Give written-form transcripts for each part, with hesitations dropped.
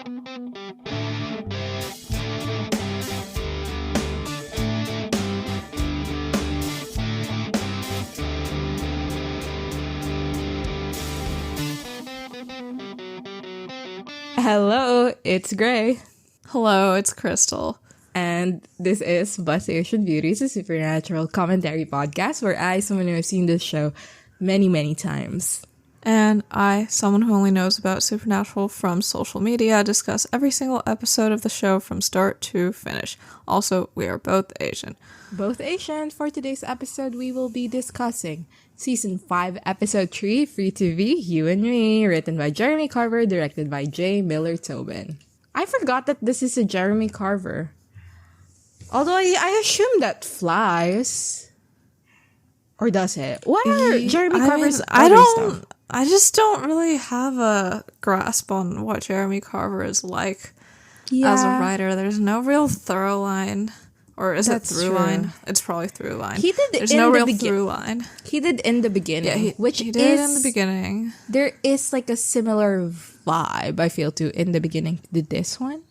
Hello, it's Gray. Hello, it's Crystal. And this is Bisexuality Beauties, a supernatural commentary podcast where I, someone who has seen this show many, many times. And I, someone who only knows about Supernatural from social media, discuss every single episode of the show from start to finish. Also, we are both Asian. Both Asian. For today's episode, we will be discussing Season 5, Episode 3, Free TV, You and Me, written by Jeremy Carver, directed by J. Miller Tobin. I forgot that this is a Jeremy Carver. Although I assume that flies. Or does it? What are Jeremy Carver's other stuff? I just don't really have a grasp on what Jeremy Carver is like as a writer. There's no real through line. Or is it through line? It's probably through line. There's no real through line. He did In the Beginning. Yeah, he did In the Beginning. There is like a similar vibe, I feel, to In the Beginning to this one.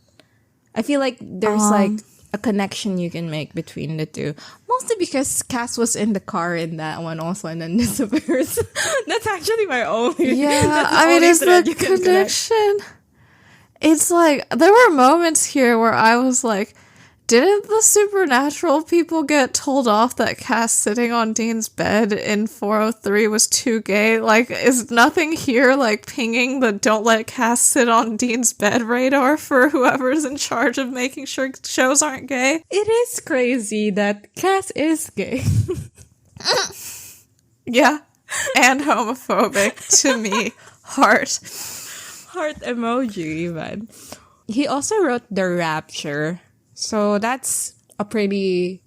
I feel like there's like a connection you can make between the two. Mostly because Cass was in the car in that one also and then disappears. That's actually my only... Yeah, I mean, it's the connection. It's like, there were moments here where I was like, didn't the Supernatural people get told off that Cass sitting on Dean's bed in 403 was too gay? Like, is nothing here, like, pinging the don't let Cass sit on Dean's bed radar for whoever's in charge of making sure shows aren't gay? It is crazy that Cass is gay. Yeah, and homophobic to me. Heart emoji, even. He also wrote The Rapture. So that's a pretty,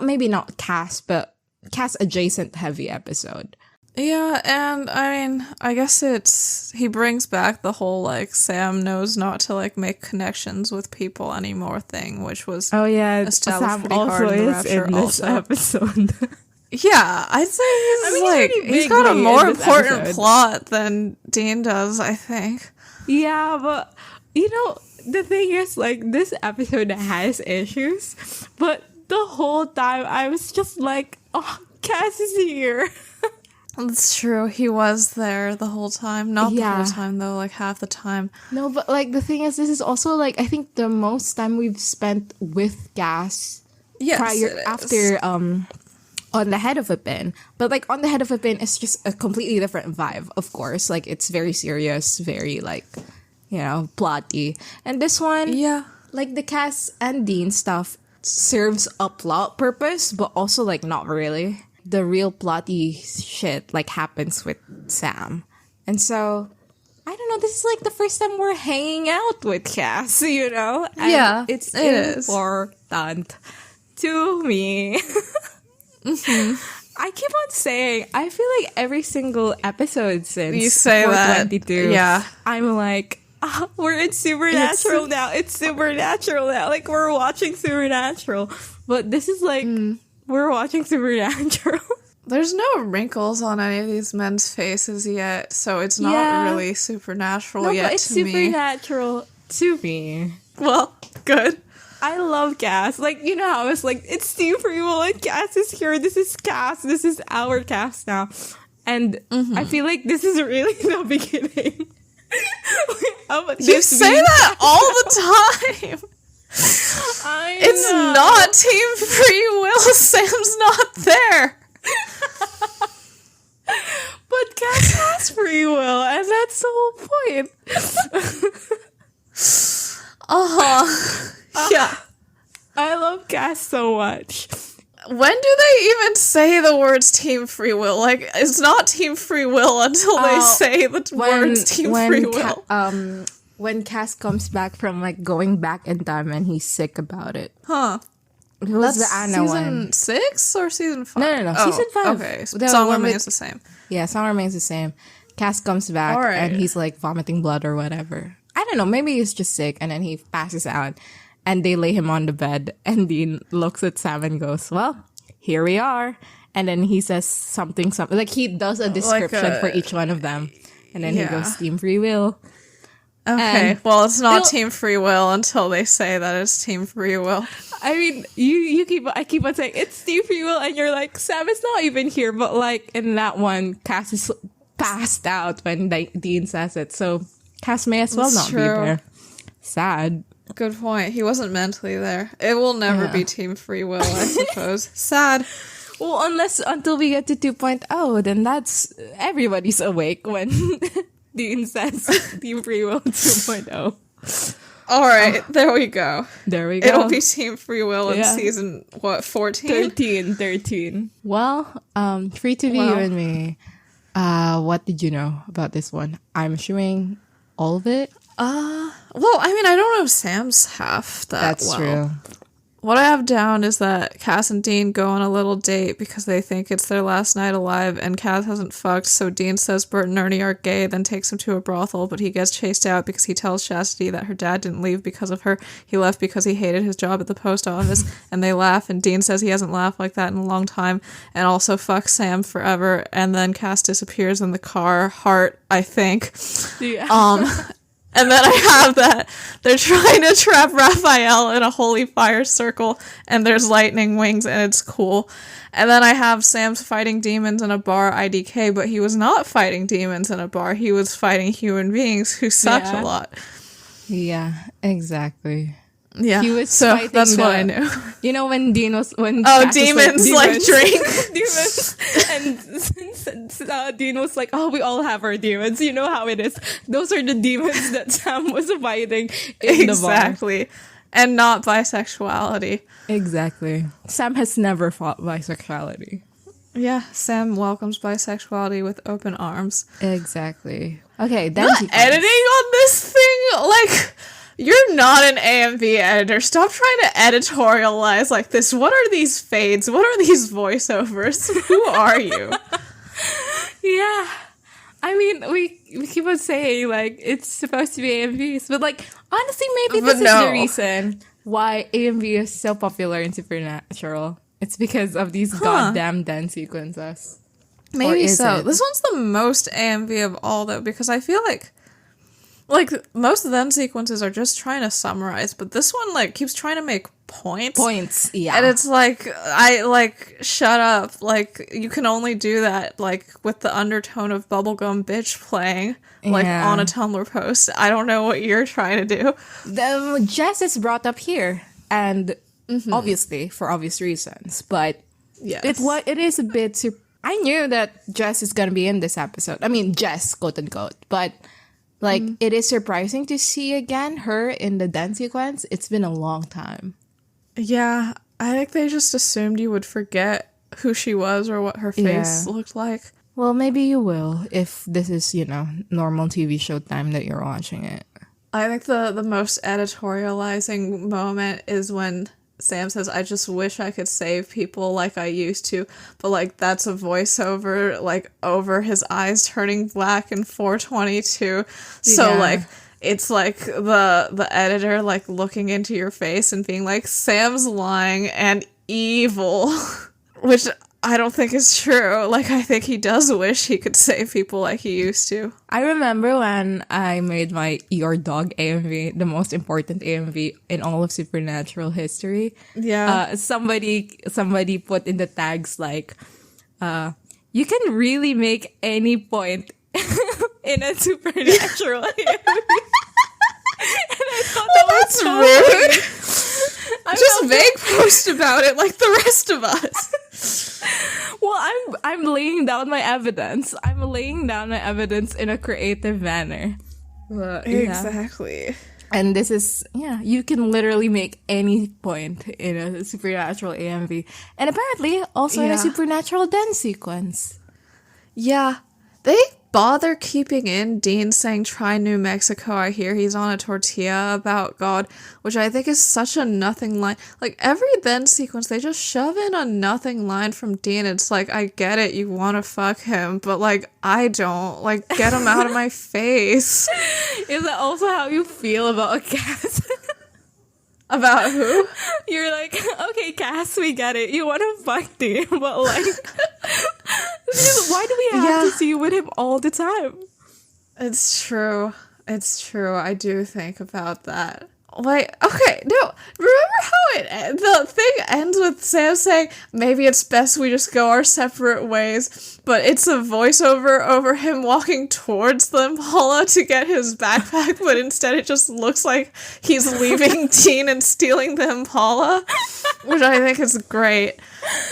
maybe not Cass, but Cass adjacent heavy episode. Yeah, and I mean, I guess he brings back the whole, like, Sam knows not to, like, make connections with people anymore thing, which was established Sam pretty also hard in The is Rapture in this episode. Yeah, I'd say he's got a more important plot than Dean does, I think. Yeah, but, you know, the thing is, like, this episode has issues, but the whole time I was just like, oh, Cass is here. That's true. He was there the whole time. Not the whole time, though, like, half the time. No, but, like, the thing is, this is also, like, I think the most time we've spent with Cass after, On the Head of a Pin. But, like, On the Head of a Pin is just a completely different vibe, of course. Like, it's very serious, very, like, you know, plotty. And this one, like, the Cass and Dean stuff serves a plot purpose, but also, like, not really. The real plotty shit, like, happens with Sam. And so, I don't know, this is, like, the first time we're hanging out with Cass, you know? And it's important to me. I keep on saying, I feel like every single episode since you say 422, that. I'm like, we're in Supernatural now. It's Supernatural now. Like, we're watching Supernatural. But this is like, we're watching Supernatural. There's no wrinkles on any of these men's faces yet, so it's not really supernatural yet. But it's supernatural to me. Well, good. I love Cass. Like, you know how it's like, it's Team Free Will and Cass is here. This is Cass. This is our Cass now. And I feel like this is really the beginning. You say that all the time. It's not Team Free Will. Sam's not there. But Cass has free will, and that's the whole point. Yeah. I love Cass so much. When do they even say the words Team Free Will? Like, it's not Team Free Will until they say the words Team Free Will. When Cass comes back from, like, going back in time and he's sick about it. Huh. It was the Anna one. Season 6 or season 5? No. Season 5. Okay. Song remains the same. Yeah, song remains the same. Cass comes back and he's, like, vomiting blood or whatever. I don't know. Maybe he's just sick and then he passes out. And they lay him on the bed, and Dean looks at Sam and goes, well, here we are. And then he says something. Like, he does a description for each one of them. And then he goes, Team Free Will. Okay, well, it's not team free will until they say that it's team free will. I mean, I keep on saying it's team free will, and you're like, Sam is not even here. But like in that one, Cass is passed out when Dean says it, so Cass may as well not be there. Sad. Good point. He wasn't mentally there. It will never be team free will, I suppose. Sad. Well, until we get to 2.0, then that's everybody's awake when Dean says team free will 2.0. All right, there we go. There we go. It'll be team free will in season, 14? 13. Well, free to be you and me. What did you know about this one? I'm assuming all of it. Well, I mean, I don't know Sam's half That's true. What I have down is that Cass and Dean go on a little date because they think it's their last night alive, and Cass hasn't fucked, so Dean says Bert and Ernie are gay, then takes him to a brothel, but he gets chased out because he tells Chastity that her dad didn't leave because of her. He left because he hated his job at the post office, and they laugh, and Dean says he hasn't laughed like that in a long time, and also fucks Sam forever, and then Cass disappears in the car, heart, I think. Yeah. And then I have that they're trying to trap Raphael in a holy fire circle, and there's lightning wings, and it's cool. And then I have Sam's fighting demons in a bar IDK, but he was not fighting demons in a bar. He was fighting human beings who suck a lot. Yeah, exactly. Yeah, he was so that's what I knew. You know when Dean was demons like drink demons, and Dean was like, "Oh, we all have our demons." You know how it is. Those are the demons that Sam was fighting in the bar. Exactly, and not bisexuality. Exactly. Sam has never fought bisexuality. Yeah, Sam welcomes bisexuality with open arms. Exactly. Okay, then editing on this thing, like. You're not an AMV editor. Stop trying to editorialize like this. What are these fades? What are these voiceovers? Who are you? Yeah. I mean, we keep on saying, like, it's supposed to be AMVs. But, like, honestly, maybe this is the reason why AMV is so popular in Supernatural. It's because of these goddamn dance sequences. Maybe so. This one's the most AMV of all, though, because I feel like most of them sequences are just trying to summarize, but this one like keeps trying to make points, yeah, and it's like shut up, like you can only do that like with the undertone of bubblegum bitch playing on a Tumblr post. I don't know what you're trying to do. Jess is brought up here, and obviously for obvious reasons, but it is a bit I knew that Jess is gonna be in this episode. I mean, Jess, quote unquote, but like, it is surprising to see again her in the dance sequence. It's been a long time. Yeah, I think they just assumed you would forget who she was or what her face looked like. Well, maybe you will if this is, normal TV show time that you're watching it. I think the most editorializing moment is when Sam says, I just wish I could save people like I used to, but like that's a voiceover like over his eyes turning black in 422. So like it's like the editor like looking into your face and being like, Sam's lying and evil, which I don't think is true. Like, I think he does wish he could save people like he used to. I remember when I made my Your Dog AMV, the most important AMV in all of Supernatural history. Yeah. Somebody put in the tags like, you can really make any point in a Supernatural AMV. And I thought that's so rude. Just make post about it like the rest of us. Well, I'm laying down my evidence. I'm laying down my evidence in a creative manner. Exactly. And this is, you can literally make any point in a Supernatural AMV. And apparently also in a Supernatural dance sequence. Yeah. They bother keeping in Dean saying, try New Mexico, I hear he's on a tortilla about God, which I think is such a nothing line. Like, every then sequence, they just shove in a nothing line from Dean. It's like, I get it, you want to fuck him, but, like, I don't. Like, get him out of my face. Is that also how you feel about a cat? About who? You're like, okay, Cass, we get it. You want to fuck Dean, but like, why do we have to see you with him all the time? It's true. It's true. I do think about that. Like, okay, no, remember how the thing ends with Sam saying, maybe it's best we just go our separate ways, but it's a voiceover over him walking towards the Impala to get his backpack, but instead it just looks like he's leaving Dean and stealing the Impala, which I think is great.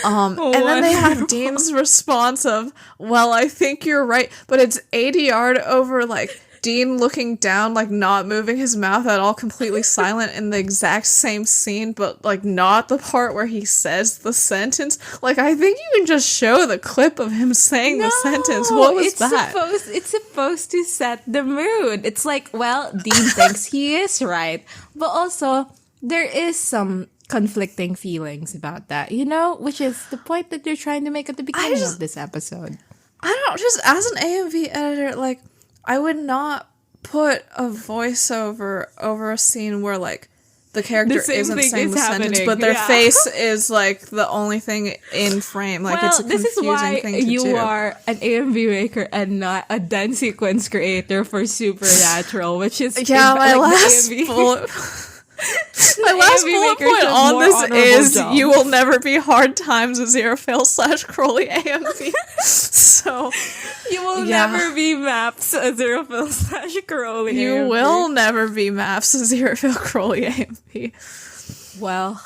And then they have Dean's response of, well, I think you're right, but it's ADR'd over, like, Dean looking down, like, not moving his mouth at all, completely silent in the exact same scene, but, like, not the part where he says the sentence. Like, I think you can just show the clip of him saying the sentence. What was that? It's supposed to set the mood. It's like, well, Dean thinks he is right, but also, there is some conflicting feelings about that, you know? Which is the point that they're trying to make at the beginning of this episode. I don't know, just as an AMV editor, like, I would not put a voiceover over a scene where, like, the character isn't saying the sentence, but their face is, like, the only thing in frame. Like, it's a confusing thing to do. You are an AMV maker and not a dance sequence creator for Supernatural, which is... Yeah, my last bullet... My last bullet point on this is job. You will never be Hard Times Aziraphale / Crowley AMV. So you will never be Maps Aziraphale / Crowley AMV. You will never be Maps Aziraphale Crowley AMV. Well,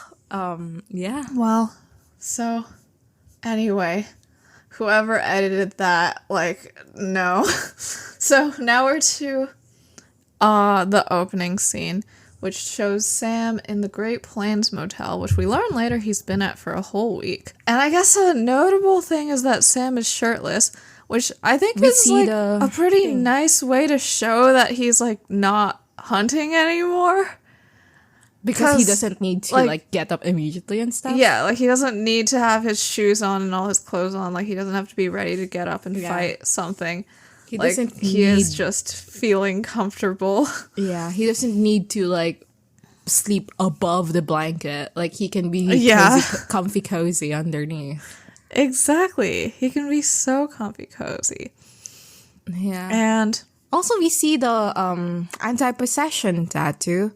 yeah. Well, so anyway, whoever edited that, like, no. So now we're to the opening scene, which shows Sam in the Great Plains Motel, which we learn later he's been at for a whole week. And I guess a notable thing is that Sam is shirtless, which I think is like a pretty nice way to show that he's like not hunting anymore. Because he doesn't need to like get up immediately and stuff. Yeah, like he doesn't need to have his shoes on and all his clothes on. Like he doesn't have to be ready to get up and fight something. He is just feeling comfortable. Yeah, he doesn't need to, like, sleep above the blanket. Like, he can be comfy cozy underneath. Exactly. He can be so comfy cozy. Yeah. And also we see the anti-possession tattoo,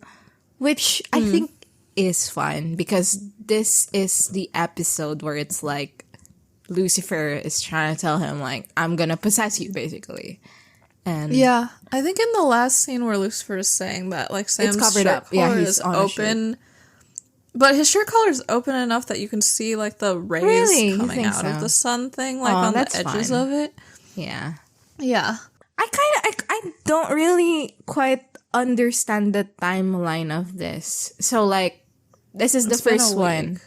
which I think is fun because this is the episode where it's like, Lucifer is trying to tell him, like, I'm gonna possess you, basically. And yeah, I think in the last scene where Lucifer is saying that, like, Sam's shirt collar is open, but his shirt collar is open enough that you can see, like, the rays coming out of the sun thing, like, on the edges of it. Yeah. Yeah. I don't really quite understand the timeline of this. So, like, this is the first one.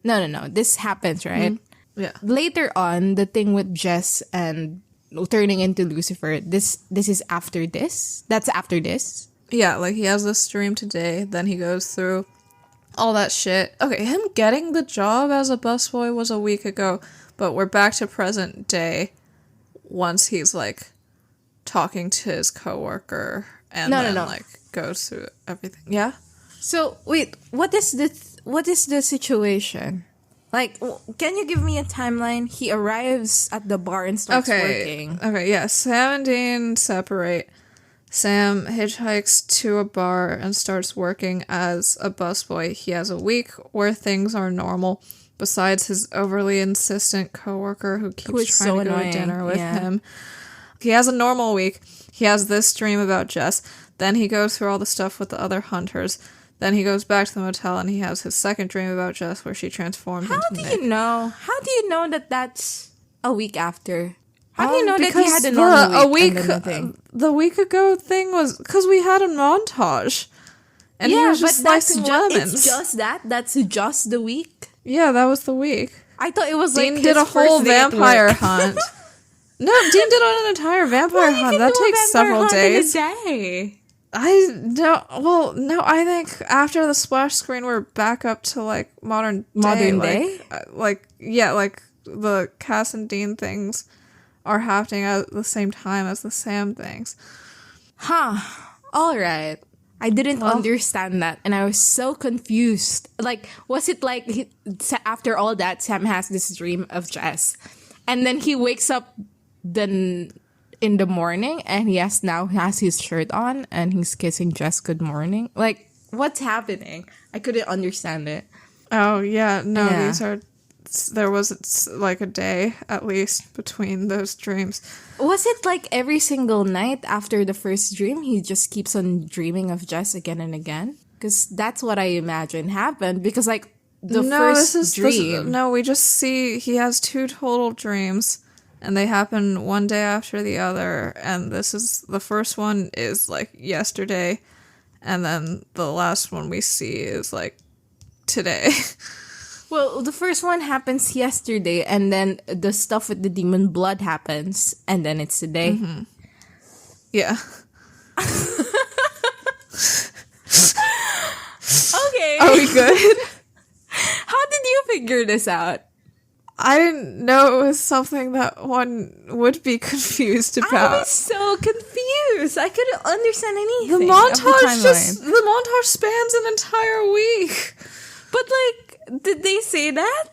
No. This happens, right? Mm-hmm. Yeah. Later on, the thing with Jess and turning into Lucifer, this is after this? That's after this? Yeah, like he has this dream today, then he goes through all that shit. Okay, him getting the job as a busboy was a week ago, but we're back to present day once he's like talking to his coworker and like goes through everything. Yeah? So, wait, what is the situation? Like, can you give me a timeline? He arrives at the bar and starts working. Okay, yeah. Sam and Dean separate. Sam hitchhikes to a bar and starts working as a busboy. He has a week where things are normal, besides his overly insistent coworker who keeps trying to go to dinner with him. He has a normal week. He has this dream about Jess. Then he goes through all the stuff with the other hunters. Then he goes back to the motel and he has his second dream about Jess where she transforms into Nick. How do you know that that's a week after? How do you know that he had a normal week? The week ago thing was because we had a montage. And he was just slicing lemons. It's just that? That's just the week? Yeah, that was the week. I thought it was Dean like did a whole vampire hunt. No, Dean did an entire vampire hunt. That takes several days. In a day. I think after the splash screen, we're back up to, like, modern day? Like, the Cass and Dean things are happening at the same time as the Sam things. Huh. Alright. I didn't understand that, and I was so confused. Like, was it like, after all that, Sam has this dream of Jess, and then he wakes up the in the morning, and he has his shirt on, and he's kissing Jess good morning. Like, what's happening? I couldn't understand it. Oh, yeah. No, there was like a day at least between those dreams. Was it like every single night after the first dream, he just keeps on dreaming of Jess again and again? Because that's what I imagine happened. Because like we just see he has 2 total dreams, and they happen one day after the other. And the first one is like yesterday, and then the last one we see is like today. Well, the first one happens yesterday, and then the stuff with the demon blood happens, and then it's today. Mm-hmm. Yeah. Okay. Are we good? How did you figure this out? I didn't know it was something that one would be confused about. I was so confused. I couldn't understand anything. The montage spans an entire week. But like, did they say that?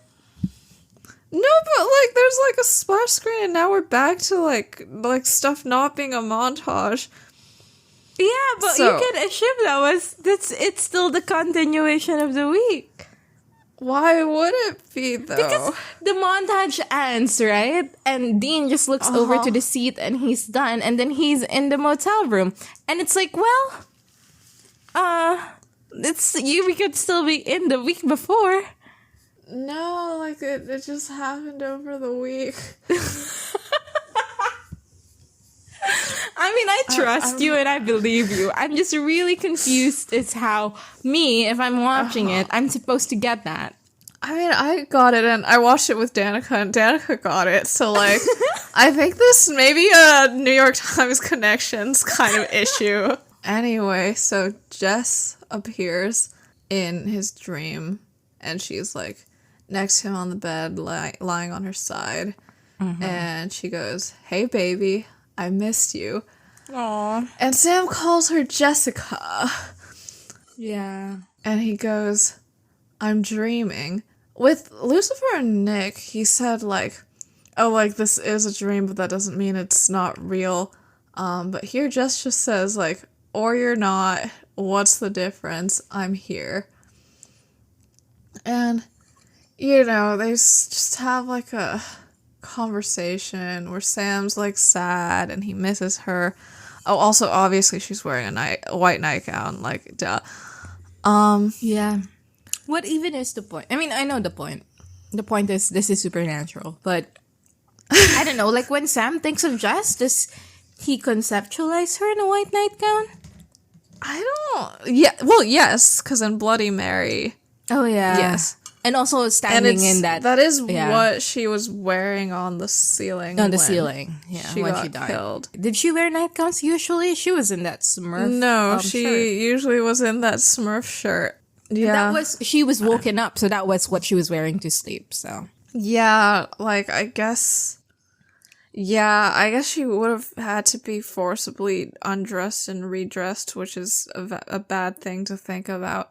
No, but like, there's like a splash screen, and now we're back to like stuff not being a montage. Yeah, but you can assume it's still the continuation of the week. Why would it be, though? Because the montage ends, right? And Dean just looks over to the seat, and he's done, and then he's in the motel room. And it's like, well, we could still be in the week before. No, like, it just happened over the week. I mean, I trust you and I believe you. I'm just really confused as how if I'm watching it, I'm supposed to get that. I mean, I got it, and I watched it with Danica, and Danica got it. So, like, I think this may be a New York Times Connections kind of issue. Anyway, so Jess appears in his dream, and she's, like, next to him on the bed, lying on her side. Mm-hmm. And she goes, "Hey, baby, I missed you." Aww. And Sam calls her Jessica. Yeah. And he goes, "I'm dreaming." With Lucifer and Nick, he said, like, oh, like, this is a dream, but that doesn't mean it's not real. But here Jess just says, like, or you're not, what's the difference? I'm here. And, you know, they just have, like, a conversation where Sam's, like, sad and he misses her. Oh, also, obviously, she's wearing a white nightgown, like, duh. Yeah. What even is the point? I mean, I know the point. The point is, this is supernatural. But, I don't know, like, when Sam thinks of Jess, does he conceptualize her in a white nightgown? Yes, because in Bloody Mary. Oh, yeah. Yes. And also standing in that. That is what she was wearing on the ceiling. On the ceiling, yeah. When she died. Killed. Did she wear nightgowns usually? She was in that Smurf. No, she usually was in that Smurf shirt. Yeah. She was woken up, so that was what she was wearing to sleep, so. Yeah, like, I guess she would have had to be forcibly undressed and redressed, which is a bad thing to think about.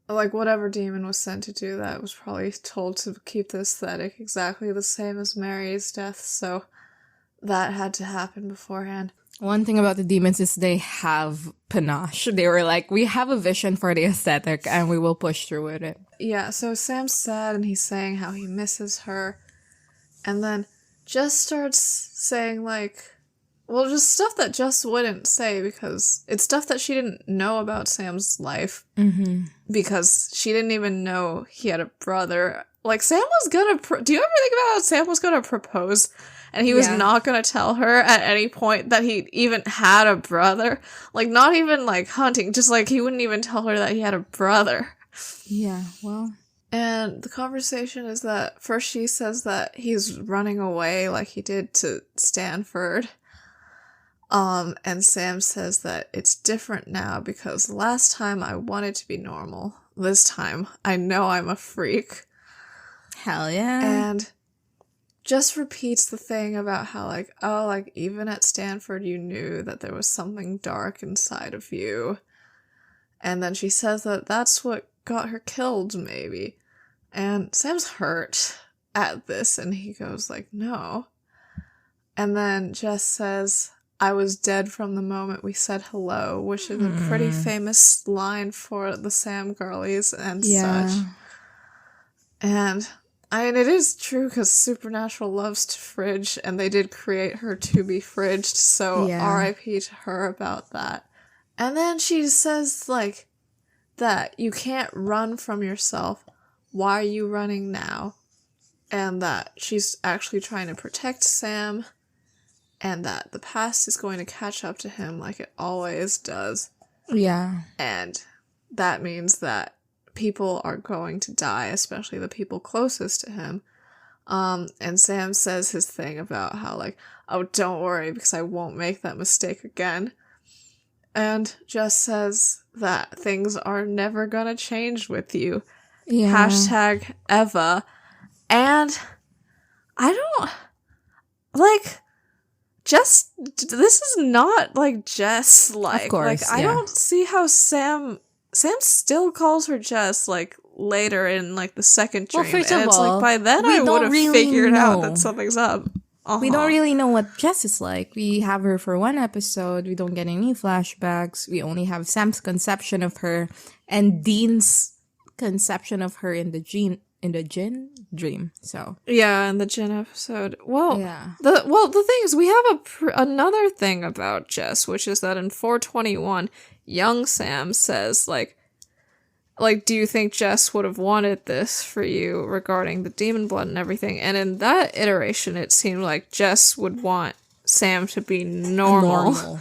Like, whatever demon was sent to do that was probably told to keep the aesthetic exactly the same as Mary's death, so that had to happen beforehand. One thing about the demons is they have panache. They were like, we have a vision for the aesthetic, and we will push through with it. Yeah, so Sam's sad, and he's saying how he misses her, and then Jess starts saying, like, well, just stuff that Jess wouldn't say, because it's stuff that she didn't know about Sam's life. Mm-hmm. Because she didn't even know he had a brother. Like, Sam was gonna... Do you ever think about how Sam was gonna propose, and he was not gonna tell her at any point that he even had a brother? Like, not even, like, hunting. Just, like, he wouldn't even tell her that he had a brother. Yeah, well... And the conversation is that first she says that he's running away like he did to Stanford. And Sam says that it's different now because last time I wanted to be normal. This time I know I'm a freak. Hell yeah. And just repeats the thing about how, like, oh, like, even at Stanford you knew that there was something dark inside of you. And then she says that that's what got her killed, maybe. And Sam's hurt at this, and he goes, like, no. And then Jess says, I was dead from the moment we said hello, which is a pretty famous line for the Sam girlies and such. And, I mean, it is true because Supernatural loves to fridge, and they did create her to be fridged, so RIP to her about that. And then she says, like, that you can't run from yourself. Why are you running now? And that she's actually trying to protect Sam, and that the past is going to catch up to him like it always does. Yeah. And that means that people are going to die, especially the people closest to him. And Sam says his thing about how, like, oh, don't worry, because I won't make that mistake again. And Jess says that things are never gonna change with you. Yeah. Hashtag Eva. And I don't, like, Jess, this is not, like, Jess-like. Of course, like, I don't see how Sam still calls her Jess, like, later in, like, the second dream. Well, first of all, like, by then I would have figured out that something's up. We don't really know what Jess is like. We have her for one episode. We don't get any flashbacks. We only have Sam's conception of her and Dean's conception of her in the Jin dream. So yeah, in the Jin episode. Well, yeah. The thing is, we have another thing about Jess, which is that in 421, young Sam says, like, do you think Jess would have wanted this for you regarding the demon blood and everything? And in that iteration, it seemed like Jess would want Sam to be normal.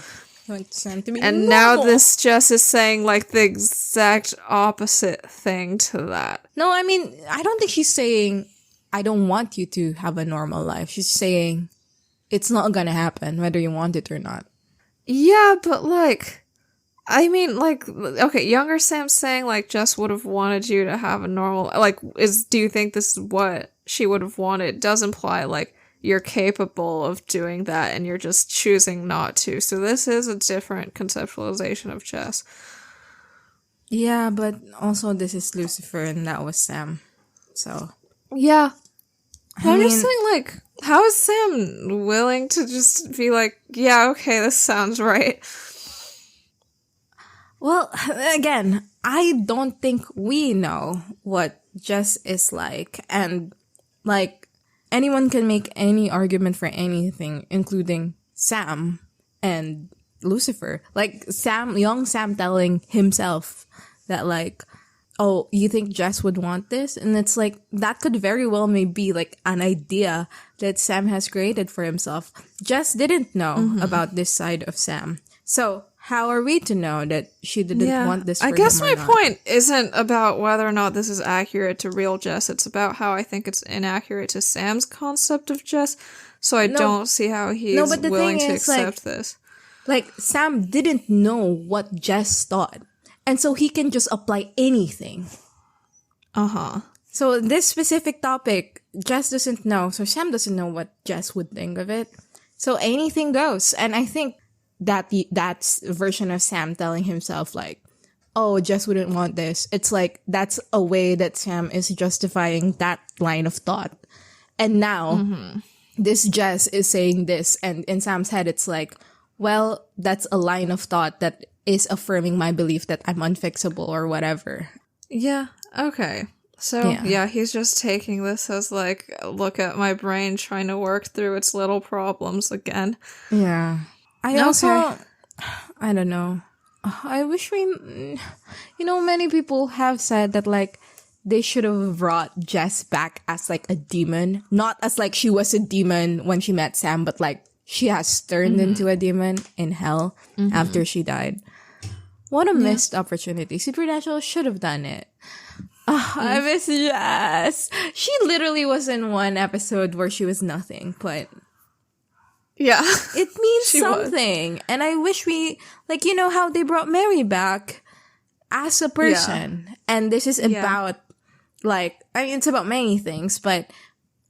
Sam to be and normal. Now this Jess is saying, like, the exact opposite thing to that. No, I mean, I don't think she's saying, I don't want you to have a normal life. She's saying, it's not gonna happen, whether you want it or not. Yeah, but, like, I mean, like, okay, younger Sam's saying, like, Jess would have wanted you to have a normal, like, do you think this is what she would have wanted? It does imply, like, you're capable of doing that and you're just choosing not to. So this is a different conceptualization of Jess. Yeah, but also this is Lucifer and that was Sam. So. Yeah. I'm just saying, like, how is Sam willing to just be like, yeah, okay, this sounds right? Well, again, I don't think we know what Jess is like. And, like, anyone can make any argument for anything, including Sam and Lucifer. Like, young Sam telling himself that, like, oh, you think Jess would want this? And it's like, that could very well maybe, like, an idea that Sam has created for himself. Jess didn't know about this side of Sam. So, how are we to know that she didn't want this for him? I guess my point isn't about whether or not this is accurate to real Jess. It's about how I think it's inaccurate to Sam's concept of Jess. So I don't see how he's willing to accept this. Like, Sam didn't know what Jess thought. And so he can just apply anything. Uh-huh. So this specific topic, Jess doesn't know. So Sam doesn't know what Jess would think of it. So anything goes. And I think that's a version of Sam telling himself, like, oh, Jess wouldn't want this. It's like, that's a way that Sam is justifying that line of thought. And now, this Jess is saying this, and in Sam's head, it's like, well, that's a line of thought that is affirming my belief that I'm unfixable or whatever. Yeah, okay. So, yeah, he's just taking this as, like, look at my brain trying to work through its little problems again. Yeah. I don't know. I wish many people have said that, like, they should have brought Jess back as, like, a demon. Not as, like, she was a demon when she met Sam, but, like, she has turned into a demon in hell after she died. What a missed opportunity. Supernatural should have done it. I miss Jess. She literally was in one episode where she was nothing, but... yeah. It means something. Was. And I wish we, like, you know how they brought Mary back as a person. Yeah. And this is about, like, I mean, it's about many things, but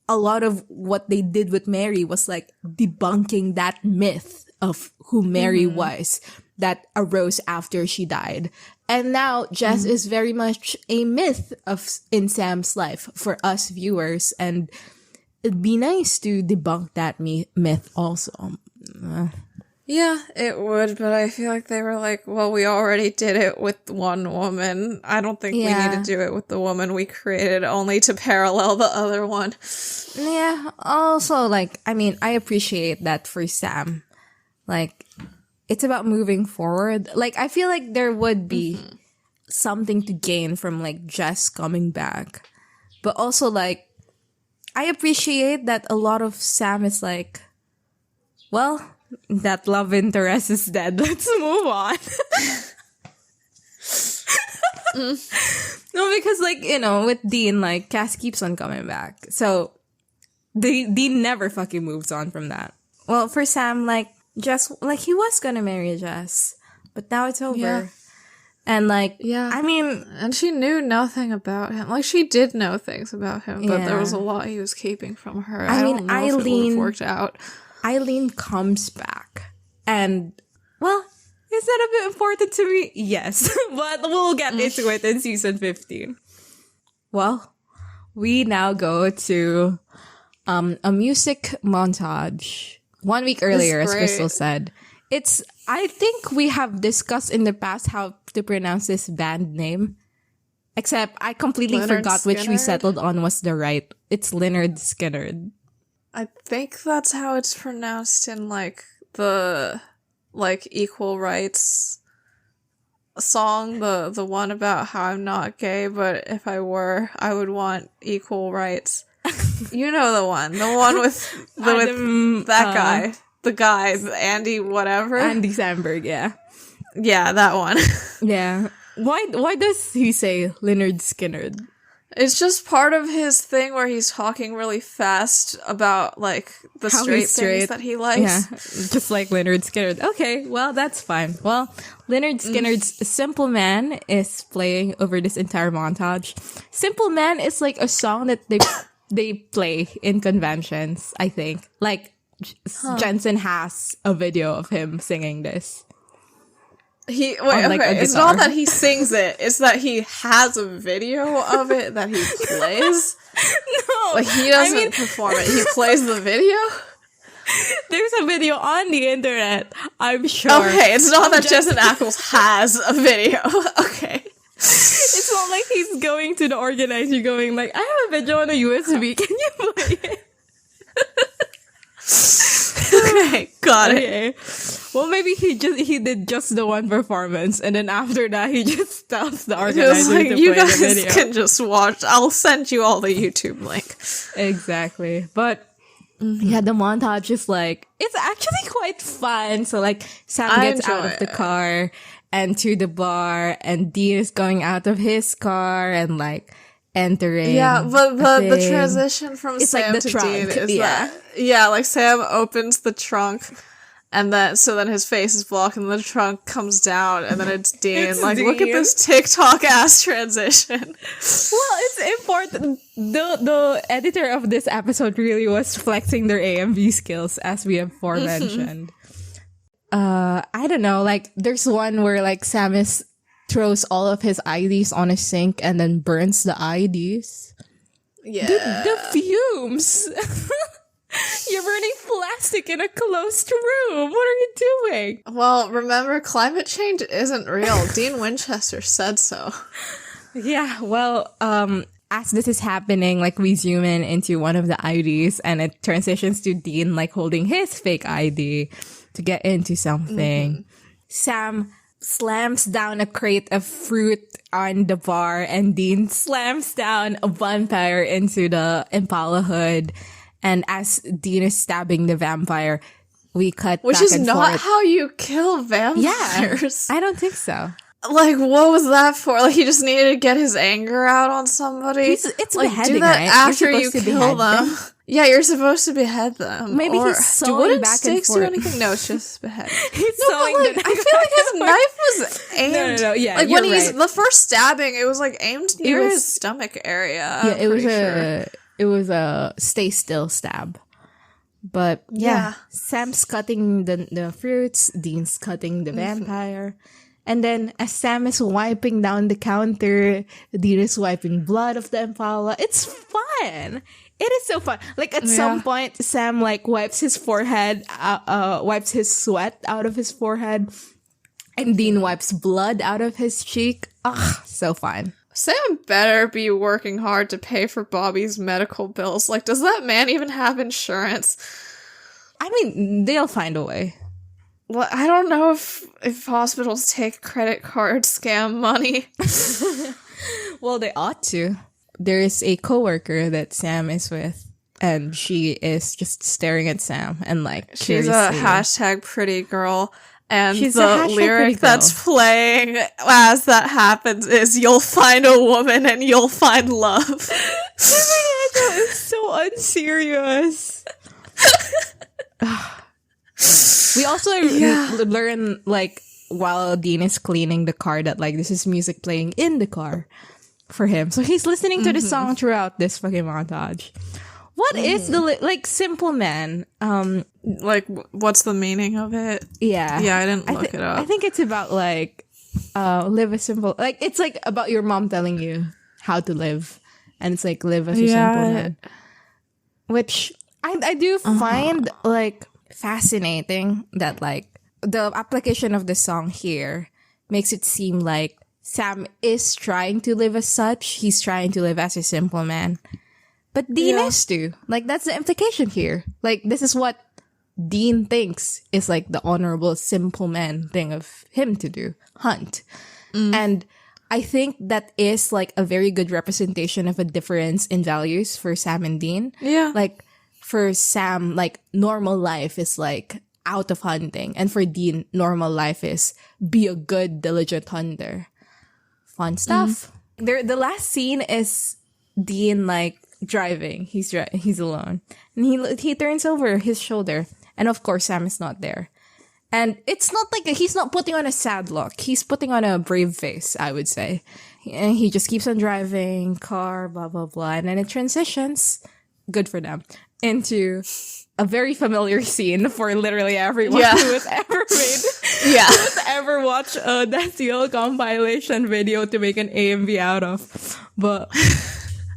a lot of what they did with Mary was, like, debunking that myth of who Mary was that arose after she died. And now Jess is very much a myth in Sam's life for us viewers. And it'd be nice to debunk that myth also. Yeah, it would, but I feel like they were like, well, we already did it with one woman. I don't think we need to do it with the woman we created only to parallel the other one. Yeah, also, like, I mean, I appreciate that for Sam. Like, it's about moving forward. Like, I feel like there would be something to gain from, like, Jess coming back. But also, like, I appreciate that a lot of Sam is like, well, that love interest is dead. Let's move on. No, because, like, you know, with Dean, like, Cass keeps on coming back. So, Dean never fucking moves on from that. Well, for Sam, like, Jess, like, he was gonna marry Jess. But now it's over. Yeah. And, like, yeah. I mean... And she knew nothing about him. Like, she did know things about him, but there was a lot he was keeping from her. I mean, don't know if it would have worked out. Eileen comes back. And, well, is that a bit important to me? Yes. But we'll get into it in season 15. Well, we now go to a music montage. 1 week earlier, as Crystal said. I think we have discussed in the past how to pronounce this band name. Except I completely forgot which we settled on was the right. It's Lynyrd Skynyrd. I think that's how it's pronounced in, like, the, like, equal rights song, the one about how I'm not gay, but if I were, I would want equal rights. You know the one with that guy. The guy, Andy whatever. Andy Samberg, yeah. Yeah, that one. Yeah. Why does he say Lynyrd Skynyrd? It's just part of his thing where he's talking really fast about, like, the straight things that he likes. Yeah, just like Lynyrd Skynyrd. Okay, well, that's fine. Well, Lynyrd Skynyrd's Simple Man is playing over this entire montage. Simple Man is like a song that they play in conventions, I think. Like, Jensen has a video of him singing this. It's not that he sings it, it's that he has a video of it that he plays. No, like, he doesn't perform it, he plays the video. There's a video on the internet, I'm sure. Okay, it's not that Jensen Ackles has a video. Okay. It's not like he's going to the organizer going like, I have a video on a USB, can you play it? Okay, got it. Well, maybe he did just the one performance, and then after that he just tells the organizer to play you guys the video. Can just watch. I'll send you all the YouTube link. Exactly, but yeah, the montage is like, it's actually quite fun. So like, Sam gets out of the car and to the bar, and Dean is going out of his car and like entering. Yeah, but the transition from Sam to Dean is that like Sam opens the trunk, and then his face is blocked, and the trunk comes down, and then it's Dean. It's like, Dean. Look at this TikTok ass transition. Well, it's important. The editor of this episode really was flexing their AMV skills, as we have aforementioned. I don't know. Like, there's one where like Samus throws all of his IDs on a sink and then burns the IDs. Yeah. The fumes. You're burning plastic in a closed room. What are you doing? Well, remember, climate change isn't real. Dean Winchester said so. Yeah, well, as this is happening, like, we zoom in into one of the IDs and it transitions to Dean, like, holding his fake ID to get into something. Sam slams down a crate of fruit on the bar, and Dean slams down a vampire into the Impala hood. And as Dean is stabbing the vampire, we cut Which back is and not forth. how you kill vampires. Yeah, I don't think so. Like, what was that for? Like, he just needed to get his anger out on somebody? It's like, beheading, do that right? after you kill them. Yeah, you're supposed to behead them. Maybe he's sewing back and forth. Do anything? No, it's just behead. He's sewing like, I feel like his knife was aimed. No. Yeah, like, you're when he's right. the first stabbing, it was like aimed near his stomach area. Yeah, it was a stay still stab. But yeah, Sam's cutting the fruits, Dean's cutting the vampire. And then as Sam is wiping down the counter, Dean is wiping blood of the Impala. It's fun. It is so fun. Like at some point, Sam like wipes his forehead, wipes his sweat out of his forehead, and Dean wipes blood out of his cheek. Ugh, so fun. Sam better be working hard to pay for Bobby's medical bills. Like, does that man even have insurance? I mean, they'll find a way. Well, I don't know if hospitals take credit card scam money. Well, they ought to. There is a coworker that Sam is with, and she is just staring at Sam and like she's a hashtag pretty girl, and she's the lyric that's playing as that happens is "You'll find a woman and you'll find love." It's so unserious. We also learn like while Dean is cleaning the car that like this is music playing in the car for him, so he's listening to the song throughout this fucking montage. What is the like Simple Man? Like what's the meaning of it? Yeah, I didn't look it up. I think it's about like live a simple, like it's like about your mom telling you how to live, and it's like live as a simple man, which I do find like fascinating that like the application of the song here makes it seem like Sam is trying to live as such. He's trying to live as a simple man. But Dean is too. Like, that's the implication here. Like, this is what Dean thinks is like the honorable simple man thing of him to do. Hunt. And I think that is like a very good representation of a difference in values for Sam and Dean. Yeah. Like, for Sam, like, normal life is like out of hunting. And for Dean, normal life is be a good, diligent hunter. Fun stuff. The last scene is Dean like driving. He's alone, and he turns over his shoulder, and of course Sam is not there. And it's not like he's not putting on a sad look. He's putting on a brave face, I would say. And he just keeps on driving, car, blah blah blah, and then it transitions. Good for them into a very familiar scene for literally everyone who has ever made, who has ever watched a Destiel compilation video to make an AMV out of. But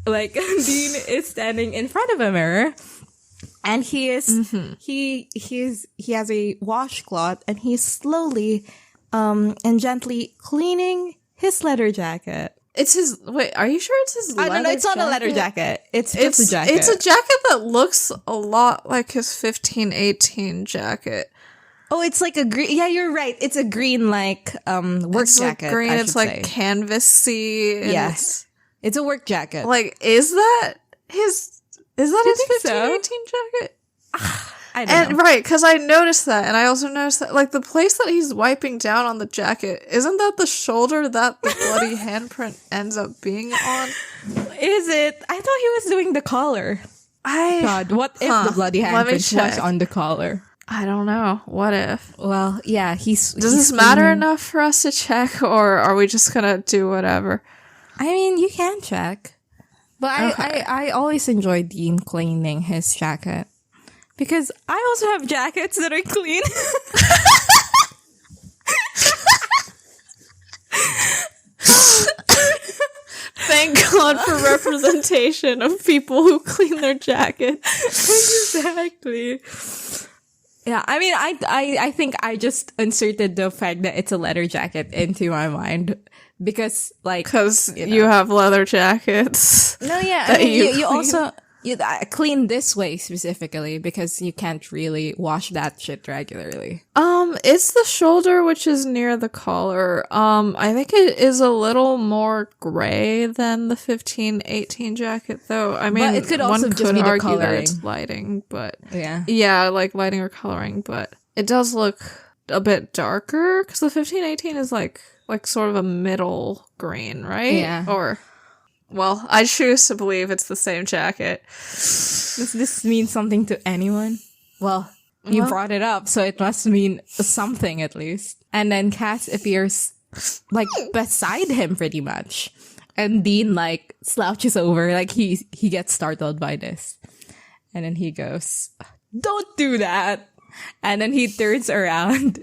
like Dean is standing in front of a mirror, and he is he has a washcloth, and he's slowly and gently cleaning his leather jacket. It's his. Wait, are you sure it's his leather No, it's not a leather jacket. It's just a jacket. It's a jacket that looks a lot like his 15-18 jacket. Oh, it's like a green. Yeah, you're right. It's a green like work it's jacket. Like green. It's like say. Canvasy. Yes, it's a work jacket. Like, is that his 15-18 jacket? I don't know. Right, because I noticed that, and I also noticed that, like, the place that he's wiping down on the jacket, isn't that the shoulder that the bloody handprint ends up being on? Is it? I thought he was doing the collar. God, what if the bloody handprint was on the collar? I don't know. What if? Well, yeah, Does this matter enough for us to check, or are we just gonna do whatever? I mean, you can check. But I always enjoy Dean cleaning his jacket. Because I also have jackets that are clean. Thank God for representation of people who clean their jackets. Exactly. Yeah, I mean, I think I just inserted the fact that it's a leather jacket into my mind. Because, like... Because you have leather jackets. No, yeah. I mean, you also... You clean this way specifically because you can't really wash that shit regularly. It's the shoulder which is near the collar. I think it is a little more gray than the 15-18 jacket, though. I mean, but it could also just be the coloring. That it's lighting, but yeah, like lighting or coloring. But it does look a bit darker because the 15-18 is like sort of a middle green, right? Yeah, or. Well, I choose to believe it's the same jacket. Does this mean something to anyone? Well, you brought it up, so it must mean something at least. And then Cass appears, like, beside him pretty much. And Dean, like, slouches over, like, he gets startled by this. And then he goes, "Don't do that!" And then he turns around.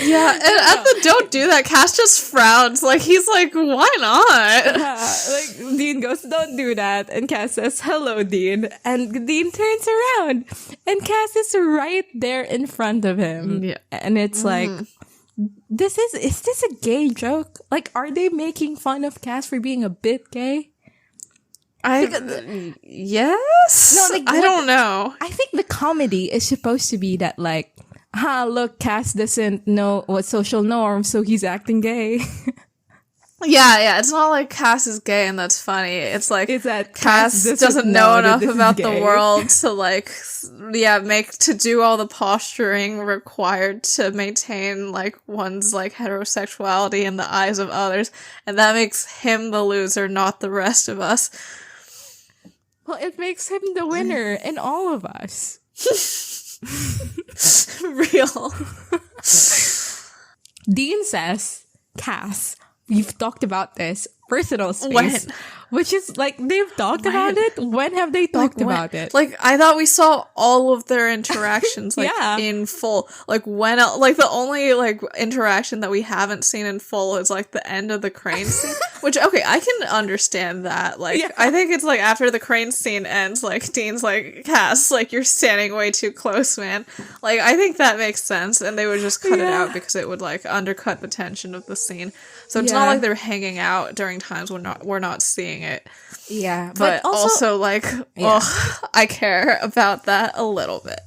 Yeah, and at the don't do that, Cass just frowns. Like, he's like, why not? Like, Dean goes, don't do that. And Cass says, hello, Dean. And Dean turns around. And Cass is right there in front of him. Yeah. And it's like, is this a gay joke? Like, are they making fun of Cass for being a bit gay? Yes? No, like, I don't know. I think the comedy is supposed to be that, like, look, Cass doesn't know what social norms, so he's acting gay. Yeah, it's not like Cass is gay and that's funny. It's like it's that Cass doesn't know enough about the world to like, to do all the posturing required to maintain like one's like heterosexuality in the eyes of others, and that makes him the loser, not the rest of us. Well, it makes him the winner in all of us. Real. Dean says, Cass, we've talked about this. Personal space. When? Which is, like, they've talked about it? When have they talked about it? Like, I thought we saw all of their interactions, like, in full. Like, when, like, the only, like, interaction that we haven't seen in full is, like, the end of the crane scene. Which, okay, I can understand that. Like, I think it's, like, after the crane scene ends, like, Dean's like, Cass, like, you're standing way too close, man. Like, I think that makes sense, and they would just cut it out because it would, like, undercut the tension of the scene. So it's not like they're hanging out during times when we're not seeing it. Yeah. But also like, I care about that a little bit.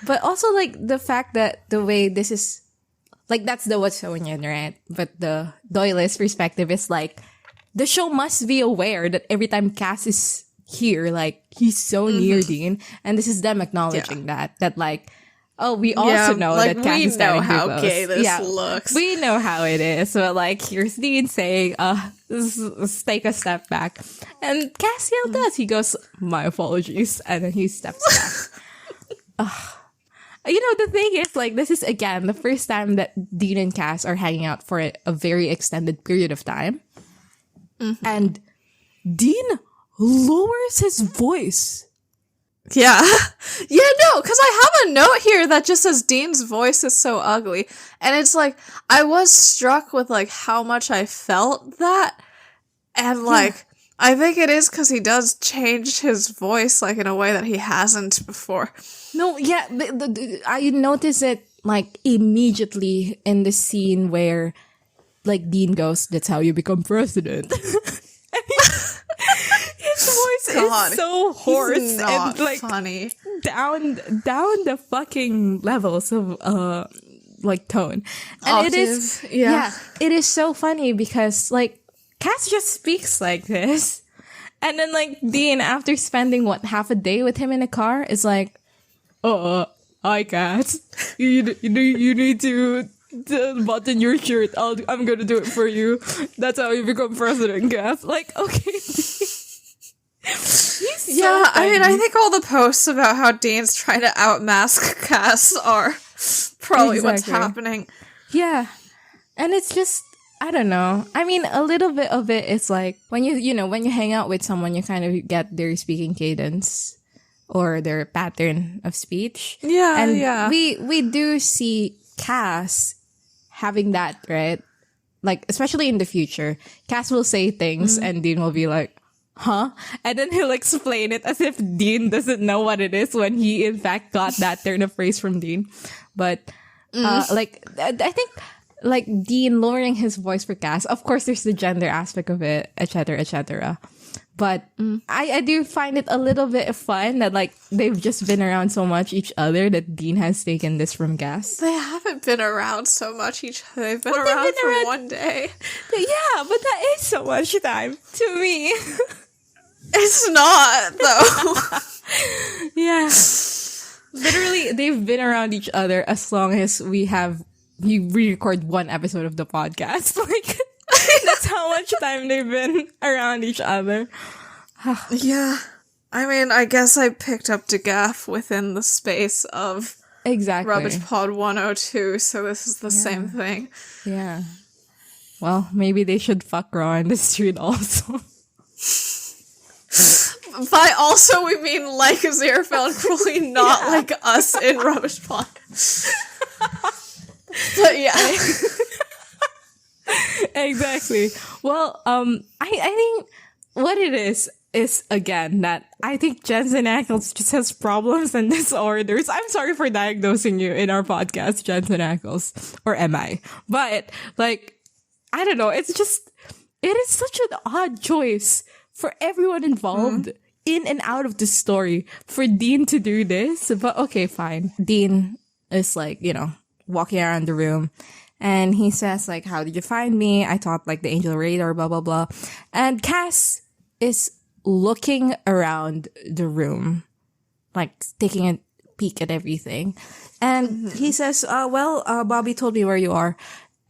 But also, like, the fact that the way this is, like, that's the Watsonian, right? But the Doylist perspective is, like, the show must be aware that every time Cass is here, like, he's so near Dean. And this is them acknowledging that, like, oh, we also know like, that Cass is know getting how close. gay this looks. We know how it is. So, like, here's Dean saying, let's take a step back. And Cassiel does. He goes, my apologies. And then he steps back. You know, the thing is, like, this is, again, the first time that Dean and Cass are hanging out for a very extended period of time. And Dean lowers his voice. Yeah. No, because I have a note here that just says Dean's voice is so ugly. And it's like, I was struck with, like, how much I felt that. And, like, I think it is because he does change his voice, like, in a way that he hasn't before. No, yeah, I noticed it, like, immediately in the scene where, like, Dean goes, that's how you become president. His voice is so hoarse and like funny. down the fucking levels of like tone. And Octave, it is it is so funny because like Cass just speaks like this. And then like Dean, after spending half a day with him in a car, is like, hi Cass. You need to button your shirt. I'm gonna do it for you. That's how you become president, Cass. Like, okay. I mean, I think all the posts about how Dean's trying to outmask Cass are probably what's happening. Yeah. And it's just, I don't know. I mean, a little bit of it is like, when when you hang out with someone, you kind of get their speaking cadence or their pattern of speech. Yeah, and we do see Cass having that, right? Like, especially in the future, Cass will say things and Dean will be like, huh? And then he'll explain it as if Dean doesn't know what it is when he in fact got that turn of phrase from Dean. But like, I think like Dean lowering his voice for Cass, of course there's the gender aspect of it, etc., etc. But I do find it a little bit fun that like they've just been around so much each other that Dean has taken this from Cass. They haven't been around so much each other. They've been around for one day. Yeah, but that is so much time to me. It's not, though. Yeah. Literally, they've been around each other as long as we re-record one episode of the podcast. Like, that's how much time they've been around each other. Yeah. I mean, I guess I picked up DeGaff within the space of Rubbish Pod 102, so this is the same thing. Yeah. Well, maybe they should fuck Raw in the street also. By also, we mean like Aziraphale and Crowley, not like us in Rubbish Pod. But yeah. Exactly. Well, I think what it is again that I think Jensen Ackles just has problems and disorders. I'm sorry for diagnosing you in our podcast, Jensen Ackles, or am I? But like, I don't know. It is such an odd choice for everyone involved in and out of the story for Dean to do this. But okay, fine. Dean is like, walking around the room. And he says, like, how did you find me? I thought, like, the angel radar, blah, blah, blah. And Cass is looking around the room, like, taking a peek at everything. And he says, Bobby told me where you are.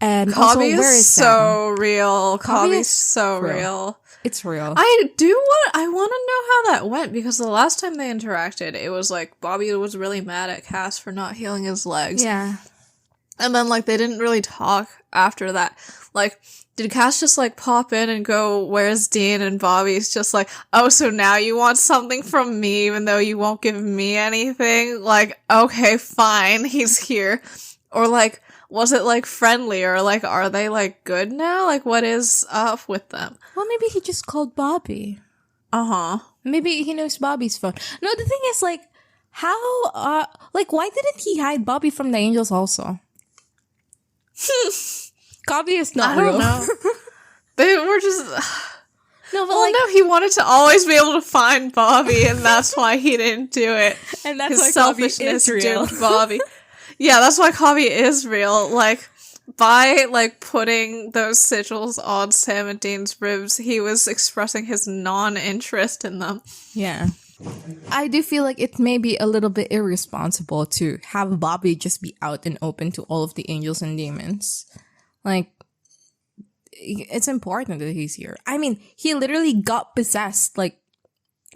And Cobby also, where is so Sam? real. Cobby's so real. It's real. I want to know how that went, because the last time they interacted, it was like Bobby was really mad at Cass for not healing his legs. Yeah. And then, like, they didn't really talk after that. Like, did Cass just, like, pop in and go, where's Dean? And Bobby's just like, oh, so now you want something from me even though you won't give me anything? Like, okay, fine, he's here. Or, like, was it, like, friendly? Or, like, are they, like, good now? Like, what is up with them? Well, maybe he just called Bobby. Uh-huh. Maybe he knows Bobby's phone. No, the thing is, like, how, why didn't he hide Bobby from the angels also? Cobby is not I real. don't know. They were just... No, but no, he wanted to always be able to find Bobby, and that's why he didn't do it. And that's his why selfishness Cobby is real. doomed Bobby. Yeah, that's why Cobby is real. Like, by, like, putting those sigils on Sam and Dean's ribs, he was expressing his non-interest in them. Yeah. I do feel like it may be a little bit irresponsible to have Bobby just be out and open to all of the angels and demons. Like, it's important that he's here. I mean, he literally got possessed, like,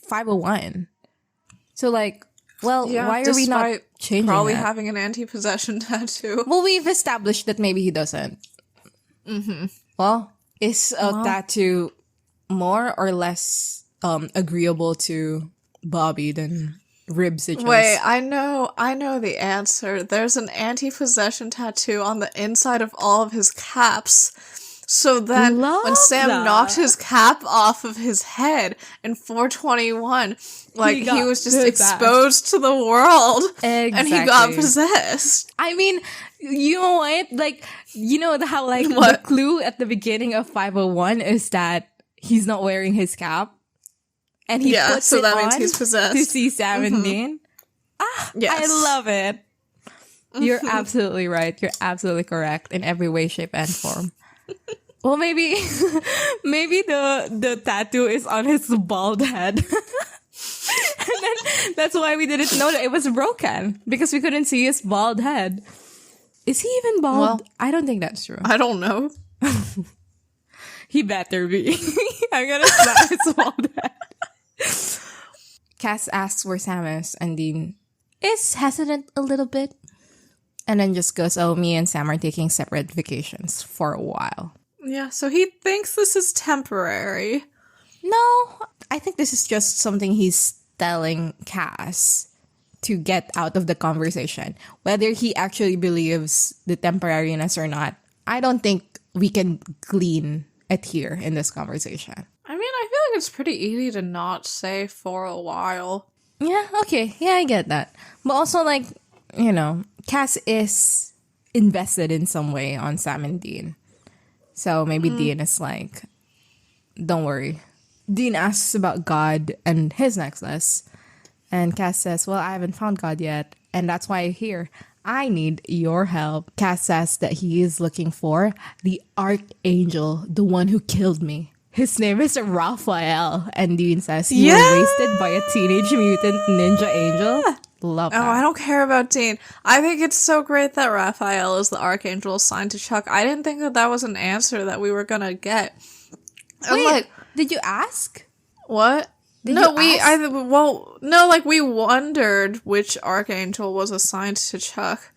501. So, like, well, Yeah, why are we not changing probably that? having an anti-possession tattoo. Well, we've established that maybe he doesn't. Mm-hmm. Well, is a tattoo more or less agreeable to Bobby than rib sigils? Wait, I know the answer. There's an anti-possession tattoo on the inside of all of his caps. So then, when Sam knocked his cap off of his head in 421, like, he was just exposed to the world. Exactly. And he got possessed. I mean, you know what? Like, you know how, like, the clue at the beginning of 501 is that he's not wearing his cap? And he puts so it that on means he's possessed. to see Sam and Dean. Yes. I love it. You're absolutely right. You're absolutely correct in every way, shape, and form. Well, maybe the tattoo is on his bald head. And then that's why we didn't know that it was broken, because we couldn't see his bald head. Is he even bald? Well, I don't think that's true. I don't know. He better be. I'm gonna slap his bald head. Cass asks where Sam is, and Dean is hesitant a little bit. And then just goes, oh, me and Sam are taking separate vacations for a while. Yeah, so he thinks this is temporary. No, I think this is just something he's telling Cass to get out of the conversation. Whether he actually believes the temporariness or not, I don't think we can glean it here in this conversation. I mean, I feel like it's pretty easy to not say for a while. Yeah, okay. Yeah, I get that. But also, like, Cass is invested in some way on Sam and Dean. So maybe Dean is like, don't worry. Dean asks about God and his necklace. And Cass says, well, I haven't found God yet. And that's why I'm here. I need your help. Cass says that he is looking for the Archangel, the one who killed me. His name is Raphael. And Dean says, you were wasted by a teenage mutant ninja angel. Love that. Oh, I don't care about Dean. I think it's so great that Raphael is the Archangel assigned to Chuck. I didn't think that was an answer that we were gonna get. Wait, did you ask? What? We wondered which Archangel was assigned to Chuck.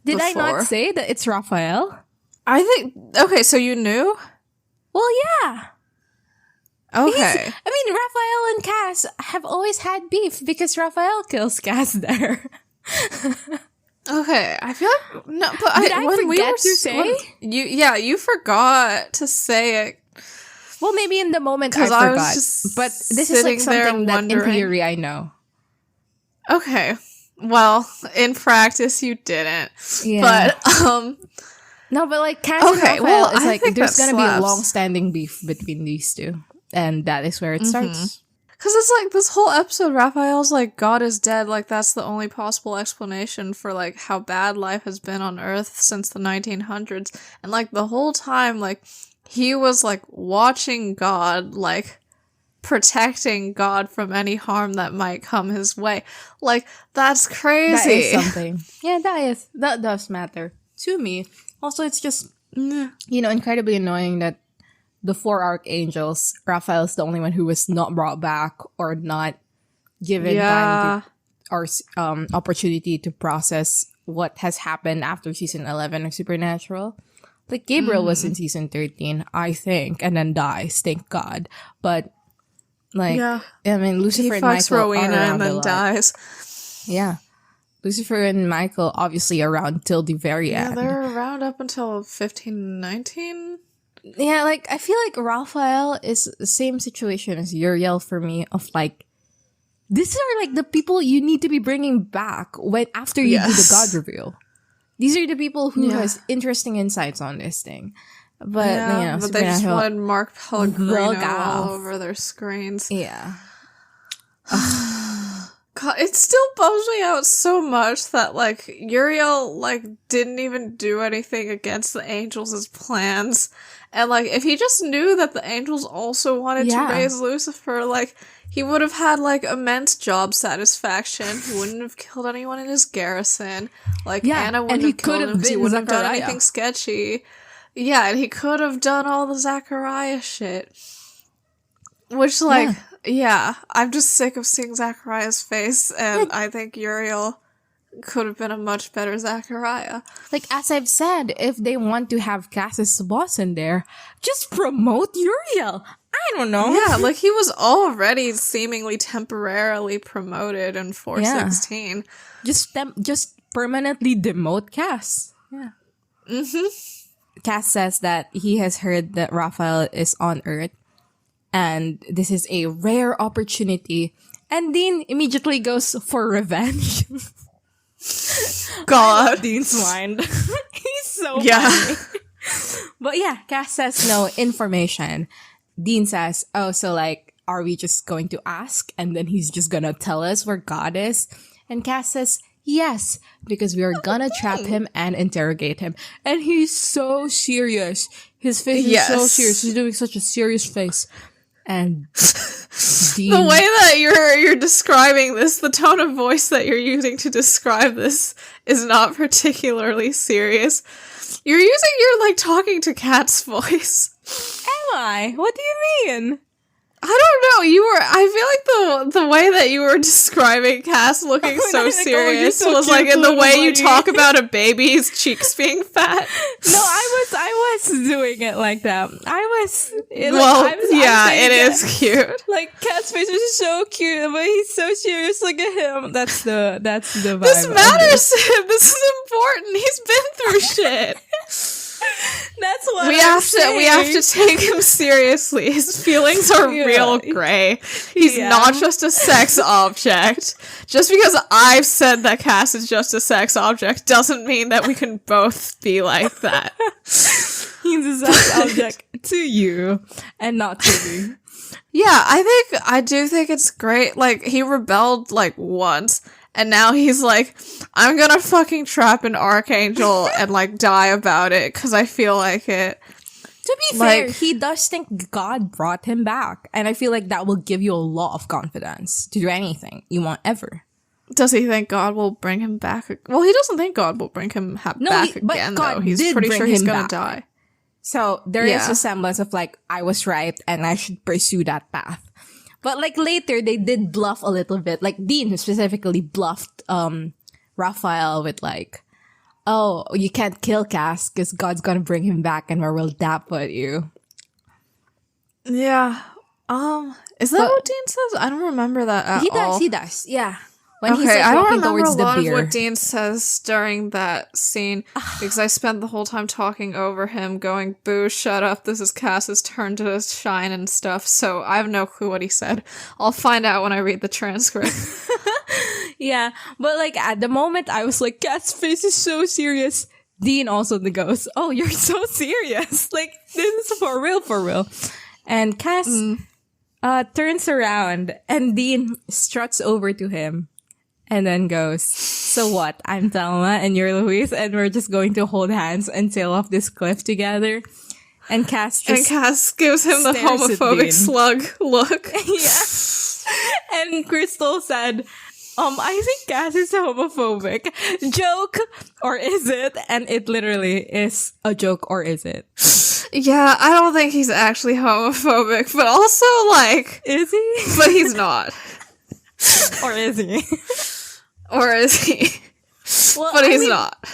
Did I not say that it's Raphael? I think, okay, so you knew? Well, yeah. Okay. Raphael and Cass have always had beef because Raphael kills Cass there. Okay, I feel like no, but Did I forget to say? You forgot to say it. Well, maybe in the moment I forgot, but this is like something that in theory I know. Okay, well, in practice you didn't. Yeah. But no, but like Cass and Raphael is like there's gonna be a long-standing beef between these two, and that is where it starts. Because it's like this whole episode, Raphael's like, God is dead. Like, that's the only possible explanation for like how bad life has been on Earth since the 1900s. And like the whole time, like he was like watching God, like protecting God from any harm that might come his way. Like, that's crazy. That is something. Yeah, that does matter to me. Also, it's just, incredibly annoying that the 4 archangels, Raphael's the only one who was not brought back or not given time or opportunity to process what has happened after season 11 of Supernatural. Like, Gabriel was in season 13, I think, and then dies, thank God. But, like, I mean, Lucifer and Michael Rowena are around and then dies. Yeah. Lucifer and Michael obviously around till the very end. Yeah, they're around up until 1519. Yeah, like, I feel like Raphael is the same situation as Uriel for me, of like, these are like the people you need to be bringing back after you do the God reveal. These are the people who has interesting insights on this thing. But, but they just wanted Mark Pellegrino all over their screens. Yeah. God, it still bums me out so much that, like, Uriel, like, didn't even do anything against the angels' plans. And, like, if he just knew that the angels also wanted to raise Lucifer, like, he would have had, like, immense job satisfaction. He wouldn't have killed anyone in his garrison. Like, Anna wouldn't have killed him because he wouldn't have done anything sketchy. Yeah, and he could have done all the Zachariah shit. Which, like... Yeah, I'm just sick of seeing Zachariah's face, and I think Uriel could have been a much better Zachariah. Like, as I've said, if they want to have Cass as the boss in there, just promote Uriel. I don't know. Yeah, like, he was already seemingly temporarily promoted in 416. Just permanently demote Cass. Yeah. Cass says that he has heard that Raphael is on Earth, and this is a rare opportunity. And Dean immediately goes for revenge. God. I love Dean's mind. He's so funny. But yeah, Cass says no information. Dean says, oh, so like, are we just going to ask? And then he's just gonna tell us where God is? And Cass says, yes, because we are gonna trap him and interrogate him. And he's so serious. His face is so serious. He's doing such a serious face. And Dean, the way that you're describing this, the tone of voice that you're using to describe this is not particularly serious. You're using your, like, talking to cats voice. Am I? What do you mean? I don't know. I feel like the way that you were describing Cass looking so serious was like in the way you talk about a baby's cheeks being fat. No, I was doing it like that. It is cute. Like, Cat's face is so cute, but he's so serious. Look at him. That's the vibe. This matters to him. This is important. He's been through shit. That's what we have to take him seriously. His feelings are real gray. He's not just a sex object. Just because I've said that Cass is just a sex object doesn't mean that we can both be like that. He's a sex object to you and not to me. Yeah, I do think it's great. Like, he rebelled like once. And now he's like, I'm gonna fucking trap an archangel and, like, die about it, because I feel like it. To be fair, he does think God brought him back. And I feel like that will give you a lot of confidence to do anything you want ever. Does he think God will bring him back? Well, he doesn't think God will bring him back again, though. He's pretty sure he's gonna die. So there is a semblance of, like, I was right and I should pursue that path. But, like, later, they did bluff a little bit. Like, Dean specifically bluffed Raphael with, like, oh, you can't kill Cass because God's gonna bring him back and where will that put you? Yeah. Is that what Dean says? I don't remember that at all. He does, yeah. when he's like, I don't walking remember towards a the lot beer. of what Dean says during that scene because I spent the whole time talking over him, going, "Boo, shut up! This is Cass's turn to shine and stuff." So I have no clue what he said. I'll find out when I read the transcript. Yeah, but like at the moment, I was like, Cass's face is so serious. Dean also goes, "Oh, you're so serious! Like this is for real, for real." And Cass turns around, and Dean struts over to him. And then goes, "So what? I'm Thelma and you're Louise, and we're just going to hold hands and sail off this cliff together." And Cass gives him the homophobic slug look. Yeah. And Crystal said, I think Cass is homophobic. Joke, or is it? And it literally is a joke, or is it? Yeah, I don't think he's actually homophobic, but also, like... Is he? But he's not. Or is he? Or is he? Well, but he's not.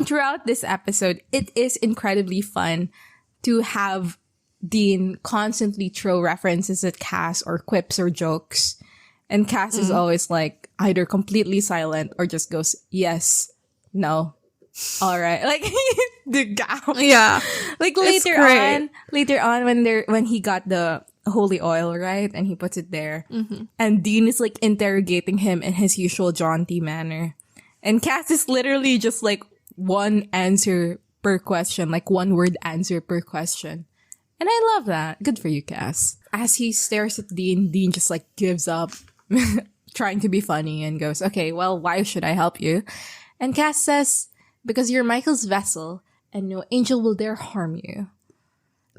Throughout this episode, it is incredibly fun to have Dean constantly throw references at Cass or quips or jokes. And Cass is always like either completely silent or just goes, yes, no, all right. Like the gown. Yeah. Like later on when he got the holy oil, right? And he puts it there. And Dean is like interrogating him in his usual jaunty manner. And Cass is literally just like one answer per question, like one word answer per question. And I love that. Good for you, Cass. As he stares at Dean, Dean just like gives up trying to be funny and goes, okay, well, why should I help you? And Cass says, because you're Michael's vessel and no angel will dare harm you.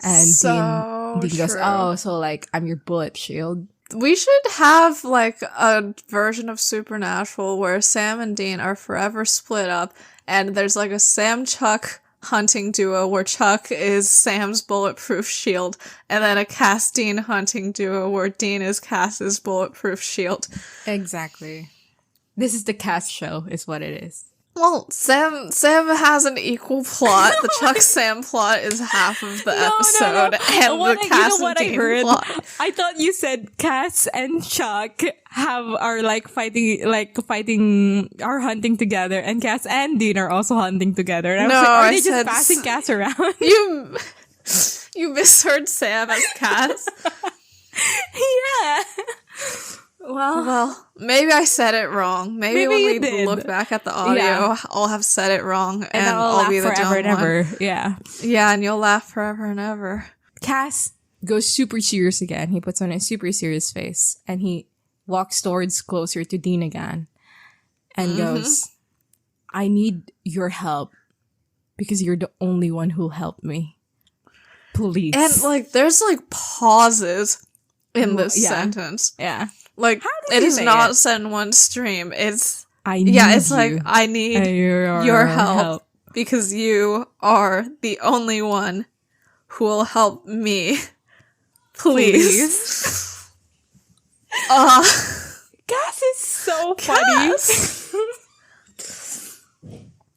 And Dean goes, oh, so like I'm your bullet shield. We should have like a version of Supernatural where Sam and Dean are forever split up and there's like a Sam-Chuck hunting duo where Chuck is Sam's bulletproof shield and then a Cass-Dean hunting duo where Dean is Cass's bulletproof shield. Exactly. This is the Cass show is what it is. Well, Sam has an equal plot. The Chuck-Sam plot is half of the episode, and the Cass and Dean plot. I thought you said Cass and Chuck are are hunting together, and Cass and Dean are also hunting together. And I was like, are they just passing Cass around? You misheard Sam as Cass. Yeah. Well, maybe I said it wrong. Maybe when we did. Look back at the audio, I'll have said it wrong, and I'll be the forever dumb and ever. one. Yeah. Yeah, and you'll laugh forever and ever. Cass goes super serious again. He puts on a super serious face, and he walks towards closer to Dean again, and goes, "I need your help because you're the only one who'll help me. Please." And like, there's like pauses in this sentence. Yeah. Like, it is not said in one stream. It's I need your help because you are the only one who will help me. Please. Cass is so funny.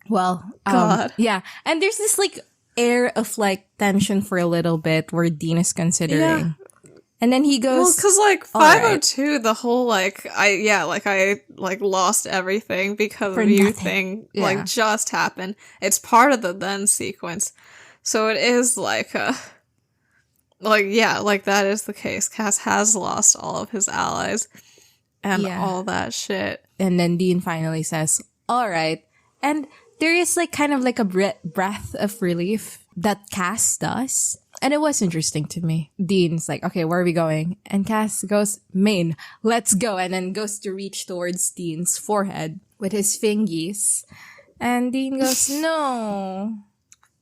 Well, God. Yeah. And there's this like air of like tension for a little bit where Dean is considering. Yeah. And then he goes, well, cause like 502, right. The whole like, I lost everything because of you thing, like just happened. It's part of the then sequence. So it is like that is the case. Cass has lost all of his allies and all that shit. And then Dean finally says, all right. And there is like kind of like a breath of relief that Cass does. And it was interesting to me. Dean's like, okay, where are we going? And Cass goes, Maine, let's go. And then goes to reach towards Dean's forehead with his fingies. And Dean goes, no.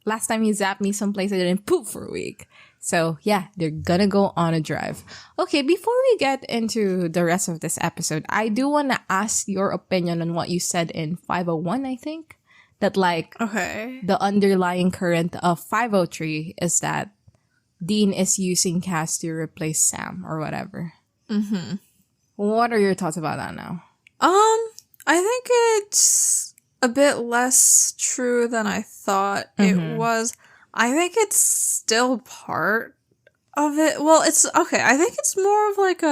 Last time you zapped me someplace I didn't poop for a week. So yeah, they're gonna go on a drive. Okay, before we get into the rest of this episode, I do want to ask your opinion on what you said in 501, I think. That like, the underlying current of 503 is that Dean is using Cass to replace Sam or whatever. Mm-hmm. What are your thoughts about that now? I think it's a bit less true than I thought it was. I think it's still part of it. Well, it's okay. I think it's more of like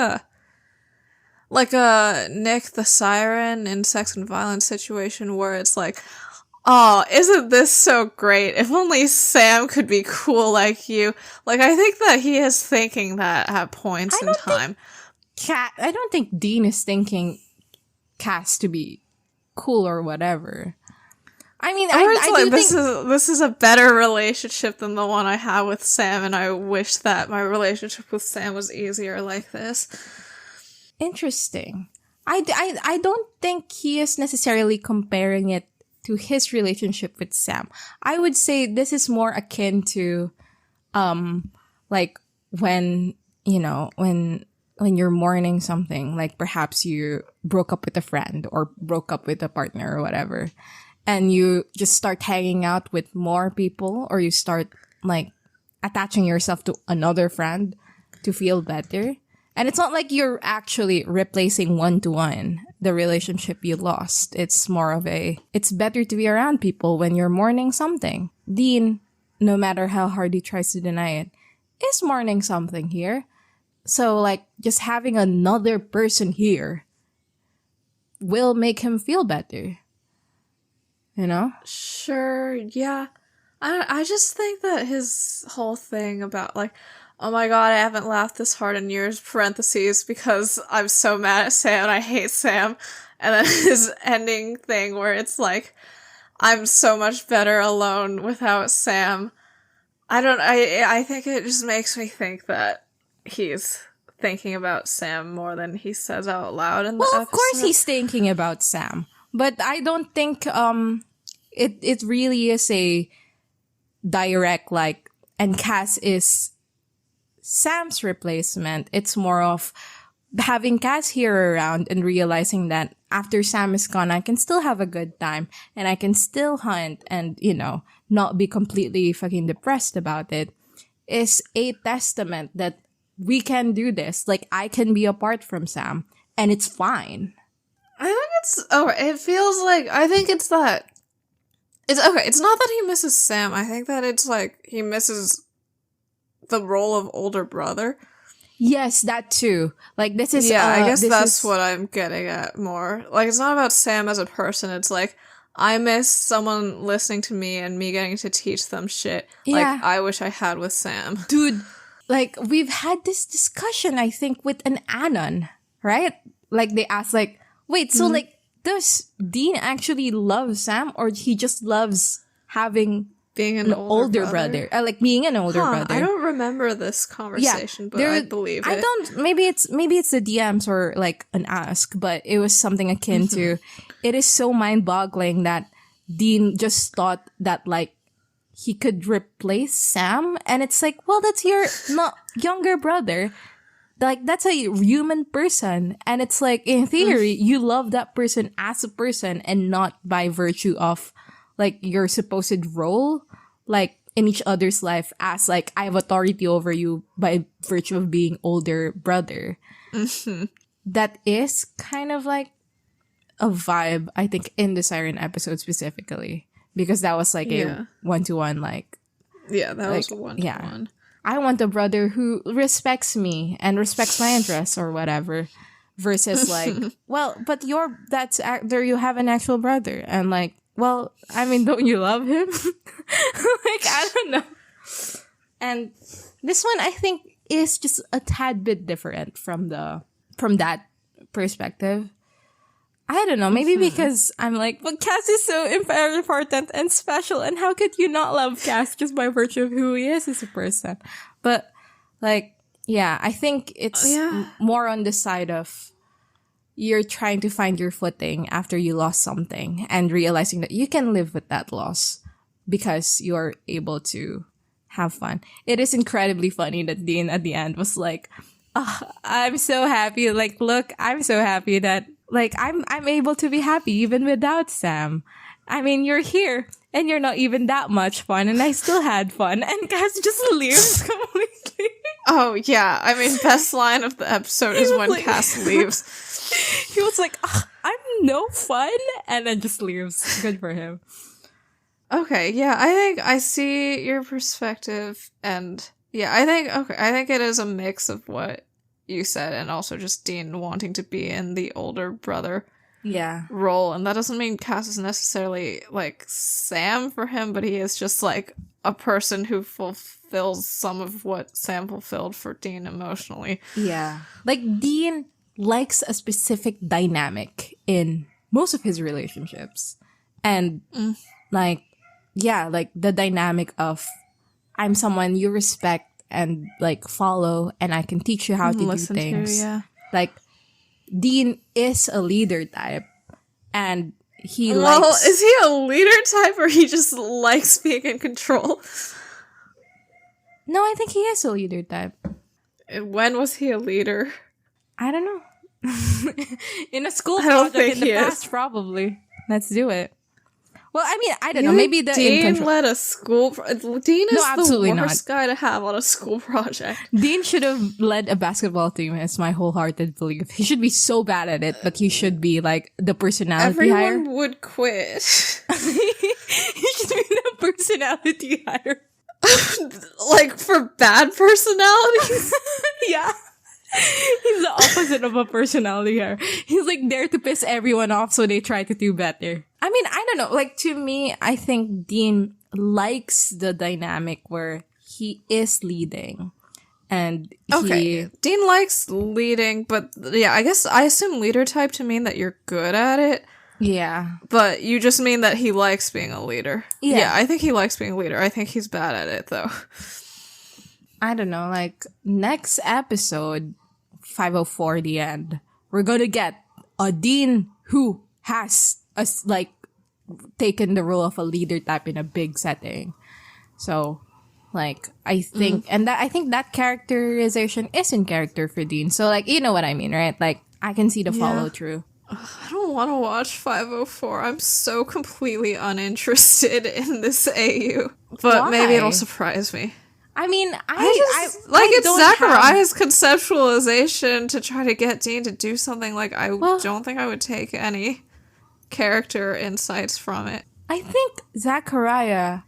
like a Nick the Siren in Sex and Violence situation where it's like, oh, isn't this so great? If only Sam could be cool like you. Like, I think that he is thinking that at points in time. I don't think Dean is thinking Cass to be cool or whatever. I mean, I do think this is a better relationship than the one I have with Sam, and I wish that my relationship with Sam was easier like this. Interesting. I don't think he is necessarily comparing it to his relationship with Sam. I would say this is more akin to, like when, you know, when you're mourning something, like perhaps you broke up with a friend or broke up with a partner or whatever, and you just start hanging out with more people, or you start like attaching yourself to another friend to feel better. And it's not like you're actually replacing one-to-one the relationship you lost. It's more of it's better to be around people when you're mourning something. Dean, no matter how hard he tries to deny it, is mourning something here. So, like, just having another person here will make him feel better. You know? Sure, yeah. I just think that his whole thing about, like, oh my god, I haven't laughed this hard in years, parentheses, because I'm so mad at Sam and I hate Sam. And then his ending thing where it's like, I'm so much better alone without Sam. I think it just makes me think that he's thinking about Sam more than he says out loud in the episode. Of course he's thinking about Sam. But I don't think it really is a direct, like, and Cass is Sam's replacement. It's more of having Cass here around and realizing that after Sam is gone, I can still have a good time and I can still hunt and, you know, not be completely fucking depressed about it, is a testament that we can do this. Like, I can be apart from Sam and it's fine. I think it feels like, I think it's that, it's not that he misses Sam. I think that it's like he misses the role of older brother. Yes, that too. Like, this is... Yeah, I guess that's what I'm getting at more. Like, it's not about Sam as a person. It's like, I miss someone listening to me and me getting to teach them shit. Yeah. Like, I wish I had with Sam. Dude, like, we've had this discussion, I think, with an Anon, right? Like, they asked, like, wait, so, like, does Dean actually love Sam, or he just loves being an older brother? Like, being an older brother. I don't remember this conversation, but I believe it. Maybe it's the DMs or, like, an ask, but it was something akin to, it is so mind-boggling that Dean just thought that, like, he could replace Sam, and it's like, well, that's your younger brother. Like, that's a human person. And it's like, in theory, you love that person as a person and not by virtue of, like, your supposed role, like, in each other's life as, like, I have authority over you by virtue of being older brother. That is kind of, like, a vibe, I think, in the Siren episode specifically. Because that was, like, a one-to-one, like... Yeah, that was a one-to-one. Yeah. I want a brother who respects me and respects my interests or whatever, versus like, well, but there you have an actual brother, and like, well, I mean, don't you love him? Like, I don't know. And this one, I think, is just a tad bit different from that perspective. I don't know, maybe because I'm like, but Cass is so very important and special, and how could you not love Cass just by virtue of who he is as a person? But, like, yeah, I think it's more on the side of you're trying to find your footing after you lost something and realizing that you can live with that loss because you're able to have fun. It is incredibly funny that Dean at the end was like, oh, I'm so happy. Like, look, I'm so happy that, like, I'm able to be happy even without Sam. I mean, you're here and you're not even that much fun, and I still had fun. And Cass just leaves completely. Oh, yeah. I mean, best line of the episode is when Cass leaves. He was like, oh, I'm no fun, and then just leaves. Good for him. Okay, yeah, I think I see your perspective, and yeah, I think it is a mix of what you said, and also just Dean wanting to be in the older brother role. And that doesn't mean Cass is necessarily, like, Sam for him, but he is just, like, a person who fulfills some of what Sam fulfilled for Dean emotionally. Yeah. Like, Dean likes a specific dynamic in most of his relationships. And, like, the dynamic of, I'm someone you respect and, like, follow, and I can teach you how to do things. Like, Dean is a leader type, and he likes... is he a leader type, or he just likes being in control? No, I think he is a leader type. And when was he a leader? I don't know. In a school project in the past, probably. Let's do it. Well, I mean, I don't know. Maybe Dean led a school... Dean is the worst guy to have on a school project. Dean should have led a basketball team, is my wholehearted belief. He should be so bad at it, but he should be, like, the personality hire. Everyone would quit. He should be the personality hire. Like, for bad personalities? Yeah. He's the opposite of a personality hire. He's, like, there to piss everyone off so they try to do better. I mean, I don't know. Like, to me, I think Dean likes the dynamic where he is leading. And Dean likes leading, but yeah, I guess I assume leader type to mean that you're good at it. Yeah. But you just mean that he likes being a leader. Yeah, I think he likes being a leader. I think he's bad at it, though. I don't know. Like, next episode, 504, the end, we're gonna get a Dean who has, taken the role of a leader type in a big setting. So, like, I think, and I think that characterization is in character for Dean. So, like, you know what I mean, right? Like, I can see the follow through. I don't want to watch 504. I'm so completely uninterested in this AU. But maybe it'll surprise me. I mean, it's Zachariah's conceptualization to try to get Dean to do something. Like, I don't think I would take any character insights from it. I think Zachariah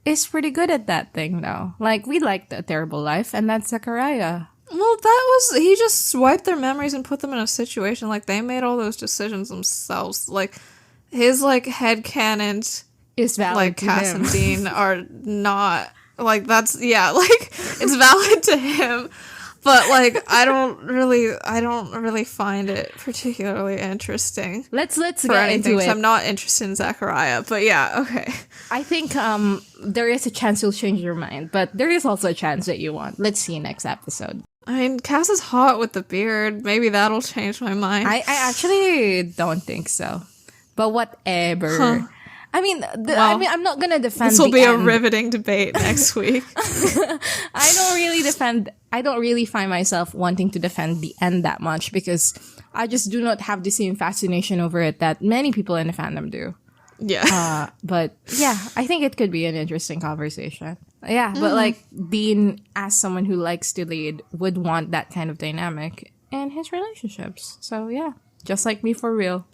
is pretty good at that thing, though. Like, we like The Terrible Life, and that's Zachariah. Well, he just swiped their memories and put them in a situation. Like, they made all those decisions themselves. Like, his, like, headcanon is valid. Like, Cass and Dean are not... Like, that's, like, it's valid to him, but, like, I don't really find it particularly interesting. Let's get into it. I'm not interested in Zachariah, but yeah, okay. I think, there is a chance you'll change your mind, but there is also a chance that you won't. Let's see next episode. I mean, Cass is hot with the beard. Maybe that'll change my mind. I actually don't think so, but whatever. Huh. I mean, I'm not gonna defend. This will be a riveting debate next week. I don't really find myself wanting to defend the end that much because I just do not have the same fascination over it that many people in the fandom do. Yeah. But yeah, I think it could be an interesting conversation. Yeah, but like Dean, as someone who likes to lead, would want that kind of dynamic in his relationships. So yeah, just like me for real.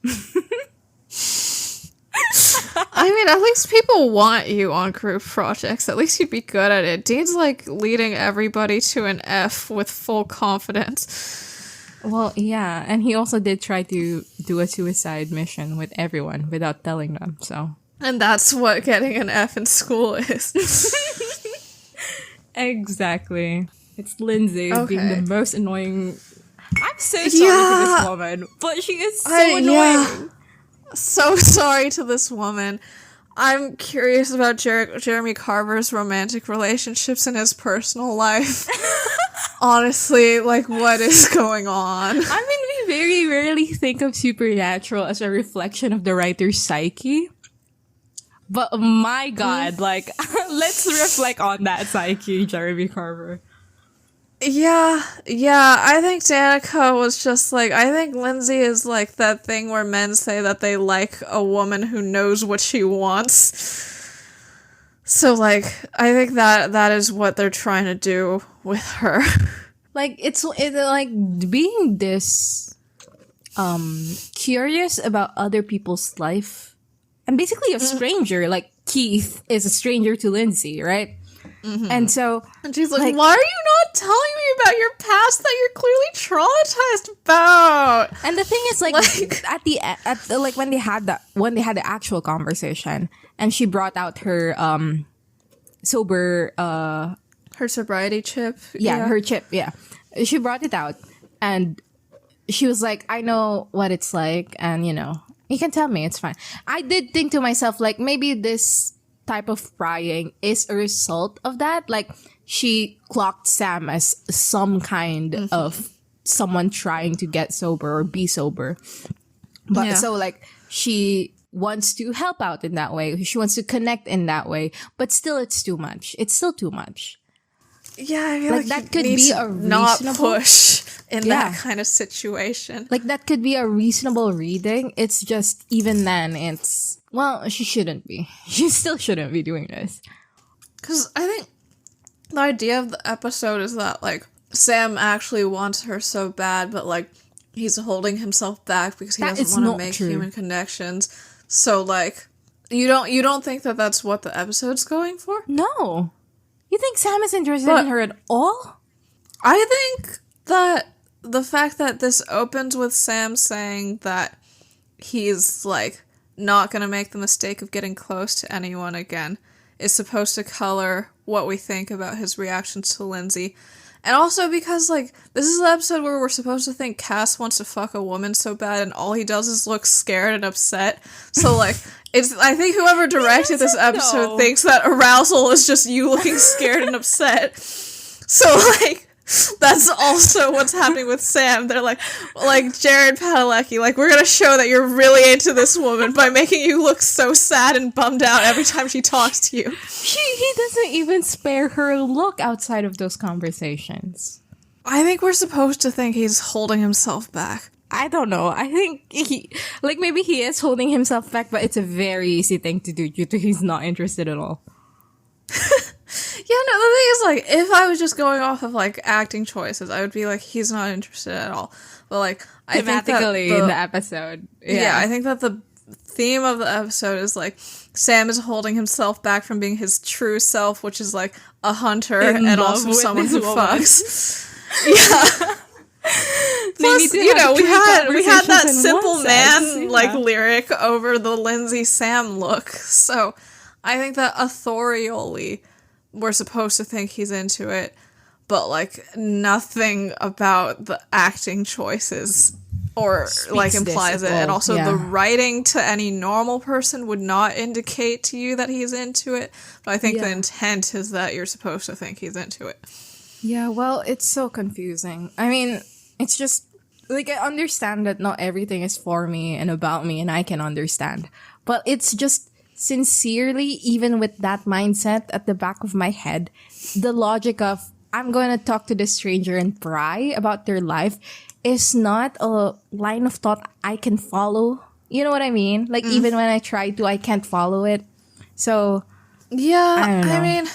I mean, at least people want you on group projects. At least you'd be good at it. Dean's like leading everybody to an F with full confidence. Well, yeah, and he also did try to do a suicide mission with everyone without telling them, so. And that's what getting an F in school is. Exactly. It's Lindsay being the most annoying. I'm so sorry for this woman, but she is so annoying. Yeah. So sorry to this woman. I'm curious about Jeremy Carver's romantic relationships in his personal life. Honestly, like, what is going on? I mean, we very rarely think of Supernatural as a reflection of the writer's psyche. But my God, like, let's reflect on that psyche, Jeremy Carver. Yeah, I think Danica was just like, I think Lindsay is like that thing where men say that they like a woman who knows what she wants. So, like, I think that is what they're trying to do with her. Like, it's like being this, curious about other people's life. And basically a stranger, like Keith is a stranger to Lindsay, right? Mm-hmm. And she's like, why are you not telling me about your past that you're clearly traumatized about? And the thing is, like when they had the actual conversation, and she brought out her sober her sobriety chip. Her chip. Yeah, she brought it out, and she was like, "I know what it's like, and you can tell me, it's fine." I did think to myself, like, maybe this type of prying is a result of that. Like, she clocked Sam as some kind of someone trying to get sober or be sober. But so, like, she wants to help out in that way. She wants to connect in that way. But still, it's too much. It's still too much. Yeah, I feel like that could be a reasonable... not push in that kind of situation. Like, that could be a reasonable reading. It's just, even then, it's... Well, she shouldn't be. She still shouldn't be doing this. Because I think the idea of the episode is that, like, Sam actually wants her so bad, but, like, he's holding himself back because he doesn't want to make human connections. So, like, you don't think that that's what the episode's going for? No. You think Sam is interested in her at all? I think that the fact that this opens with Sam saying that he's, like, not going to make the mistake of getting close to anyone again is supposed to color what we think about his reactions to Lindsay. And also because, like, this is the episode where we're supposed to think Cass wants to fuck a woman so bad and all he does is look scared and upset. So, like, I think whoever directed this episode thinks that arousal is just you looking scared and upset. So, like, that's also what's happening with Sam. They're like Jared Padalecki, like, we're gonna show that you're really into this woman by making you look so sad and bummed out every time she talks to you. He doesn't even spare her a look outside of those conversations. I think we're supposed to think he's holding himself back. I don't know. I think maybe he is holding himself back, but it's a very easy thing to do due to he's not interested at all. Yeah, no, the thing is, like, if I was just going off of, like, acting choices, I would be like, he's not interested at all. But, like, I think that in the episode. Yeah, I think that the theme of the episode is, like, Sam is holding himself back from being his true self, which is, like, a hunter and also someone who fucks. Yeah. Plus, we had that simple man, like, lyric over the Lindsay Sam look. So, I think that authorially we're supposed to think he's into it, but, like, nothing about the acting choices or like implies it. And also the writing to any normal person would not indicate to you that he's into it. But I think the intent is that you're supposed to think he's into it. Yeah, well, it's so confusing. I mean, it's just, like, I understand that not everything is for me and about me, and I can understand. But it's just, sincerely, even with that mindset at the back of my head, the logic of, I'm going to talk to this stranger and pry about their life is not a line of thought I can follow. You know what I mean? Like, even when I try to, I can't follow it. So, yeah, I don't know. I mean,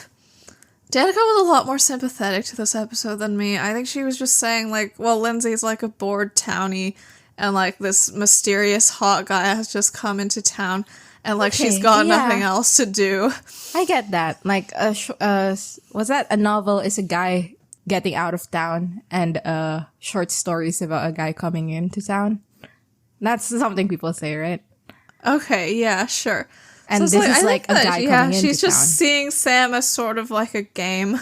Danica was a lot more sympathetic to this episode than me. I think she was just saying, like, well, Lindsay's like a bored townie, and, like, this mysterious hot guy has just come into town, and, like, she's got nothing else to do. I get that. Like, was that a novel is a guy getting out of town, and short stories about a guy coming into town? That's something people say, right? Okay, yeah, sure. And so this is like a guy coming into town. Yeah, she's just seeing Sam as sort of like a game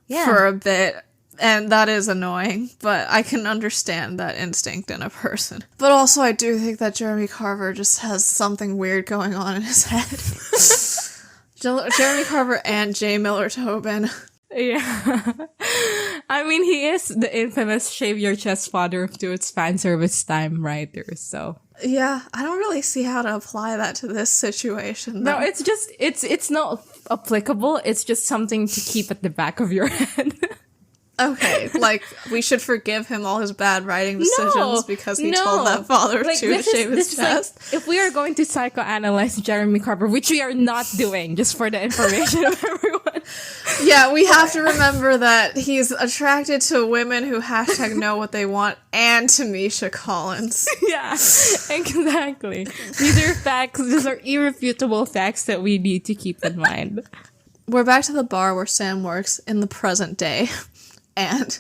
for a bit. And that is annoying, but I can understand that instinct in a person. But also, I do think that Jeremy Carver just has something weird going on in his head. Jeremy Carver and J. Miller Tobin. Yeah. I mean, he is the infamous shave your chest father of its fan service time writers, so. Yeah, I don't really see how to apply that to this situation, though. No, it's just, it's not applicable. It's just something to keep at the back of your head. Okay, like, we should forgive him all his bad writing decisions because he told that father to shave his chest. Like, if we are going to psychoanalyze Jeremy Carver, which we are not doing, just for the information of everyone. Yeah, we have to remember that he's attracted to women who #know what they want and to Misha Collins. Yeah, exactly. These are facts. These are irrefutable facts that we need to keep in mind. We're back to the bar where Sam works in the present day. And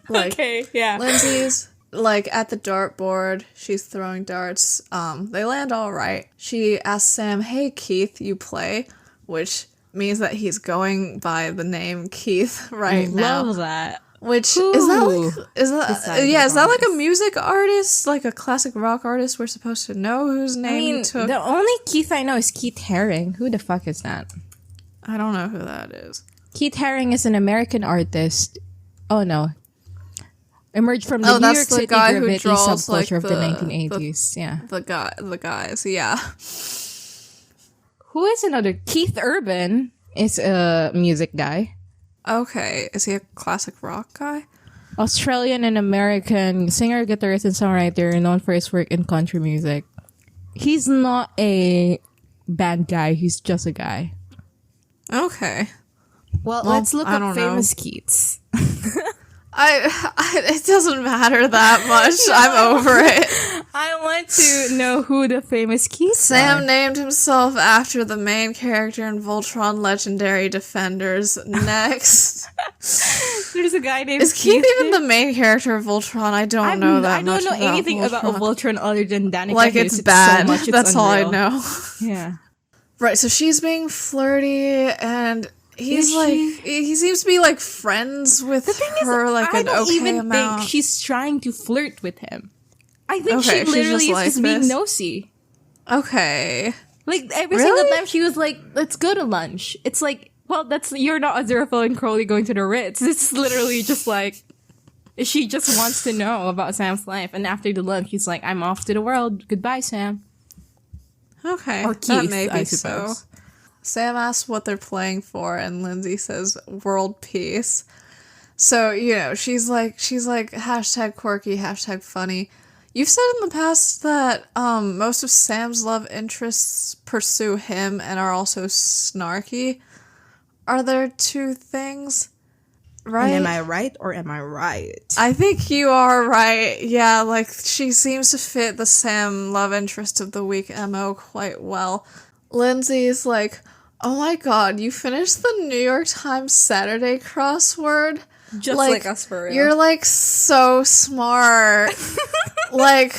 Like, okay, yeah. Lindsay's like at the dartboard. She's throwing darts. They land all right. She asks Sam, "Hey Keith, you play?" Which means that he's going by the name Keith right now. Love that. Which Ooh. is that like a music artist, like a classic rock artist we're supposed to know whose name he took? The only Keith I know is Keith Haring. Who the fuck is that? I don't know who that is. Keith Haring is an American artist. Oh no. Emerged from the New York City graffiti subculture like of the 1980s. Yeah. The guys, yeah. Who is another? Keith Urban is a music guy. Okay. Is he a classic rock guy? Australian and American singer, guitarist, and songwriter known for his work in country music. He's not a band guy. He's just a guy. Okay. Well, let's look up famous Keiths. It doesn't matter that much. I'm over it. I want to know who the famous Keiths Sam are. named himself after the main character in Voltron Legendary Defenders. Next. There's a guy named Is Keith even the main character of Voltron? I don't know that much. I don't know anything about Voltron other than Danica. Like, it's bad. So much, that's all I unreal. know. Yeah. Right, so she's being flirty, and he seems to be like friends with her, like an okay amount. I don't think she's trying to flirt with him. I think Okay, she literally is just being this. nosy. Okay. Like, every single time she was like, let's go to lunch. It's like, well, you're not Aziraphale and Crowley going to the Ritz. It's literally just like, she just wants to know about Sam's life. And after the lunch, he's like, I'm off to the world. Goodbye, Sam. Okay. Or Keith, that may I be suppose. so. Sam asks what they're playing for, and Lindsay says world peace. So, she's like hashtag quirky, hashtag funny. You've said in the past that most of Sam's love interests pursue him and are also snarky. Are there two things? Right? And am I right or am I right? I think you are right. Yeah, like, she seems to fit the Sam love interest of the week MO quite well. Lindsay's like, oh my god, you finished the New York Times Saturday crossword? Just like us for real. You're, like, so smart. Like,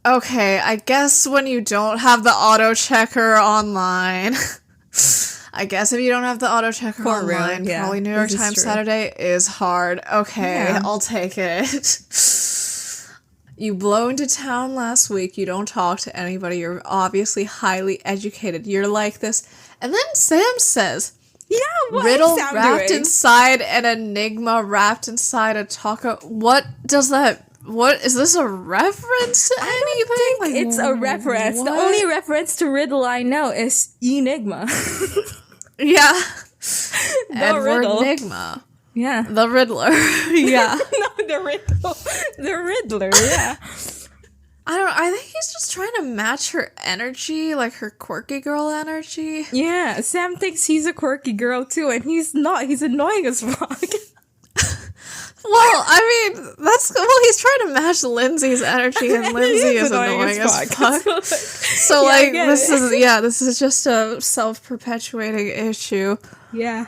okay, I guess when you don't have the auto-checker online... I guess if you don't have the auto-checker online, probably New York Times Saturday is hard. Okay, I'll take it. You blow into town last week, you don't talk to anybody, you're obviously highly educated. You're like this. And then Sam says, riddle wrapped inside an enigma wrapped inside a taco. What does that... What is this a reference to anything? I don't think it's a reference. What? The only reference to riddle I know is Enigma. Yeah. Edward Enigma. Yeah. The Riddler. Yeah. No, the Riddle. The Riddler, yeah. I think he's just trying to match her energy, like her quirky girl energy. Yeah, Sam thinks he's a quirky girl too, and he's not. He's annoying as fuck. Well, I mean, he's trying to match Lindsay's energy, and Lindsay is annoying as fuck. So, this is just a self-perpetuating issue. Yeah.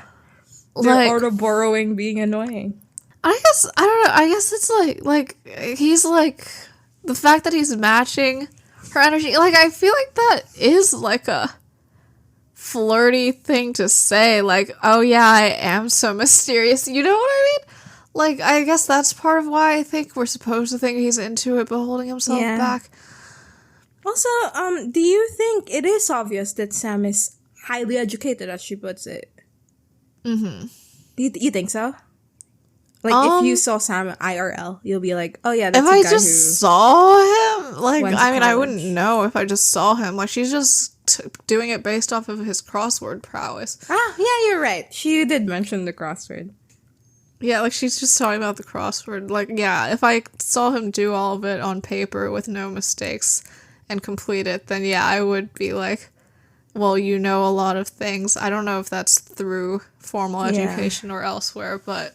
They're auto-borrowing being annoying. I don't know, I guess it's like, he's like, the fact that he's matching her energy, like, I feel like that is like a flirty thing to say, like, oh yeah, I am so mysterious, you know what I mean? Like, I guess that's part of why I think we're supposed to think he's into it, but holding himself back. Also, do you think it is obvious that Sam is highly educated, as she puts it? Mm-hmm. Do you think so? Like, if you saw Sam IRL, you'll be like, oh yeah, that's a guy who... If I just saw him? Like, I mean, I wouldn't know if I just saw him. Like, she's just doing it based off of his crossword prowess. Ah, yeah, you're right. She did mention the crossword. Yeah, like, she's just talking about the crossword. Like, yeah, if I saw him do all of it on paper with no mistakes and complete it, then yeah, I would be like, well, you know a lot of things. I don't know if that's through formal education or elsewhere, but...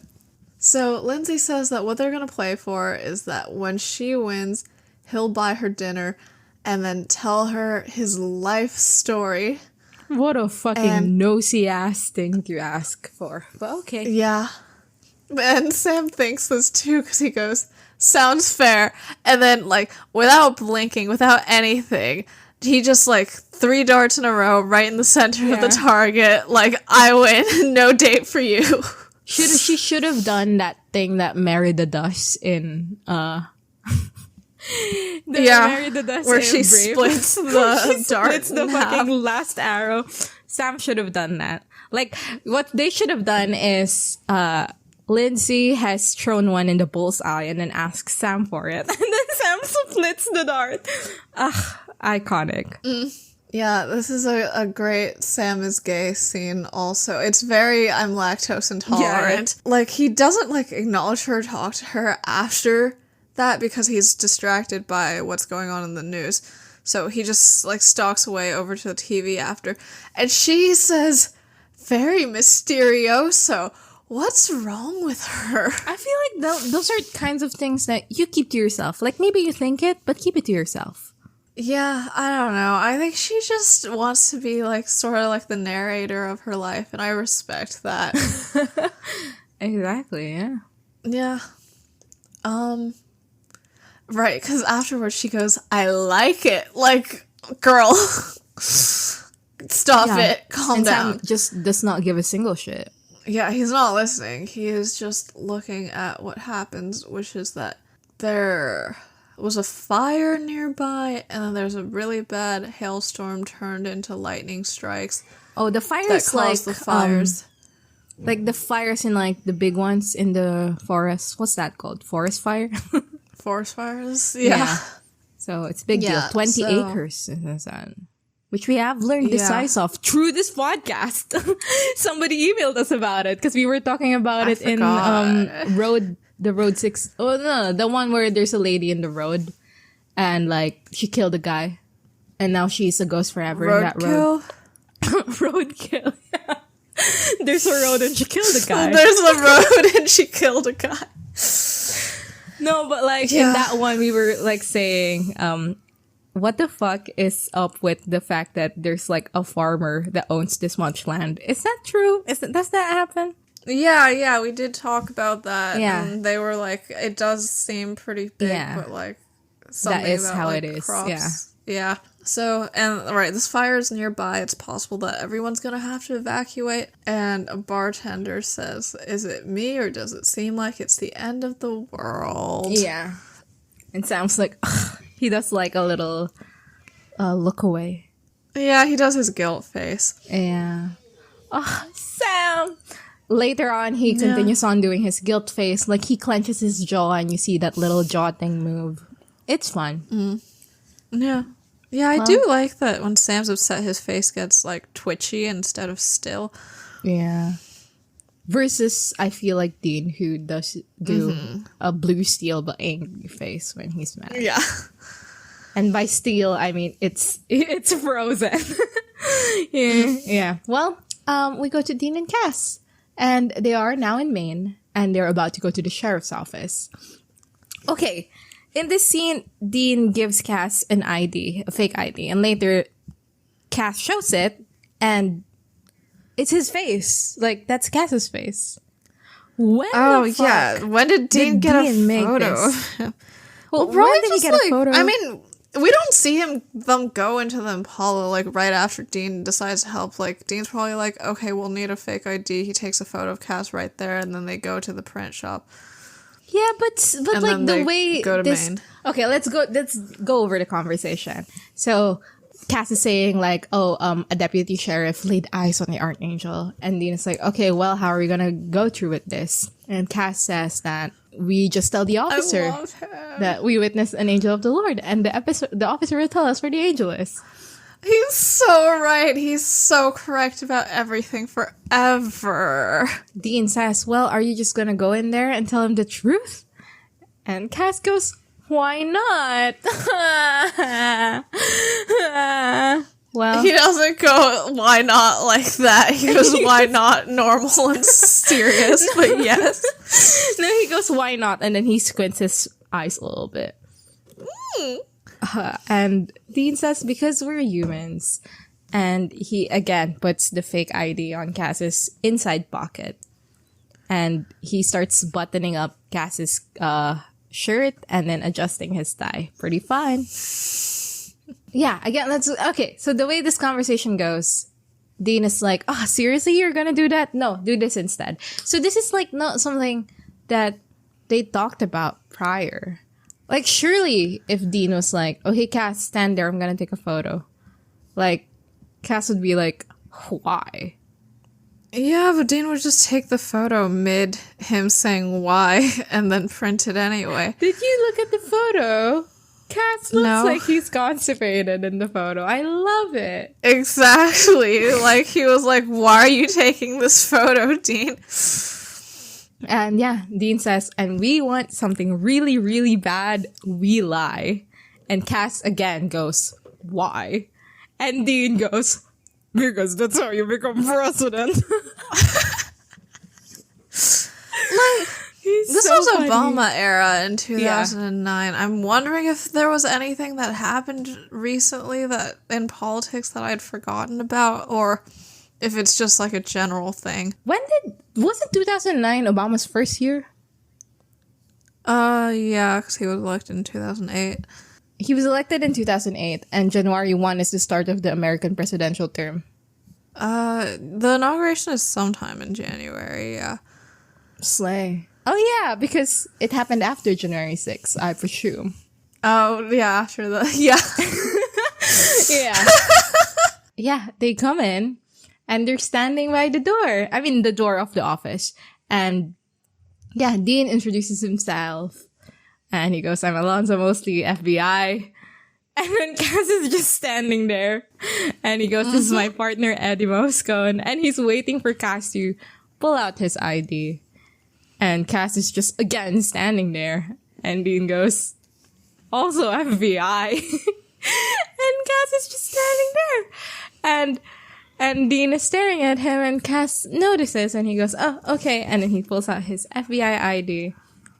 So, Lindsay says that what they're gonna play for is that when she wins, he'll buy her dinner and then tell her his life story. What a fucking nosy ass thing to ask for. But okay. Yeah. And Sam thinks this too, because he goes, sounds fair. And then, like, without blinking, without anything, he just, like, 3 darts in a row right in the center of the target. Like, I win. No date for you. She should have done that thing that Merida does in, Merida does where she splits the dart. Splits the fucking last arrow. Sam should have done that. Like, what they should have done is, Lindsay has thrown one in the bullseye and then asks Sam for it. And then Sam splits the dart. Iconic. Yeah, this is a great Sam is gay scene also. It's very, I'm lactose intolerant. Yeah. Like, he doesn't, like, acknowledge her or talk to her after that because he's distracted by what's going on in the news. So he just, like, stalks away over to the TV after. And she says, very mysterioso, what's wrong with her? I feel like those are kinds of things that you keep to yourself. Like, maybe you think it, but keep it to yourself. Yeah, I don't know. I think she just wants to be, like, sort of like the narrator of her life, and I respect that. Exactly, yeah. Yeah. Right, because afterwards she goes, I like it. Like, girl, stop it. Calm down. Sam just does not give a single shit. Yeah, he's not listening. He is just looking at what happens, which is that there was a fire nearby, and then there's a really bad hailstorm turned into lightning strikes. Oh, the fires that caused the fires. Like the fires in, like, the big ones in the forest. What's that called? Forest fire? Forest fires? Yeah. So it's a big deal. 20 acres is that. Which we have learned the size of through this podcast. Somebody emailed us about it because we were talking about it in the Road 6. Oh, no, the one where there's a lady in the road and, like, she killed a guy. And now she's a ghost forever in that road. Roadkill. Yeah. There's a road and she killed a guy. There's a road and she killed a guy. No, but, like, in that one, we were, like, saying, what the fuck is up with the fact that there's, like, a farmer that owns this much land? Is that true? Does that happen? Yeah, we did talk about that. Yeah. And they were like, it does seem pretty big, but, like, something that is about, how like, it is. Crops. Yeah. So, and, right, this fire is nearby. It's possible that everyone's gonna have to evacuate. And a bartender says, is it me or does it seem like it's the end of the world? Yeah. And Sam's like, ugh. He does, like, a little look away. Yeah, he does his guilt face. Yeah. Oh, Sam! Later on, he continues on doing his guilt face. Like, he clenches his jaw and you see that little jaw thing move. It's fun. Yeah. Yeah, I do like that when Sam's upset, his face gets, like, twitchy instead of still. Yeah. Versus, I feel like Dean, who does do a blue steel but angry face when he's mad. Yeah. And by steel, I mean it's frozen. Yeah. Well, we go to Dean and Cass. And they are now in Maine. And they're about to go to the sheriff's office. Okay. In this scene, Dean gives Cass an ID, a fake ID. And later, Cass shows it. And it's his face. Like, that's Cass's face. When when did Dean get a photo? Well, probably did he get a photo? I mean, we don't see them go into the Impala, like, right after Dean decides to help. Like, Dean's probably like, okay, we'll need a fake ID. He takes a photo of Cass right there, and then they go to the print shop. Yeah, but like, the way go to Maine. Okay, let's go over the conversation. So Cass is saying, like, a deputy sheriff laid eyes on the Archangel. And Dean is like, okay, well, how are we gonna go through with this? And Cass says that we just tell the officer that we witnessed an angel of the Lord. And the officer will tell us where the angel is. He's so right. He's so correct about everything forever. Dean says, well, are you just gonna go in there and tell him the truth? And Cass goes, why not? Well, he doesn't go, why not, like that. He goes, why not, normal and serious, but yes. No, he goes, why not? And then he squints his eyes a little bit. And Dean says, because we're humans. And he, again, puts the fake ID on Cass's inside pocket. And he starts buttoning up Cass's shirt and then adjusting his tie. Pretty fine. Yeah, again, okay. So the way this conversation goes, Dean is like, oh, seriously, you're gonna do that? No, do this instead. So this is like not something that they talked about prior. Like, surely if Dean was like, oh, hey, Cass, stand there, I'm gonna take a photo. Like, Cass would be like, why? Yeah, but Dean would just take the photo mid him saying why and then print it anyway. Did you look at the photo? Cass looks like he's constipated in the photo. I love it. Exactly. Like, he was like, why are you taking this photo, Dean? And yeah, Dean says, and we want something really, really bad, we lie. And Cass again goes, why? And Dean goes, because that's how you become president. Like, this so was funny. Obama era in 2009. Yeah. I'm wondering if there was anything that happened recently that in politics that I'd forgotten about, or if it's just like a general thing. Wasn't 2009 Obama's first year? Yeah, because he was elected in 2008. He was elected in 2008, and January 1 is the start of the American presidential term. The inauguration is sometime in January, yeah. Slay. Oh yeah, because it happened after January 6th, I presume. Oh, yeah, after the... Yeah. Yeah. Yeah, they come in, and they're standing by the door. I mean, the door of the office. And yeah, Dean introduces himself. And he goes, I'm Alonzo Mosley, FBI. And then Cass is just standing there. And he goes, this is my partner, Eddie Moscone. And he's waiting for Cass to pull out his ID. And Cass is just, again, standing there. And Dean goes, also FBI. And Cass is just standing there. And Dean is staring at him, and Cass notices, and he goes, oh, okay. And then he pulls out his FBI ID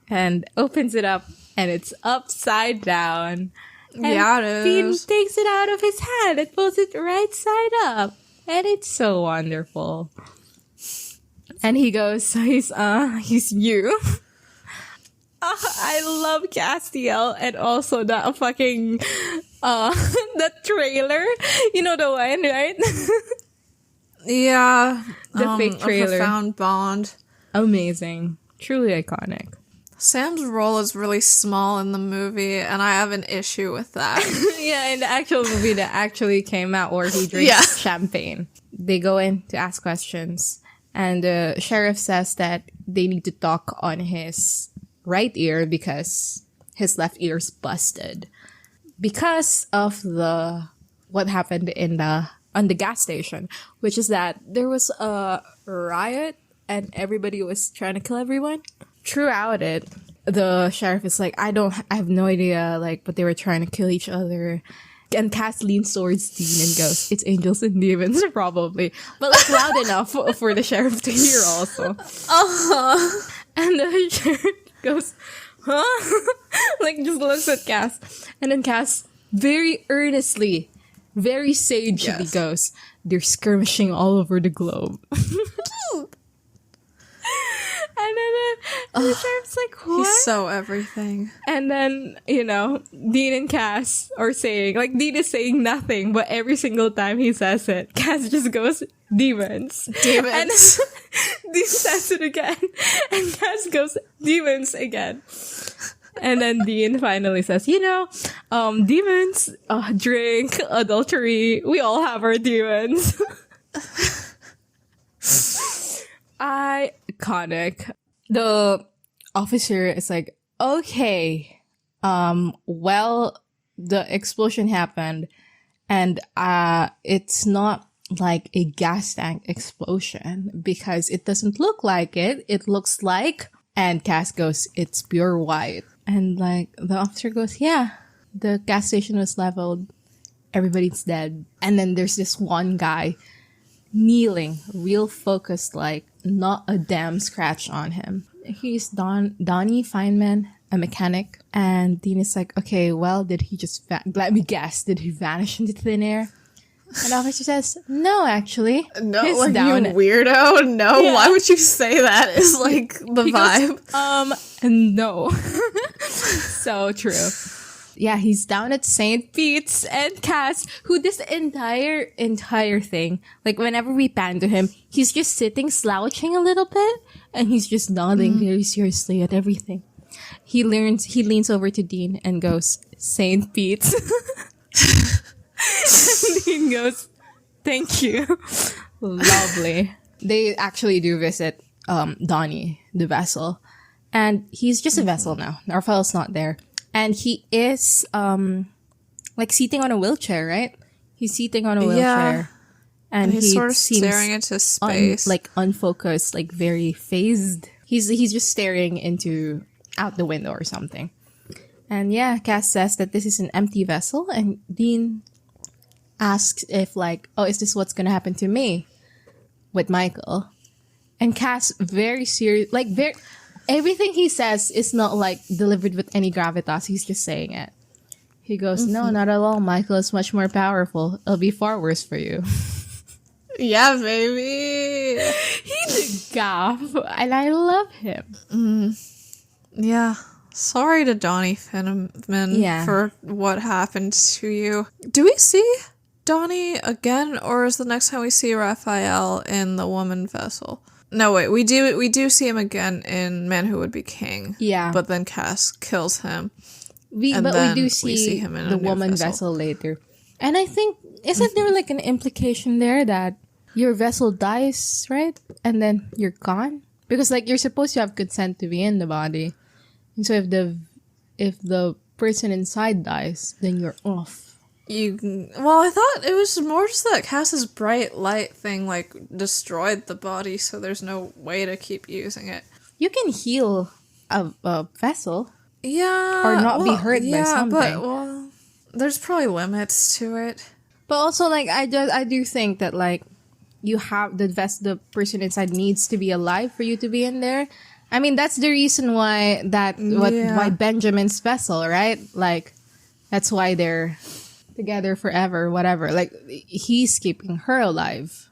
and opens it up, and it's upside down. And yeah, it is. Dean takes it out of his hand and pulls it right side up. And it's so wonderful. And he goes, he's you. I love Castiel, and also that fucking, the trailer. You know the one, right? Yeah. The fake trailer. A profound bond. Amazing. Truly iconic. Sam's role is really small in the movie, and I have an issue with that. Yeah, in the actual movie that actually came out where he drinks champagne. They go in to ask questions, and the sheriff says that they need to talk on his right ear because his left ear's busted. Because of what happened on the gas station, which is that there was a riot and everybody was trying to kill everyone. Throughout it, the sheriff is like, I have no idea, like, but they were trying to kill each other. And Cass leans towards Dean and goes, it's angels and demons, probably. But like loud enough for the sheriff to hear also. And the sheriff goes, huh? Like just looks at Cass. And then Cass very earnestly, very sagely goes, they're skirmishing all over the globe. And then the sheriff's like, what? He's so everything. And then, Dean and Cass are saying, like, Dean is saying nothing, but every single time he says it, Cass just goes, demons. Demons. And then Dean says it again, and Cass goes, demons again. And then Dean finally says, demons, drink, adultery, we all have our demons. Iconic. The officer is like, okay, well, the explosion happened, and it's not like a gas tank explosion because it doesn't look like it. It looks like, and Cass goes, it's pure white. And like the officer goes, yeah, the gas station was leveled. Everybody's dead. And then there's this one guy kneeling, real focused, like not a damn scratch on him. He's Donnie Feynman, a mechanic. And Dean is like, okay, well, did he just, let me guess, did he vanish into thin air? And officer says, no, actually. No, he's like, down. You weirdo. No, yeah. Why would you say that is like the vibe. Goes, no. So true. Yeah, he's down at St. Pete's, and Cass, who this entire thing, like whenever we pan to him, he's just sitting slouching a little bit, and he's just nodding very seriously at everything. He leans over to Dean and goes, St. Pete's. And Dean goes, thank you. Lovely. They actually do visit Donnie, the vessel, and he's just a vessel now. Raphael's not there. And he is, like, seating on a wheelchair, right? He's seating on a wheelchair. Yeah. And he's sort of staring into space. Unfocused, like, very phased. He's just staring out the window or something. And yeah, Cass says that this is an empty vessel. And Dean asks if, like, oh, is this what's gonna happen to me with Michael? And Cass, very serious, like, everything he says is not, like, delivered with any gravitas. He's just saying it. He goes, no, not at all. Michael is much more powerful. It'll be far worse for you. Yeah, baby. He did gaff, and I love him. Yeah. Sorry to Donnie Finneman for what happened to you. Do we see Donnie again, or is the next time we see Raphael in the woman vessel? No, wait, we do see him again in Man Who Would Be King. Yeah. But then Cass kills him. We do see him in the woman vessel later. And I think, isn't there like an implication there that your vessel dies, right? And then you're gone? Because like you're supposed to have consent to be in the body. And so if the person inside dies, then you're off. Well, I thought it was more just that Cass's bright light thing, like, destroyed the body, so there's no way to keep using it. You can heal a vessel. Yeah. Or not be hurt by something. But, there's probably limits to it. But also, like, I do think that, like, you have the person inside needs to be alive for you to be in there. I mean, that's the reason why why Benjamin's vessel, right? Like, that's why they're together forever, whatever. Like, he's keeping her alive.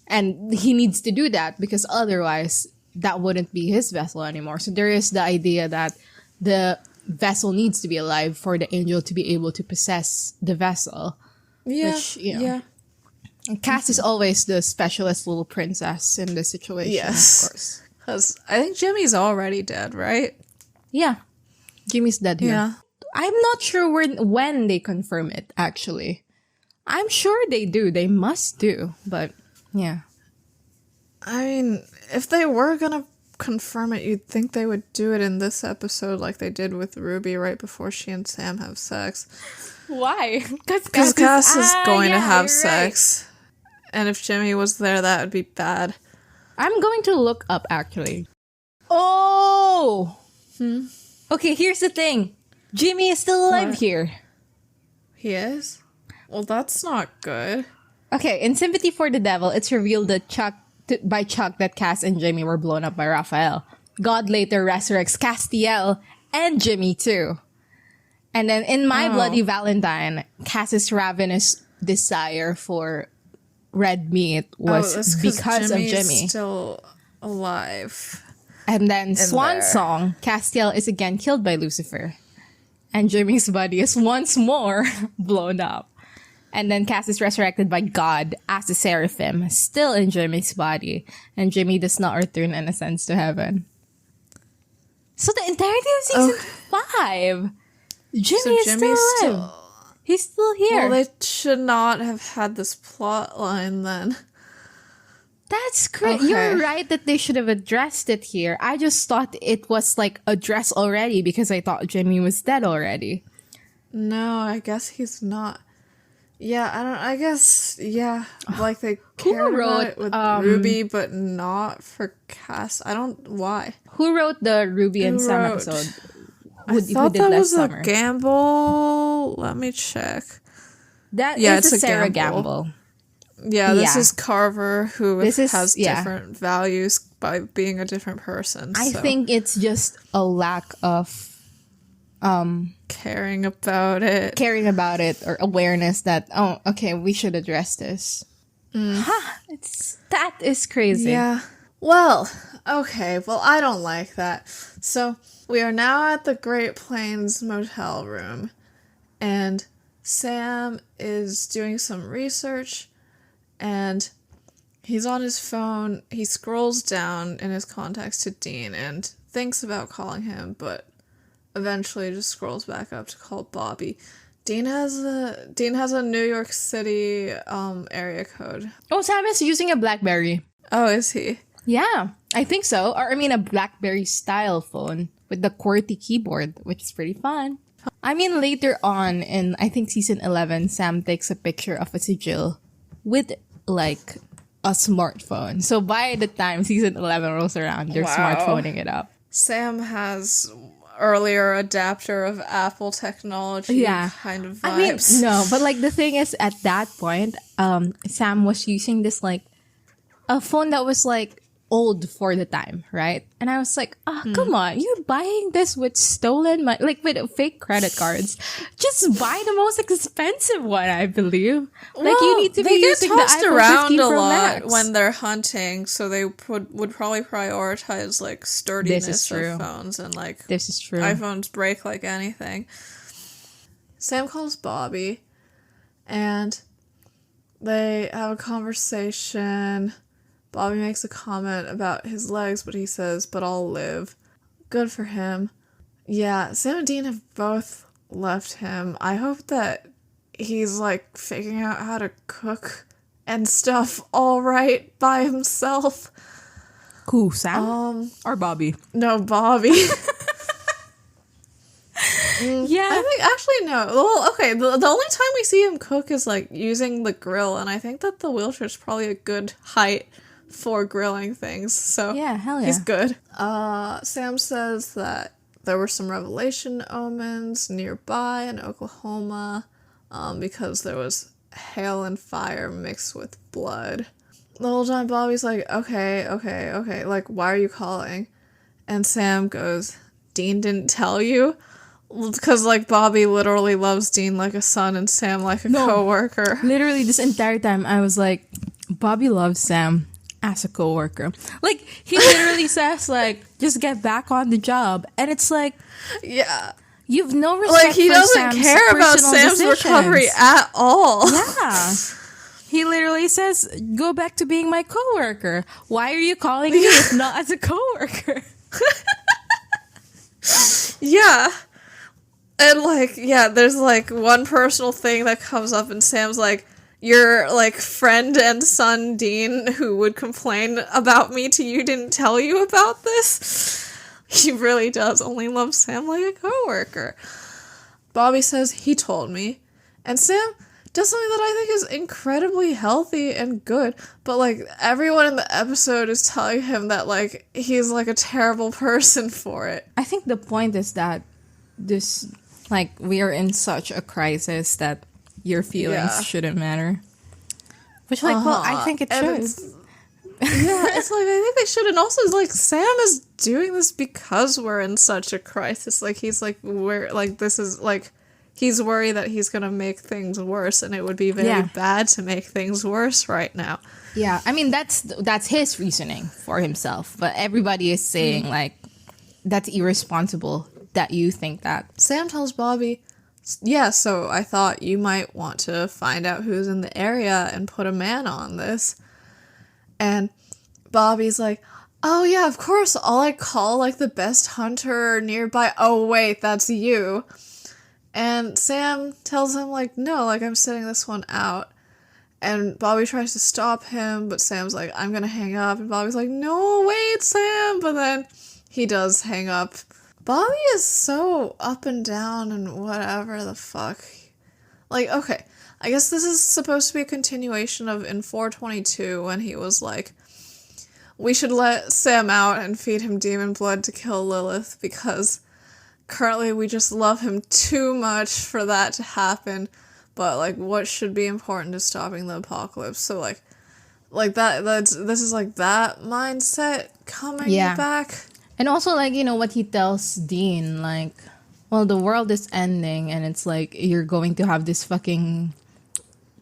And he needs to do that because otherwise that wouldn't be his vessel anymore. So there is the idea that the vessel needs to be alive for the angel to be able to possess the vessel. Yeah. Which, you know. And Cass is always the specialist little princess in this situation, yes. Of course. Because I think Jimmy's already dead, right? Yeah. Jimmy's dead here. Yeah. I'm not sure when they confirm it, actually. I'm sure they do. They must do. But, yeah. I mean, if they were gonna confirm it, you'd think they would do it in this episode like they did with Ruby right before she and Sam have sex. Why? Because Cass is going to have sex. And if Jimmy was there, that would be bad. I'm going to look up, actually. Oh! Okay, here's the thing. Jimmy is still alive here. He is? Well, that's not good. Okay, in Sympathy for the Devil, it's revealed that Chuck that Cass and Jimmy were blown up by Raphael. God later resurrects Castiel and Jimmy too. And then in My Bloody Valentine, Cass's ravenous desire for red meat was because of Jimmy. Still alive. And then Swan Song, Castiel is again killed by Lucifer. And Jimmy's body is once more blown up. And then Cass is resurrected by God as a seraphim, still in Jimmy's body. And Jimmy does not return and ascends to heaven. So the entirety of season 5, Jimmy is still alive. He's still here. Well, they should not have had this plot line then. That's great. Okay. You're right that they should have addressed it here. I just thought it was like addressed already because I thought Jimmy was dead already. No, I guess he's not. Yeah, I guess, like they cared about it with Ruby, but not for Cass. Why? Who wrote the Ruby and Sam episode? I thought that was a Gamble. Let me check. That is a Sarah Gamble. Yeah, this is Carver, who has different values by being a different person. I think it's just a lack of caring about it or awareness that, oh, okay, we should address this. That is crazy. Yeah. Well, okay. Well, I don't like that. So we are now at the Great Plains motel room, and Sam is doing some research, and he's on his phone. He scrolls down in his contacts to Dean and thinks about calling him, but eventually just scrolls back up to call Bobby. Dean has a New York City area code. Oh, Sam is using a BlackBerry. Oh, is he? Yeah, I think so. Or I mean, a BlackBerry style phone with the QWERTY keyboard, which is pretty fun. I mean, later on in, I think, season 11, Sam takes a picture of a sigil with, like, a smartphone. So by the time season 11 rolls around, they're smartphoning it up. Sam has earlier adapter of Apple technology kind of vibes. I mean, no, but, like, the thing is, at that point, Sam was using this, like, a phone that was, like, old for the time, right? And I was like, come on, you're buying this with stolen money, like with fake credit cards. Just buy the most expensive one, I believe. Like, well, you need to be using the iPhone 15 Pro Max when they're hunting, so they would probably prioritize like sturdiness of phones, and like this is true. iPhones break like anything. Sam calls Bobby, and they have a conversation. Bobby makes a comment about his legs, but he says, but I'll live. Good for him. Yeah, Sam and Dean have both left him. I hope that he's, like, figuring out how to cook and stuff all right by himself. Who, Sam? Or Bobby? No, Bobby. Yeah. I think, actually, no. Well, okay, the only time we see him cook is, like, using the grill, and I think that the wheelchair is probably a good height for grilling things, so yeah, hell yeah. He's good. Sam says that there were some revelation omens nearby in Oklahoma, because there was hail and fire mixed with blood. The whole time Bobby's like, okay, like, why are you calling? And Sam goes, Dean didn't tell you? Because, like, Bobby literally loves Dean like a son and Sam like a coworker. Literally, this entire time, I was like, Bobby loves Sam as a coworker. Like, he literally says, like, just get back on the job. And it's like, yeah, you've no respect like, he for doesn't Sam's care about Sam's decisions. recovery at all. Yeah. He literally says, go back to being my coworker. Why are you calling me if not as a coworker? Yeah. And, like, yeah, there's, like, one personal thing that comes up and Sam's like, your, like, friend and son, Dean, who would complain about me to you didn't tell you about this? He really does only love Sam like a coworker. Bobby says he told me. And Sam does something that I think is incredibly healthy and good. But, like, everyone in the episode is telling him that, like, he's, like, a terrible person for it. I think the point is that this, like, we are in such a crisis that your feelings shouldn't matter. Which, like, well, I think it should. Yeah, it's like, I think they should. And also, like, Sam is doing this because we're in such a crisis. Like, he's like, this is, like, he's worried that he's gonna make things worse, and it would be very bad to make things worse right now. Yeah, I mean, that's his reasoning for himself. But everybody is saying, like, that's irresponsible that you think that. Sam tells Bobby, yeah, so I thought you might want to find out who's in the area and put a man on this. And Bobby's like, oh yeah, of course, I'll, like, call, like, the best hunter nearby. Oh wait, that's you. And Sam tells him, like, no, like, I'm sitting this one out. And Bobby tries to stop him, but Sam's like, I'm gonna hang up. And Bobby's like, no, wait, Sam. But then he does hang up. Bobby is so up and down and whatever the fuck. Like, okay, I guess this is supposed to be a continuation of in 422 when he was like, we should let Sam out and feed him demon blood to kill Lilith because currently we just love him too much for that to happen. But, like, what should be important is stopping the apocalypse. So, like this is, like, that mindset coming back. And also, like, you know, what he tells Dean, like, well, the world is ending, and it's like you're going to have this fucking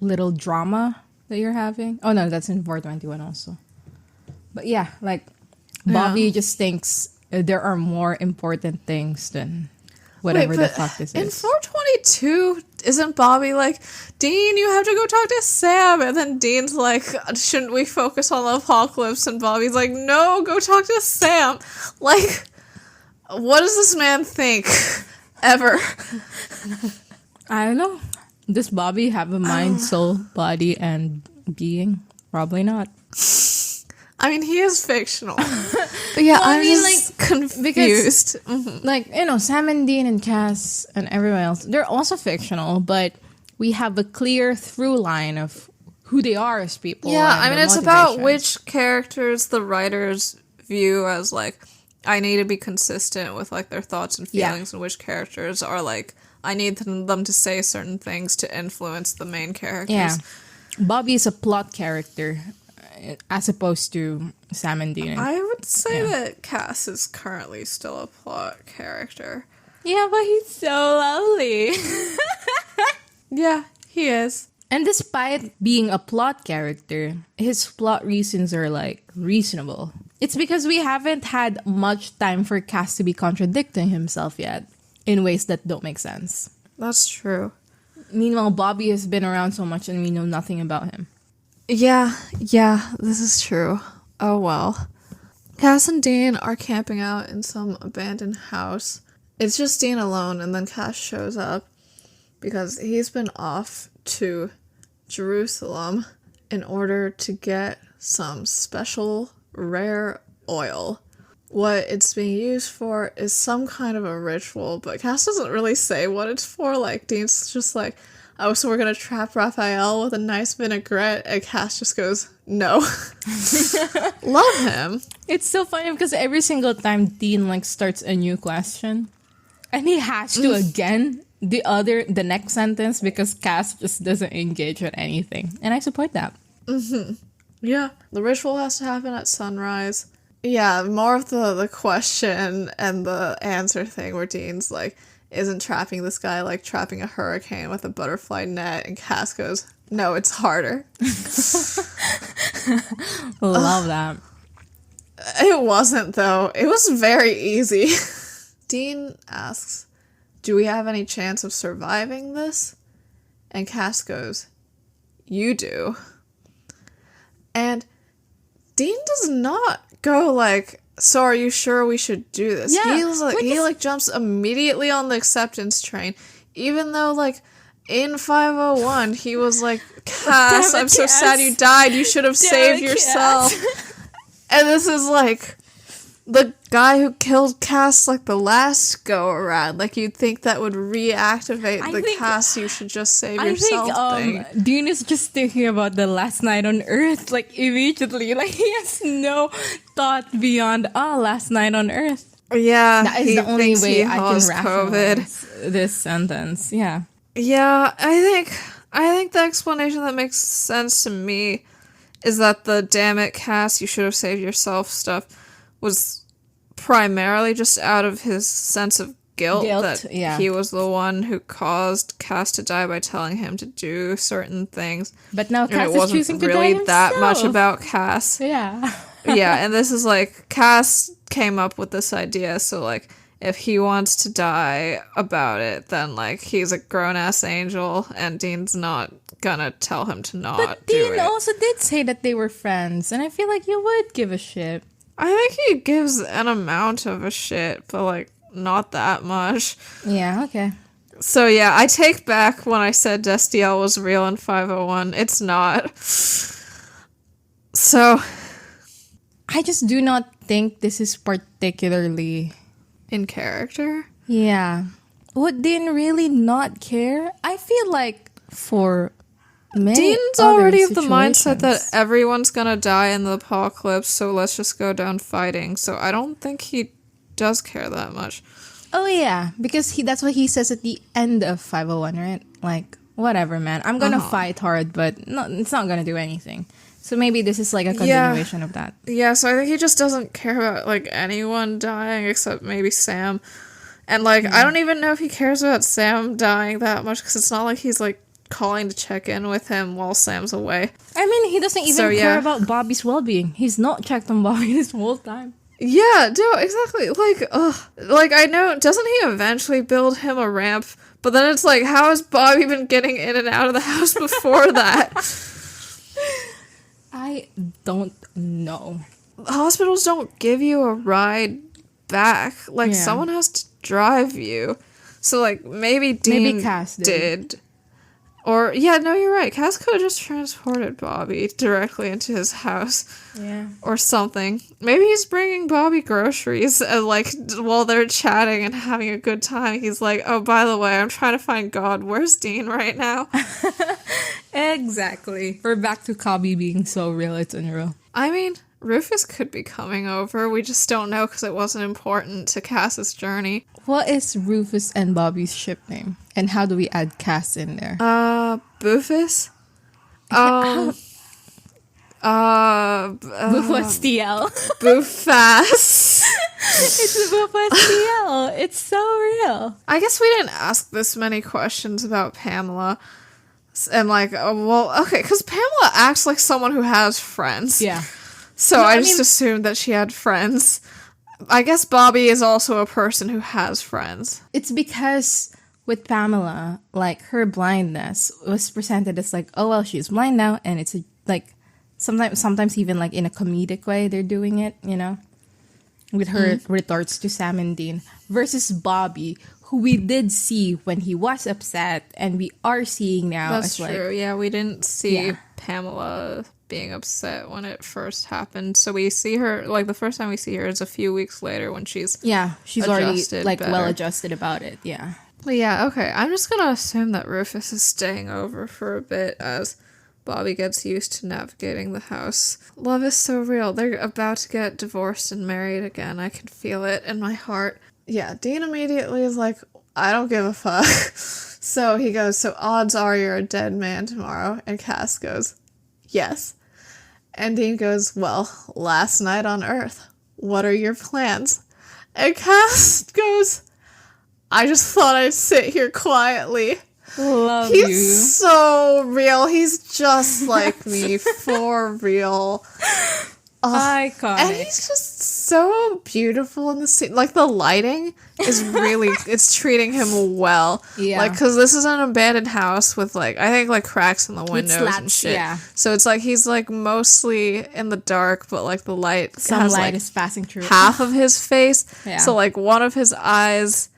little drama that you're having. Oh no, that's in 421 also. But yeah, like Bobby just thinks there are more important things than whatever the fuck this in is. In 422, isn't Bobby like, Dean, you have to go talk to Sam? And then Dean's like, shouldn't we focus on the apocalypse? And Bobby's like, no, go talk to Sam. Like, what does this man think? Ever? I don't know. Does Bobby have a mind, soul, body, and being? Probably not. I mean, he is fictional. But yeah, I'm just confused. Because, like, you know, Sam and Dean and Cass and everyone else, they're also fictional, but we have a clear through line of who they are as people. Yeah, I mean, it's about which characters the writers view as, like, I need to be consistent with, like, their thoughts and feelings, and which characters are, like, I need them to say certain things to influence the main characters. Yeah. Bobby is a plot character as opposed to Sam and Dean. I would say that Cass is currently still a plot character. Yeah, but he's so lovely. Yeah, he is. And despite being a plot character, his plot reasons are, like, reasonable. It's because we haven't had much time for Cass to be contradicting himself yet in ways that don't make sense. That's true. Meanwhile, Bobby has been around so much and we know nothing about him. Yeah, this is true. Oh well. Cass and Dean are camping out in some abandoned house. It's just Dean alone, and then Cass shows up because he's been off to Jerusalem in order to get some special rare oil. What it's being used for is some kind of a ritual, but Cass doesn't really say what it's for. Like, Dean's just like, oh, so we're gonna trap Raphael with a nice vinaigrette, and Cass just goes, no. Love him. It's so funny because every single time Dean, like, starts a new question, and he has to again the next sentence because Cass just doesn't engage with anything. And I support that. Mm-hmm. Yeah. The ritual has to happen at sunrise. Yeah, more of the question and the answer thing where Dean's like, isn't trapping this guy like trapping a hurricane with a butterfly net? And Cass goes, no, it's harder. Love that. It wasn't, though. It was very easy. Dean asks, do we have any chance of surviving this? And Cass goes, you do. And Dean does not go like, so are you sure we should do this? Yeah, he jumps immediately on the acceptance train, even though, like, in 501, he was like, Cass, I'm so sad you died. You should have saved yourself. And this is, like, the guy who killed Cass, like, the last go-around. Like, you'd think that would reactivate Cass, you should just save yourself thing. Dean is just thinking about the last night on Earth, like, immediately. Like, he has no thought beyond, last night on Earth. Yeah, that is the only way I can rationalize this sentence. Yeah. Yeah, I think the explanation that makes sense to me is that the damn it, Cass, you should have saved yourself stuff was primarily just out of his sense of guilt that he was the one who caused Cass to die by telling him to do certain things. But now Cass is choosing to die himself. It wasn't really that much about Cass. Yeah. Yeah, and this is like, Cass came up with this idea, so like, if he wants to die about it, then like, he's a grown-ass angel, and Dean's not gonna tell him to not do it. But Dean also did say that they were friends, and I feel like you would give a shit. I think he gives an amount of a shit, but, like, not that much. Yeah, okay. So, yeah, I take back when I said Destiel was real in 501. It's not. So, I just do not think this is particularly in character. Yeah. Would Dean really not care? I feel like for Dean's already of the mindset that everyone's gonna die in the apocalypse, so let's just go down fighting. So I don't think he does care that much. Oh yeah, because that's what he says at the end of 501, right? Like, whatever, man. I'm gonna fight hard, but no, it's not gonna do anything. So maybe this is like a continuation of that. Yeah, so I think he just doesn't care about like anyone dying except maybe Sam. And, like, I don't even know if he cares about Sam dying that much, because it's not like he's, like, calling to check in with him while Sam's away. I mean, he doesn't even care about Bobby's well-being. He's not checked on Bobby this whole time. Yeah, no, exactly. Like, like, I know, doesn't he eventually build him a ramp? But then it's like, how has Bobby been getting in and out of the house before that? I don't know. Hospitals don't give you a ride back. Like, someone has to drive you. So, like, maybe Cass did. Or, yeah, no, you're right. Cass could have just transported Bobby directly into his house. Yeah. Or something. Maybe he's bringing Bobby groceries, and, like, while they're chatting and having a good time, he's like, oh, by the way, I'm trying to find God. Where's Dean right now? Exactly. We're back to Cobby being so real, it's unreal. I mean, Rufus could be coming over. We just don't know because it wasn't important to Cass's journey. What is Rufus and Bobby's ship name? And how do we add Cass in there? Boofus? Boofastiel. Boofas. It's Boofastiel. It's so real. I guess we didn't ask this many questions about Pamela. And like, okay, because Pamela acts like someone who has friends. Yeah. So no, I just assumed that she had friends. I guess Bobby is also a person who has friends. It's because with Pamela, like, her blindness was presented as like, oh, well, she's blind now. And it's like, sometimes even like in a comedic way, they're doing it, you know, with her retorts to Sam and Dean versus Bobby, who we did see when he was upset and we are seeing now. That's true. Like, yeah, we didn't see Pamela being upset when it first happened. So we see her, like, the first time we see her is a few weeks later when she's already like better. Well adjusted about it. Yeah. But yeah, okay. I'm just gonna assume that Rufus is staying over for a bit as Bobby gets used to navigating the house. Love is so real. They're about to get divorced and married again. I can feel it in my heart. Yeah, Dean immediately is like, I don't give a fuck. So he goes, so odds are you're a dead man tomorrow. And Cass goes, yes. And Dean goes, well, last night on Earth, what are your plans? And Cass goes, I just thought I'd sit here quietly. He's so real. He's just like me, for real. Iconic. And he's just so beautiful in the scene. Like, the lighting is really, it's treating him well. Yeah. Like, because this is an abandoned house with, like, I think, like, cracks in the windows and shit. Yeah. So it's like he's, like, mostly in the dark, but, like, the light has, light like, is passing through half of his face. Yeah. So, like, one of his eyes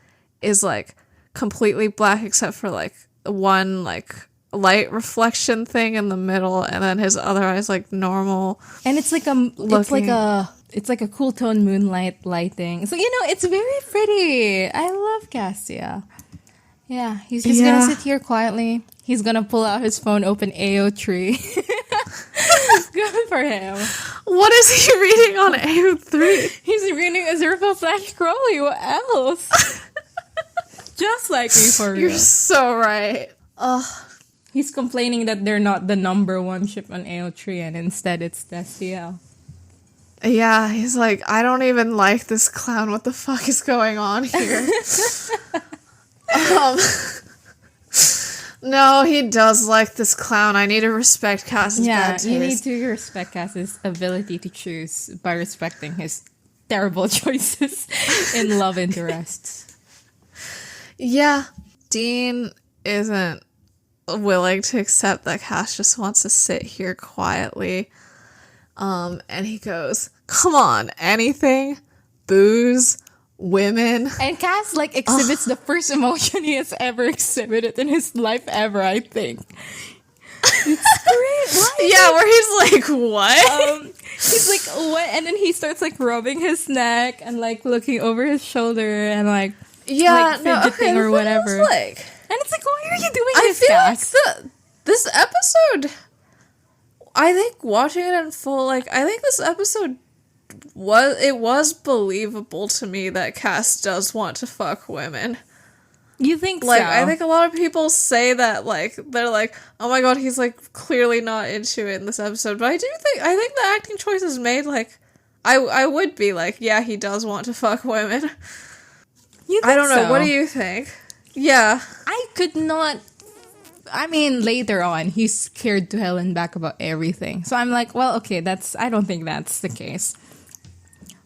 is, like, completely black except for, like, one, like, light reflection thing in the middle, and then his other eye's like normal. And it's like it's like a cool tone moonlight lighting. So, you know, it's very pretty. I love Cassia. Yeah, he's just gonna sit here quietly. He's gonna pull out his phone, open AO3. Good for him. What is he reading on AO3? He's reading Aziraphale/Crowley. What else? Just like me, for real. You're so right. Ugh. He's complaining that they're not the number one ship on AO3 and instead it's Destiel. Yeah, he's like, I don't even like this clown. What the fuck is going on here? No, he does like this clown. I need to respect Cass's bad taste. You need to respect Cass's ability to choose by respecting his terrible choices in love interests. Yeah, Dean isn't willing to accept that Cass just wants to sit here quietly. And he goes, come on, anything? Booze? Women? And Cass, like, exhibits the first emotion he has ever exhibited in his life ever, I think. It's great. What? Yeah, where he's like, what? He's like, what? And then he starts, like, rubbing his neck and, like, looking over his shoulder and, like, fidgeting or whatever. And it's like, why are you doing this, Cass? Like this episode, I think watching it in full, like, I think this episode was believable to me that Cass does want to fuck women. You think like, so? I think a lot of people say that, like, they're like, oh my god, he's, like, clearly not into it in this episode. But I think the acting choices made, like, I would be like, yeah, he does want to fuck women. I don't know. So? What do you think? Yeah. I could not. I mean, later on, he's scared to hell and back about everything. So I'm like, well, okay, I don't think that's the case.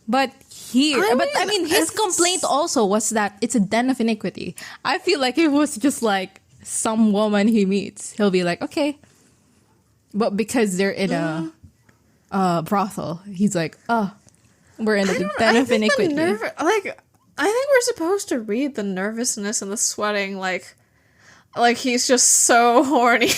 But his complaint also was that it's a den of iniquity. I feel like it was just like some woman he meets, he'll be like, okay. But because they're in a brothel, he's like, oh, we're in a den of iniquity. I think we're supposed to read the nervousness and the sweating like he's just so horny.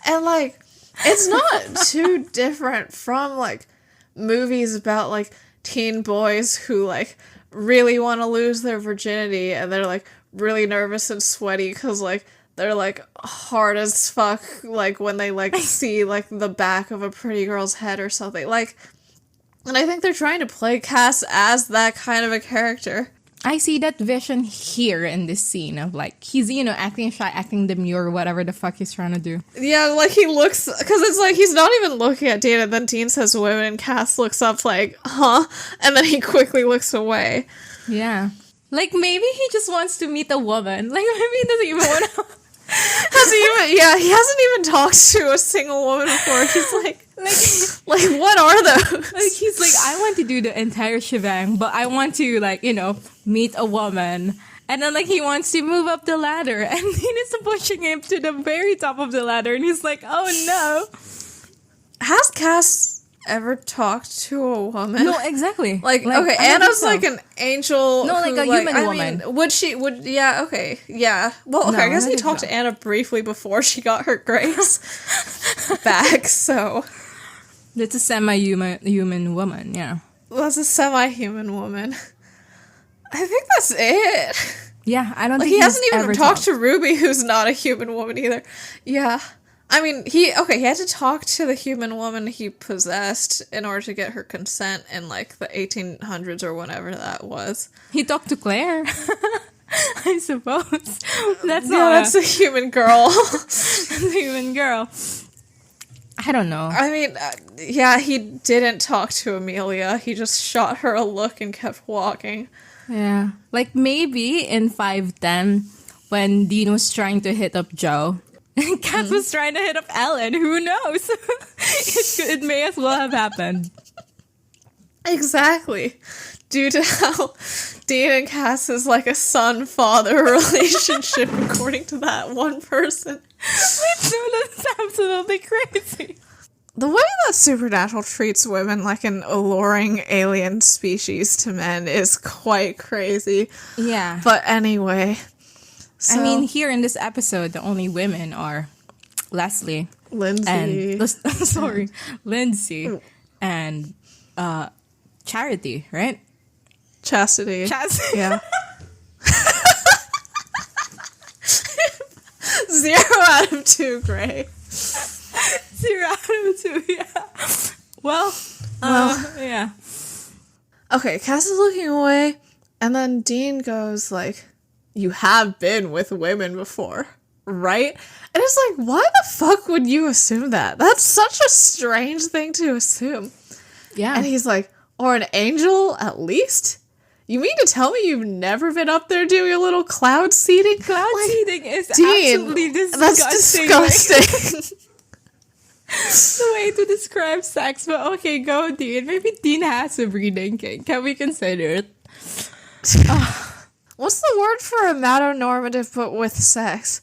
And like it's not too different from like movies about like teen boys who like really want to lose their virginity and they're like really nervous and sweaty because like they're like hard as fuck like when they like see like the back of a pretty girl's head or something like. And I think they're trying to play Cass as that kind of a character. I see that vision here in this scene of like, he's, acting shy, acting demure, whatever the fuck he's trying to do. Yeah, like he looks, because it's like he's not even looking at Dean, and then Dean says women, and Cass looks up like, huh? And then he quickly looks away. Yeah. Like maybe he just wants to meet a woman. Like maybe he doesn't even want to. He hasn't even talked to a single woman before. He's like what are those? Like he's like, I want to do the entire shebang, but I want to like, meet a woman. And then like he wants to move up the ladder and Dean is pushing him to the very top of the ladder and he's like, oh no. Has Cass ever talked to a woman? No, exactly. Like okay, Anna's like an angel. No, like a human woman. Yeah. Well, okay, I guess he talked to Anna briefly before she got her grace back, so. That's a semi-human woman, yeah. That's a semi-human woman. I think that's it. Yeah, I don't think he hasn't even talked to Ruby, who's not a human woman either. Yeah. I mean, he had to talk to the human woman he possessed in order to get her consent in, like, the 1800s or whenever that was. He talked to Claire, I suppose. That's a human girl. That's a human girl. I don't know. I mean, he didn't talk to Amelia. He just shot her a look and kept walking. Yeah. Like, maybe in 510, when Dean was trying to hit up Joe, Cass was trying to hit up Ellen. Who knows? It may as well have happened. Exactly. Due to how Dean and Cass is like a son-father relationship, according to that one person. That's absolutely crazy. The way that Supernatural treats women like an alluring alien species to men is quite crazy. Yeah. But anyway... So, I mean, here in this episode, the only women are Leslie, Lindsay, Lindsay, and Charity, right? Chastity. Yeah. 0 out of 2, Gray. 0 out of 2, yeah. Well, yeah. Okay, Cass is looking away, and then Dean goes like, you have been with women before, right? And it's like, why the fuck would you assume that? That's such a strange thing to assume. Yeah. And he's like, or an angel at least? You mean to tell me you've never been up there doing a little cloud seeding? Cloud seeding is absolutely disgusting. That's disgusting. The way to describe sex, but okay, go Dean. Maybe Dean has a breeding king. Can we consider it? What's the word for a matter-normative but with sex?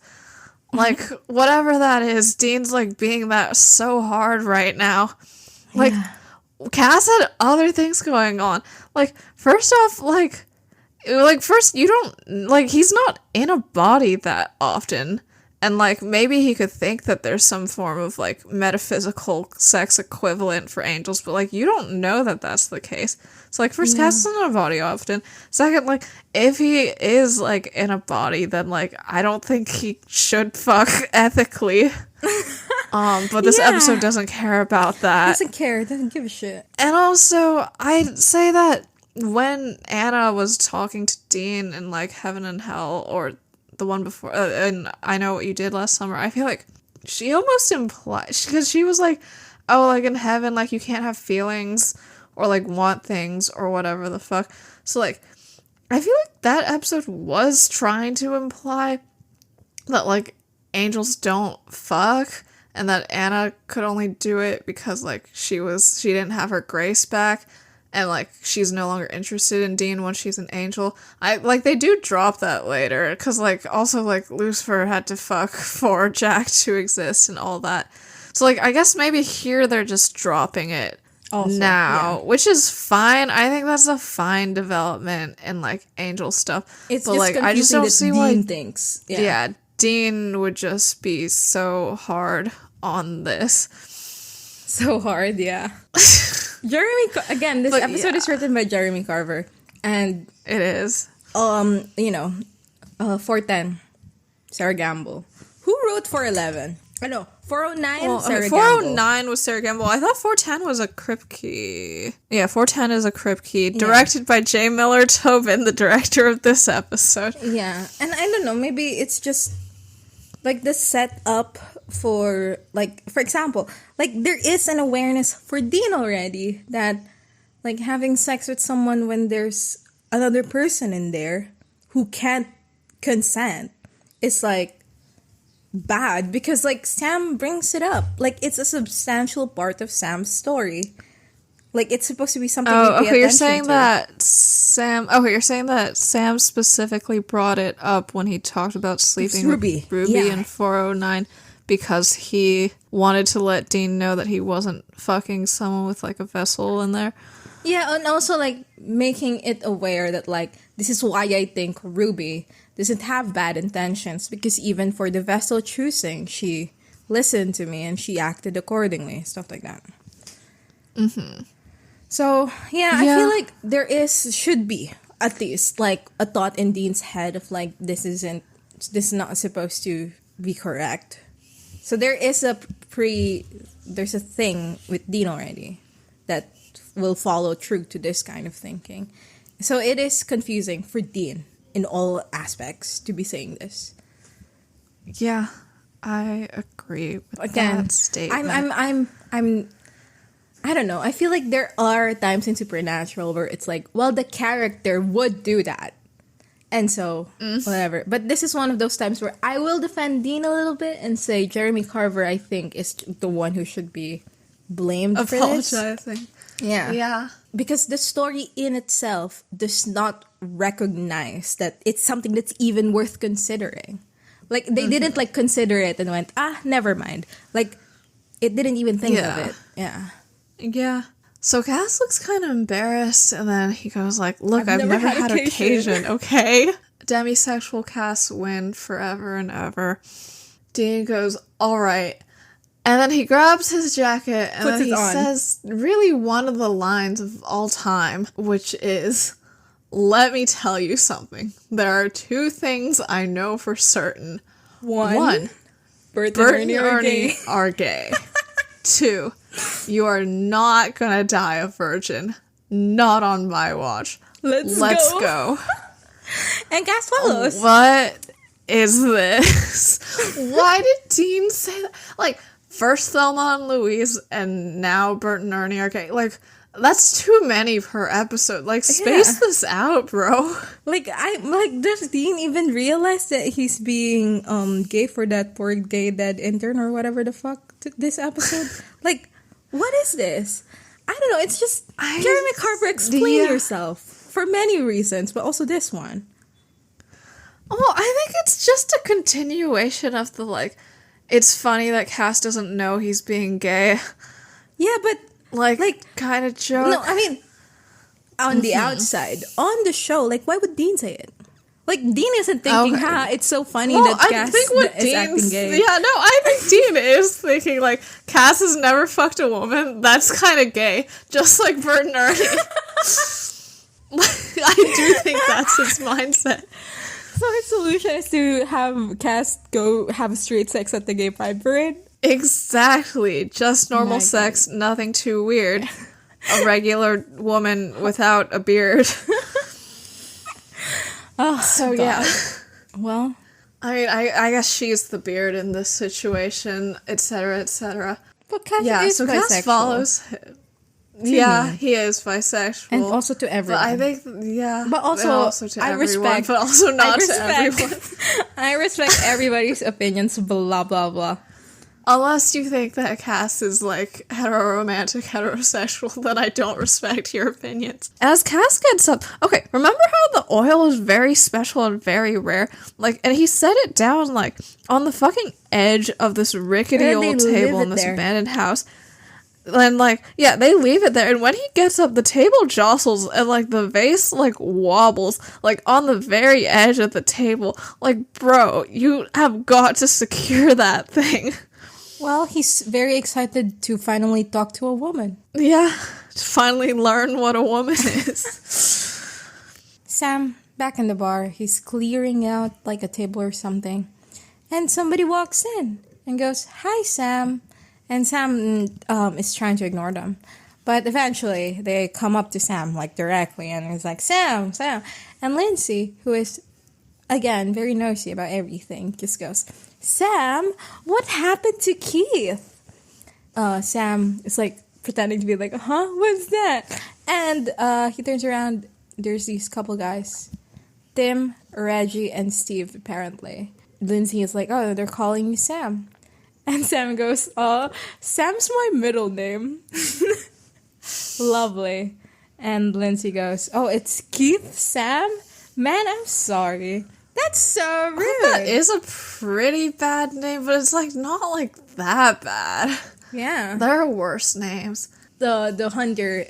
Like, whatever that is, Dean's, like, being that so hard right now. Like, Cass had other things going on. Like, first off, first, you don't, like, he's not in a body that often. And, like, maybe he could think that there's some form of, like, metaphysical sex equivalent for angels, but, like, you don't know that that's the case. So, like, first, Cass isn't in a body often. Second, like, if he is, like, in a body, then, like, I don't think he should fuck ethically. But this episode doesn't care about that. Doesn't care. Doesn't give a shit. And also, I'd say that when Anna was talking to Dean in, like, Heaven and Hell, or the one before, and I Know What You Did Last Summer, I feel like she almost implied, because she was like, oh, like, in heaven, like, you can't have feelings, or, like, want things, or whatever the fuck. So, like, I feel like that episode was trying to imply that, like, angels don't fuck, and that Anna could only do it because, like, she didn't have her grace back, and, like, she's no longer interested in Dean when she's an angel. They do drop that later, because, like, also, like, Lucifer had to fuck for Jack to exist and all that. So, like, I guess maybe here they're just dropping it also, now, which is fine. I think that's a fine development in, like, angel stuff. It's but, just like, I just don't see why Dean thinks. Yeah, Dean would just be so hard on this. So hard, yeah. Jeremy, again, this episode is written by Jeremy Carver, and it is. 410, Sarah Gamble. Who wrote 411? I know 409. Sarah 409 was Sarah Gamble. I thought 410 was a Kripke. Yeah, 410 is a Kripke, directed by J. Miller Tobin, the director of this episode. Yeah, and I don't know. Maybe it's just like the setup for, like, for example, like, there is an awareness for Dean already that, like, having sex with someone when there's another person in there who can't consent is, like, bad, because, like, Sam brings it up. Like, it's a substantial part of Sam's story. Like, it's supposed to be something you pay attention you're saying to. That Sam... Okay, you're saying that Sam specifically brought it up when he talked about sleeping with Ruby in 409 because he wanted to let Dean know that he wasn't fucking someone with, like, a vessel in there. Yeah, and also, like, making it aware that, like, this is why I think Ruby doesn't have bad intentions, because even for the vessel choosing, she listened to me and she acted accordingly, stuff like that. Mm-hmm. So, I feel like there should be, at least, like, a thought in Dean's head of, like, this is not supposed to be correct. So there's a thing with Dean already that will follow true to this kind of thinking. So it is confusing for Dean in all aspects to be saying this. Yeah, I agree with that statement. I don't know. I feel like there are times in Supernatural where it's like, well, the character would do that. And so, whatever. But this is one of those times where I will defend Dean a little bit and say Jeremy Carver, I think, is the one who should be blamed for this. Apologizing. Yeah. Yeah. Because the story in itself does not recognize that it's something that's even worth considering. Like, they didn't, like, consider it and went, never mind. Like, it didn't even think of it. Yeah. Yeah. So Cass looks kind of embarrassed, and then he goes like, look, I've never had occasion, okay? Demisexual Cass win forever and ever. Dean goes, all right. And then he grabs his jacket, and then he says really one of the lines of all time, which is, let me tell you something. There are two things I know for certain. One, Bert and Ernie are gay. 2, you are not gonna die a virgin. Not on my watch. Let's go. And Cass follows. What is this? Why did Dean say that? Like, first Thelma and Louise, and now Bert and Ernie are gay. Like, that's too many per episode. Like, space this out, bro. Like, does Dean even realize that he's being gay for that poor gay dead intern or whatever the fuck this episode? Like, what is this? I don't know. It's just Jeremy Carver, explain yourself for many reasons, but also this one. Oh, I think it's just a continuation of the, like, it's funny that Cass doesn't know he's being gay. Yeah, but like kind of joke. No, I mean, on the outside, on the show, like, why would Dean say it? Like, Dean isn't thinking, it's so funny that Cass is acting gay. Yeah, no, I think Dean is thinking, like, Cass has never fucked a woman. That's kind of gay. Just like Bert and Ernie. I do think that's his mindset. So his solution is to have Cass go have straight sex at the gay pride parade? Exactly. Just normal sex, nothing too weird. A regular woman without a beard. So, God. Yeah. Well, I mean, I guess she's the beard in this situation, etc., etc. But Cass is bisexual. Cass follows him. Yeah, he is bisexual. And also to everyone. But I think, yeah. But also to I everyone, respect. but also not to everyone. I respect everybody's opinions, blah, blah, blah. Unless you think that Cass is, like, heteroromantic, heterosexual, then I don't respect your opinions. As Cass gets up... Okay, remember how the oil is very special and very rare? Like, and he set it down, like, on the fucking edge of this rickety old table in this abandoned house. And, like, yeah, they leave it there. And when he gets up, the table jostles and, like, the vase, like, wobbles, like, on the very edge of the table. Like, bro, you have got to secure that thing. Well, he's very excited to finally talk to a woman. Yeah, to finally learn what a woman is. Sam, back in the bar, he's clearing out like a table or something. And somebody walks in and goes, "Hi, Sam." And Sam is trying to ignore them. But eventually, they come up to Sam, like, directly. And he's like, "Sam, Sam." And Lindsay, who is, again, very nosy about everything, just goes, "Sam, what happened to Keith?" Sam is like pretending to be like, "Huh? What's that?" And he turns around. There's these couple guys, Tim, Reggie, and Steve, apparently. Lindsay is like, "Oh, they're calling you Sam." And Sam goes, "Sam's my middle name." Lovely. And Lindsay goes, "Oh, it's Keith Sam? Man, I'm sorry. That's so rude." That is a pretty bad name, but it's, like, not, like, that bad. Yeah. There are worse names. The hunter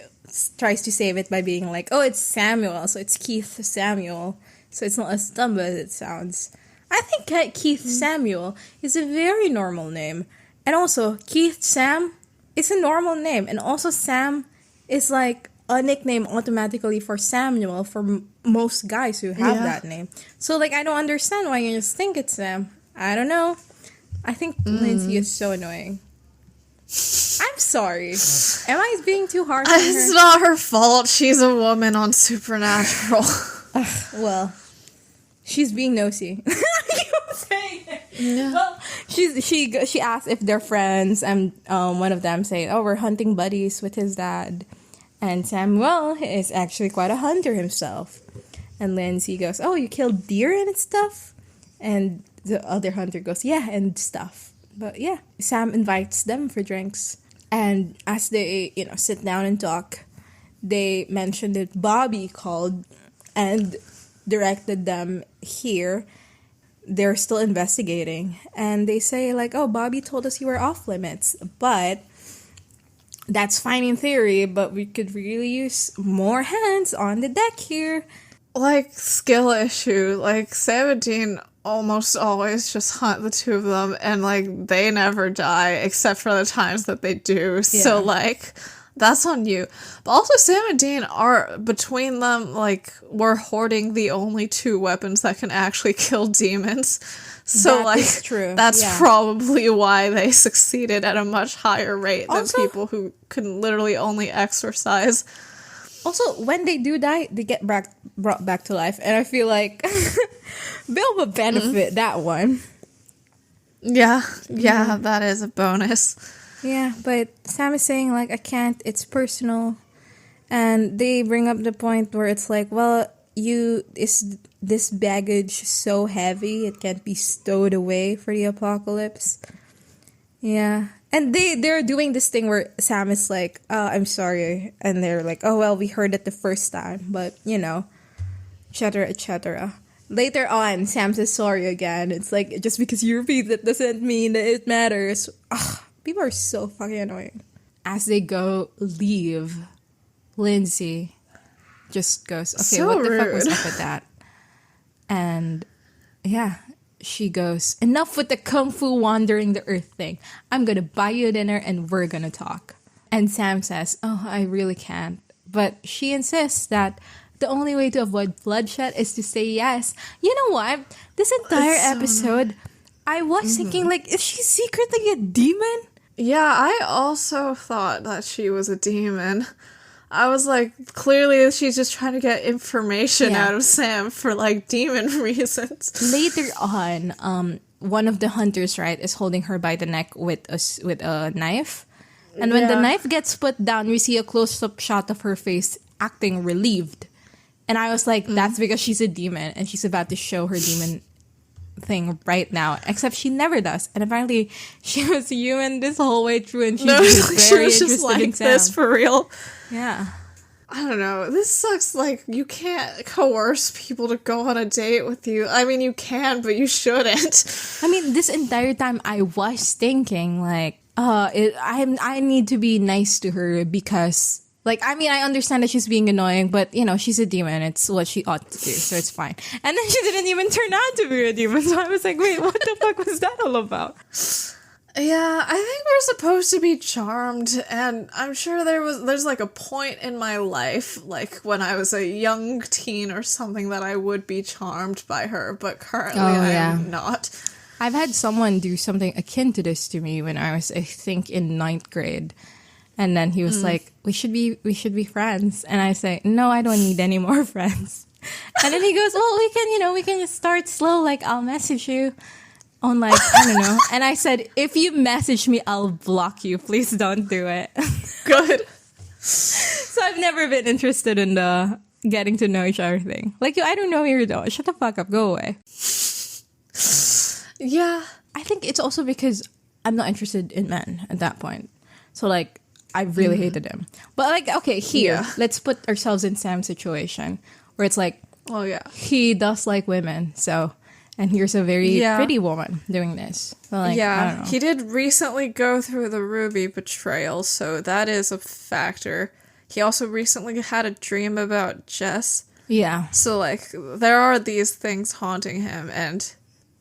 tries to save it by being like, "Oh, it's Samuel, so it's Keith Samuel. So it's not as dumb as it sounds." I think Keith Samuel is a very normal name. And also, Keith Sam is a normal name. And also, Sam is, like, a nickname automatically for Samuel for most guys who have that name. So, like, I don't understand why you just think it's Sam. I don't know. I think Lindsay is so annoying. I'm sorry. Am I being too harsh on her? It's not her fault. She's a woman on Supernatural. Well, she's being nosy. You're saying it. Yeah. Well, she asked if they're friends, and one of them say, "Oh, we're hunting buddies with his dad." And Samuel is actually quite a hunter himself. And Lindsay goes, "Oh, you killed deer and stuff?" And the other hunter goes, "Yeah, and stuff." But yeah, Sam invites them for drinks. And as they, sit down and talk, they mention that Bobby called and directed them here. They're still investigating. And they say, like, "Oh, Bobby told us you were off limits." But that's fine in theory, but we could really use more hands on the deck here. Like, skill issue. Like, Sam and Dean almost always just hunt the two of them, and, like, they never die, except for the times that they do. Yeah. So, like, that's on you. But also, Sam and Dean are, between them, like, we're hoarding the only two weapons that can actually kill demons. So, that is true. That's probably why they succeeded at a much higher rate than people who can literally only exercise. Also, when they do die, they get brought back to life. And I feel like bit of a benefit, that one. Yeah, that is a bonus. Yeah, but Sam is saying, like, "I can't, it's personal." And they bring up the point where it's like, well, is this baggage so heavy it can't be stowed away for the apocalypse? Yeah. And they're doing this thing where Sam is like, "I'm sorry." And they're like, "Oh, well, we heard it the first time." But, et cetera, et cetera. Later on, Sam says sorry again. It's like, just because you repeat it doesn't mean that it matters. Ugh, people are so fucking annoying. As they leave, Lindsay just goes, "Okay, so what the fuck was up with that?" And, yeah. She goes, "Enough with the kung fu wandering the earth thing. I'm gonna buy you dinner and we're gonna talk." And Sam says, "Oh, I really can't." But she insists that the only way to avoid bloodshed is to say yes. You know what? This entire episode, I was thinking, like, is she secretly a demon? Yeah, I also thought that she was a demon. I was like, clearly she's just trying to get information out of Sam for, like, demon reasons. Later on, one of the hunters, right, is holding her by the neck with a knife. And when the knife gets put down, we see a close-up shot of her face acting relieved. And I was like, that's because she's a demon and she's about to show her demon thing right now. Except she never does. And apparently she was human this whole way through and she's very interested in Sam. This for real. Yeah. I don't know. This sucks. Like, you can't coerce people to go on a date with you. I mean, you can, but you shouldn't. I mean, this entire time I was thinking, like, I need to be nice to her because, like, I mean, I understand that she's being annoying, but, you know, she's a demon. It's what she ought to do, so it's fine. And then she didn't even turn out to be a demon, so I was like, wait, what the fuck was that all about? Yeah, I think we're supposed to be charmed, and I'm sure there's like a point in my life, like when I was a young teen or something, that I would be charmed by her, but currently I'm not. I've had someone do something akin to this to me when I was, I think, in 9th grade. And then he was like, we should be friends. And I say, no, I don't need any more friends. And then he goes, well, we can just start slow, like I'll message you. On like, I don't know. And I said, if you message me, I'll block you. Please don't do it. Good. So I've never been interested in the getting to know each other thing. Like, I don't know you though. Shut the fuck up. Go away. Yeah. I think it's also because I'm not interested in men at that point. So like, I really hated him. But like, okay, here, let's put ourselves in Sam's situation where it's like, oh yeah, he does like women. So... And here's a very pretty woman doing this. So like, I don't know. He did recently go through the Ruby betrayal, so that is a factor. He also recently had a dream about Jess. Yeah. So, like, there are these things haunting him, and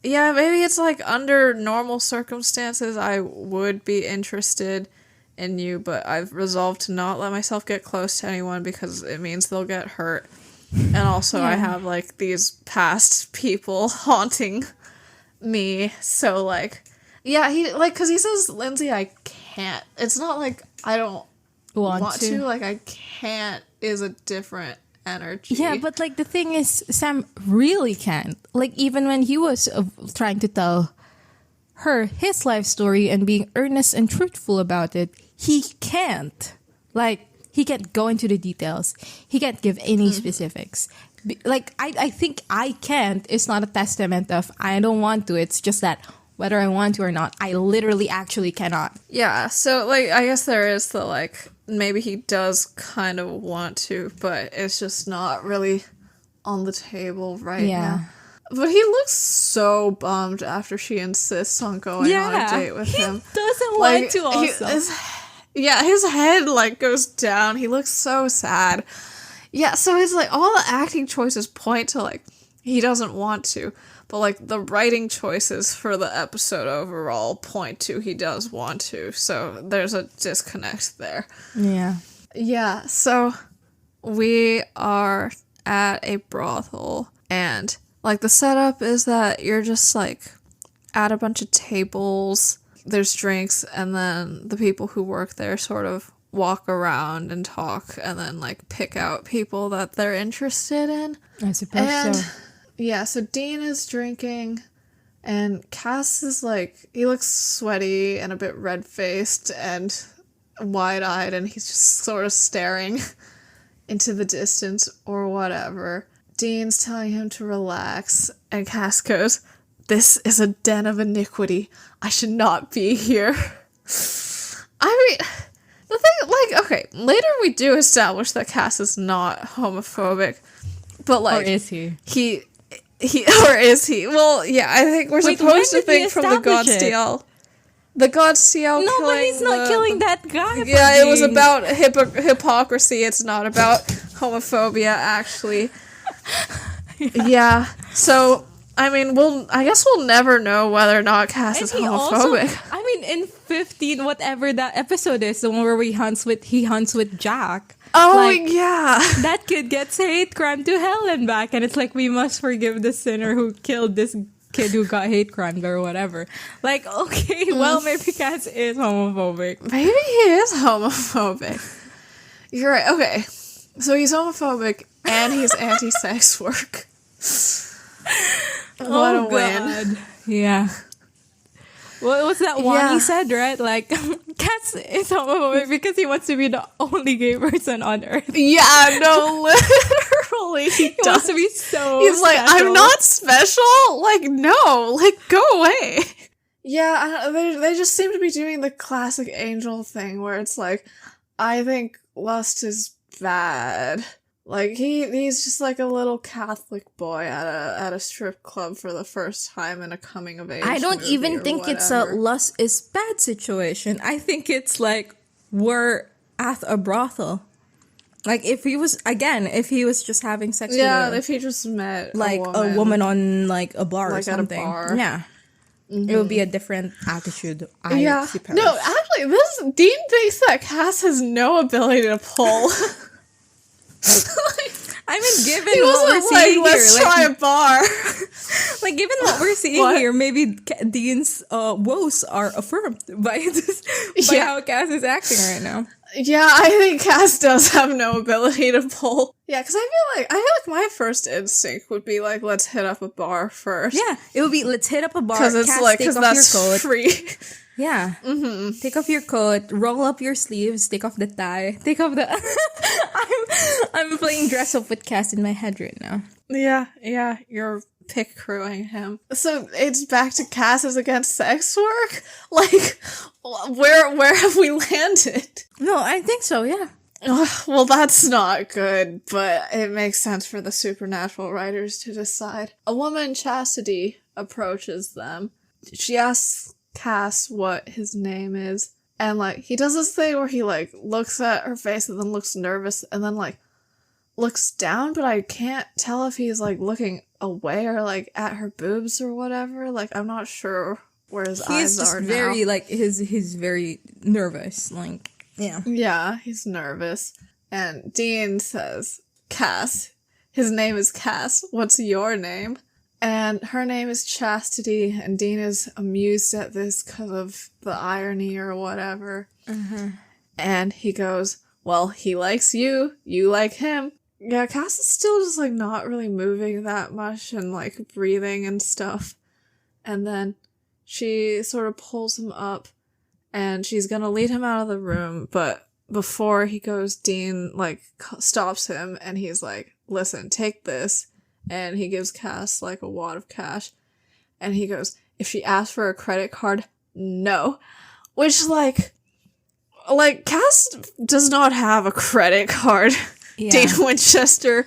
yeah, maybe it's like under normal circumstances I would be interested in you, but I've resolved to not let myself get close to anyone because it means they'll get hurt. And also I have, like, these past people haunting me. So, like, yeah, he, like, because he says, Lindsay, I can't. It's not like I don't want to. Like, I can't is a different energy. Yeah, but, like, the thing is, Sam really can't. Like, even when he was trying to tell her his life story and being earnest and truthful about it, he can't. Like... He can't go into the details. He can't give any specifics. Like, I think I can't is not a testament of I don't want to. It's just that whether I want to or not, I literally actually cannot. Yeah, so, like, I guess there is the, like, maybe he does kind of want to, but it's just not really on the table right now. But he looks so bummed after she insists on going on a date with him. He doesn't want to also. Yeah, his head, like, goes down. He looks so sad. Yeah, so it's, like, all the acting choices point to, like, he doesn't want to. But, like, the writing choices for the episode overall point to he does want to. So there's a disconnect there. Yeah. Yeah, so we are at a brothel. And, like, the setup is that you're just, like, at a bunch of tables. There's drinks, and then the people who work there sort of walk around and talk, and then, like, pick out people that they're interested in. I suppose so. Yeah, so Dean is drinking, and Cass is, like, he looks sweaty and a bit red-faced and wide-eyed, and he's just sort of staring into the distance or whatever. Dean's telling him to relax, and Cass goes, "This is a den of iniquity. I should not be here." I mean, the thing, like, okay, later we do establish that Cass is not homophobic, but, like... Or is he? Or is he? Well, yeah, I think we're supposed to think from the Godstiel. The Godstiel killing... No, but he's not killing that guy. Yeah, it was about hypocrisy. It's not about homophobia, actually. Yeah, so... I mean, I guess we'll never know whether or not Cass is homophobic. Also, I mean, in 15, whatever that episode is, the one where he hunts with Jack. Oh, like, yeah. That kid gets hate crime to hell and back, and it's like, we must forgive the sinner who killed this kid who got hate crimed or whatever. Like, okay, well, maybe Cass is homophobic. Maybe he is homophobic. You're right. Okay. So he's homophobic, and he's anti-sex work. What a win. Yeah. What was that one he said, right? Like, Cass is homophobic because he wants to be the only gay person on earth. Yeah, no, literally. He wants to be so He's like, special. I'm not special? Like, no. Like, go away. Yeah, they just seem to be doing the classic angel thing where it's like, I think lust is bad. Like, he's just like a little Catholic boy at a strip club for the first time in a coming of age. I don't even think whatever. it's a lust is bad situation. I think it's like we're at a brothel. Like if he was just having sex with if he just met like a woman on like a bar or something. At a bar. Yeah. Mm-hmm. It would be a different attitude, I suppose. No, actually, Dean thinks that Cass has no ability to pull. I mean, given what we're seeing let's here, try a bar. Like, given what we're seeing here, maybe Dean's woes are affirmed by how Cass is acting right now. Yeah, I think Cass does have no ability to pull. Yeah, because I feel like my first instinct would be like, let's hit up a bar first. Yeah, it would be let's hit up a bar. Because it's like, because that's free. Yeah. Mm-hmm. Take off your coat, roll up your sleeves, take off the tie, take off the... I'm playing dress up with Cass in my head right now. Yeah, you're pick crewing him. So it's back to Cass is against sex work? Like, where have we landed? No, I think so, yeah. Well, that's not good, but it makes sense for the supernatural writers to decide. A woman, Chastity, approaches them. She asks Cass what his name is, and like he does this thing where he like looks at her face and then looks nervous and then like looks down, but I can't tell if he's like looking away or like at her boobs or whatever. Like I'm not sure where his eyes are now. Very like he's very nervous. Like yeah, he's nervous. And Dean says, Cass, his name is Cass. What's your name? And her name is Chastity, and Dean is amused at this because of the irony or whatever. Mm-hmm. And he goes, well, he likes you, you like him. Yeah, Cass is still just, like, not really moving that much and, like, breathing and stuff. And then she sort of pulls him up, and she's gonna lead him out of the room, but before he goes, Dean, like, stops him, and he's like, listen, take this. And he gives Cass, like, a wad of cash. And he goes, if she asks for a credit card, no. Which, like, Cass does not have a credit card. Yeah. Dean Winchester.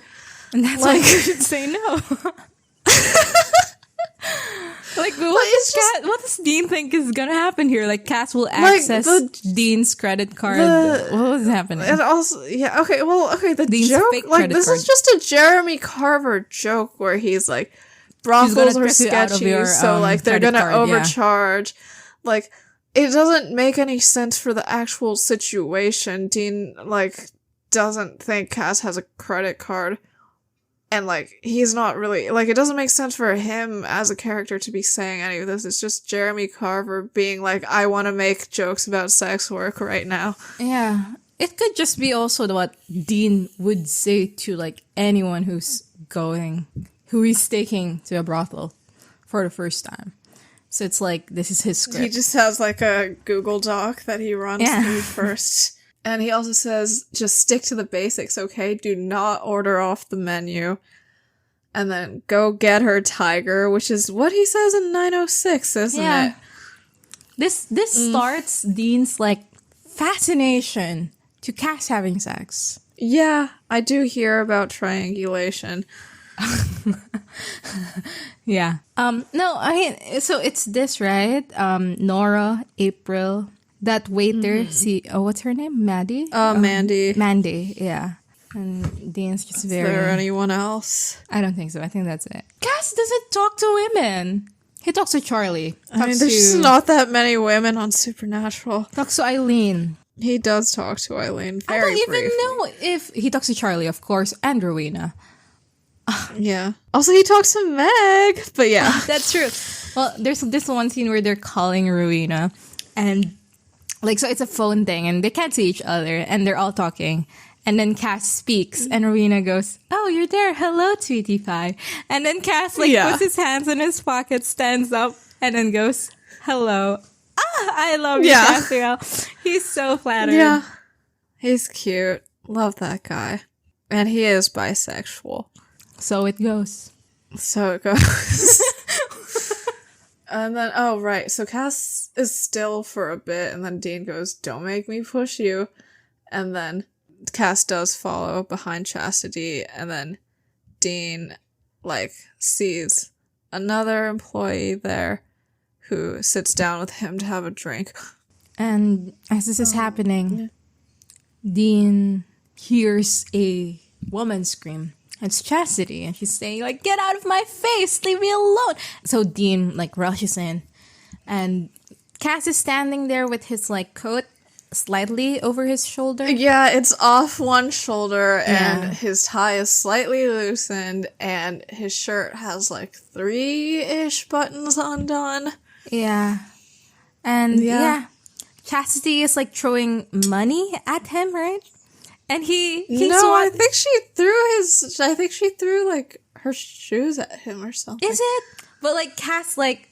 And that's like, why you should say no. Like, what does Dean think is gonna happen here? Like, Cass will access Dean's credit card. What was happening? And also, the Dean's joke, like, this is just a Jeremy Carver joke where he's like, brothels are sketchy, so, like, they're gonna overcharge. Yeah. Like, it doesn't make any sense for the actual situation. Dean, like, doesn't think Cass has a credit card. And, like, he's not really... Like, it doesn't make sense for him as a character to be saying any of this. It's just Jeremy Carver being like, I want to make jokes about sex work right now. Yeah. It could just be also what Dean would say to, like, anyone who he's taking to a brothel for the first time. So it's like, this is his script. He just has, like, a Google Doc that he runs through first. And he also says, just stick to the basics, okay? Do not order off the menu. And then go get her, Tiger, which is what he says in 906, isn't it? This starts Dean's, like, fascination to Cass having sex. Yeah, I do hear about triangulation. Yeah. No, I mean, so it's this, right? Nora, April... That waiter, what's her name? Maddie? Mandy. Mandy, yeah. And Dean's just Is there anyone else? I don't think so. I think that's it. Cass doesn't talk to women. He talks to Charlie. There's just not that many women on Supernatural. Talks to Eileen. He does talk to Eileen very I don't briefly. even know if... He talks to Charlie, of course, and Rowena. Yeah. Also, he talks to Meg, but yeah. That's true. Well, there's this one scene where they're calling Rowena, and... Like, so it's a phone thing, and they can't see each other, and they're all talking. And then Cass speaks, and Rowena goes, oh, you're there. Hello, Tweety Pie. And then Cass, puts his hands in his pocket, stands up, and then goes, Hello. I love you, Castiel. He's so flattered. Yeah. He's cute. Love that guy. And he is bisexual. So it goes. So it goes. And then, oh, right. So Cass is still for a bit, and then Dean goes, "Don't make me push you." And then Cass does follow behind Chastity, and then Dean, like, sees another employee there who sits down with him to have a drink. And as this is happening, Dean hears a woman scream. It's Chastity, and she's saying, like, "Get out of my face! Leave me alone!" So Dean, like, rushes in, and Cass is standing there with his, like, coat slightly over his shoulder. Yeah, it's off one shoulder, and his tie is slightly loosened, and his shirt has, like, 3-ish buttons undone. Yeah. And, Chastity is, like, throwing money at him, right? And I think she threw like her shoes at him or something. Is it? But like Cass like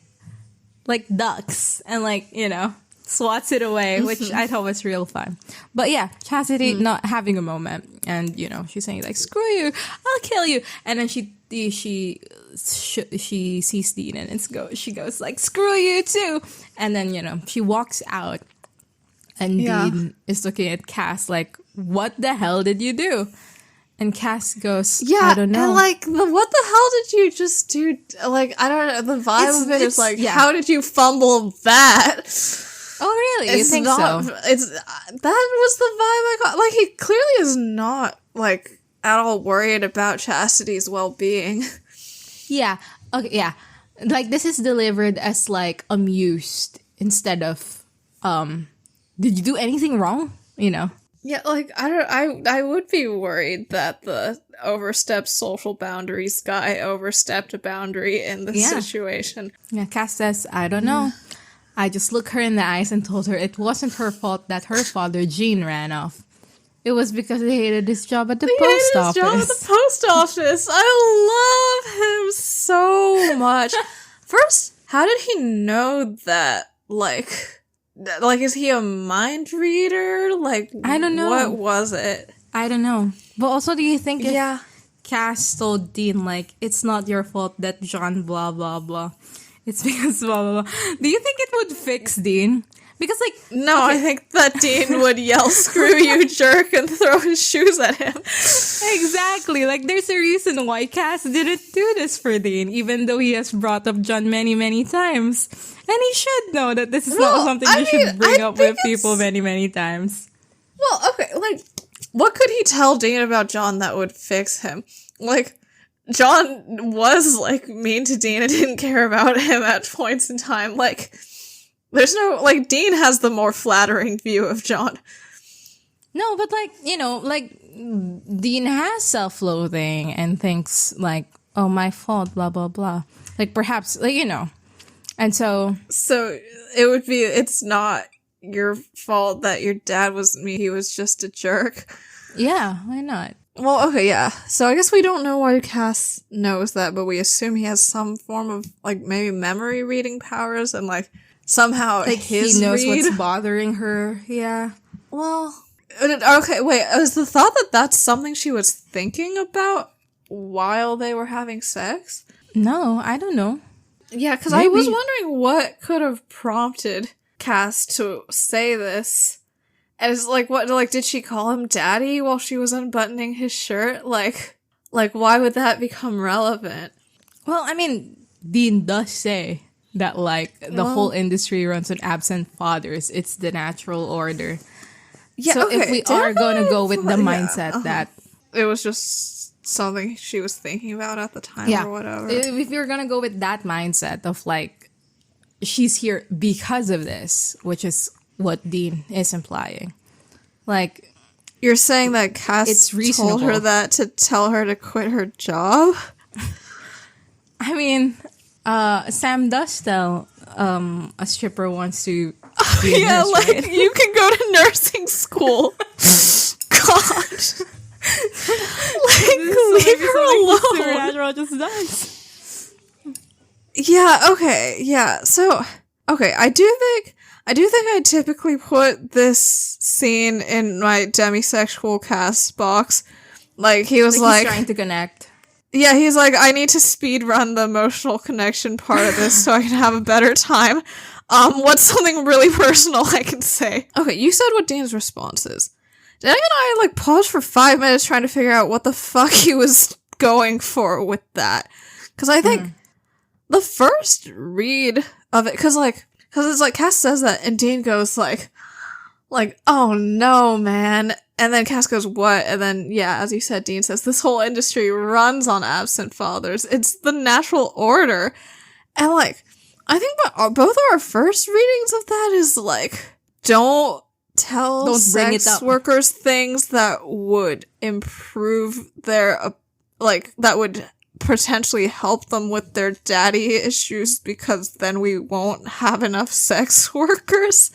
ducks and like, you know, swats it away, which I thought was real fun. But yeah, Chastity not having a moment, and you know, she's saying like, "Screw you, I'll kill you." And then she sees Dean, and she goes like, "Screw you too." And then, you know, she walks out, and Dean is looking at Cass like, "What the hell did you do?" And Cass goes, "I don't know." And like, what the hell did you just do? Like, I don't know. The vibe of it is like, how did you fumble that? Oh, really? You think so? That was the vibe I got. Like, he clearly is not, like, at all worried about Chastity's well-being. Yeah. Okay, yeah. Like, this is delivered as, like, amused instead of, did you do anything wrong? You know? Yeah, like, I would be worried that the overstepped social boundaries guy overstepped a boundary in this situation. Yeah, Cass says, "I don't know. I just looked her in the eyes and told her it wasn't her fault that her father, Gene, ran off. It was because he hated his job at the post office. I love him so much. First, how did he know that, like, is he a mind reader? Like, I don't know. What was it? I don't know. But also, do you think if Cass told Dean, like, "It's not your fault that John blah, blah, blah. It's because blah, blah, blah." Do you think it would fix Dean? Because, like... No, I think that Dean would yell, "Screw you, jerk," and throw his shoes at him. Exactly. Like, there's a reason why Cass didn't do this for Dean, even though he has brought up John many, many times. And he should know that this is not something you should bring up with people many, many times. Well, okay, like, what could he tell Dean about John that would fix him? Like, John was, like, mean to Dean and didn't care about him at points in time. Like, there's no, like, Dean has the more flattering view of John. No, but, like, you know, like, Dean has self-loathing and thinks, like, "Oh, my fault, blah, blah, blah." Like, perhaps, like, you know. And so it would be, it's not your fault that your dad was mean, he was just a jerk. Yeah, why not? Well, okay, yeah. So I guess we don't know why Cass knows that, but we assume he has some form of, like, maybe memory reading powers, and, like, somehow like he knows what's bothering her. Yeah. Well, okay, wait. Is the thought that that's something she was thinking about while they were having sex? No, I don't know. Yeah, because I was wondering what could have prompted Cass to say this. And it's like, what, like, did she call him daddy while she was unbuttoning his shirt? Like, why would that become relevant? Well, I mean, Dean does say that, like, the whole industry runs on absent fathers. It's the natural order. Yeah, so okay, if we are going to go with the mindset that... It was just something she was thinking about at the time or whatever. If you're going to go with that mindset of, like, she's here because of this, which is what Dean is implying. Like... You're saying that Cass told her that to tell her to quit her job? I mean... Sam does tell a stripper wants to be a nurse, like, right? You can go to nursing school. God. Like, leave her alone. Supernatural just does. Yeah, okay, yeah. So, Okay, I do think I typically put this scene in my demisexual cast box. Like, he was like he's trying to connect. Yeah, he's like, I need to speed run the emotional connection part of this so I can have a better time. What's something really personal I can say? Okay, you said what Dean's response is. Dang and I, like, paused for 5 minutes trying to figure out what the fuck he was going for with that. Because I think the first read of it, because it's like, Cass says that, and Dean goes like, oh no, man. And then Cass goes, what? And then, yeah, as you said, Dean says, this whole industry runs on absent fathers. It's the natural order. And, like, I think both of our first readings of that is, like, don't sex workers things that would improve their, that would potentially help them with their daddy issues, because then we won't have enough sex workers.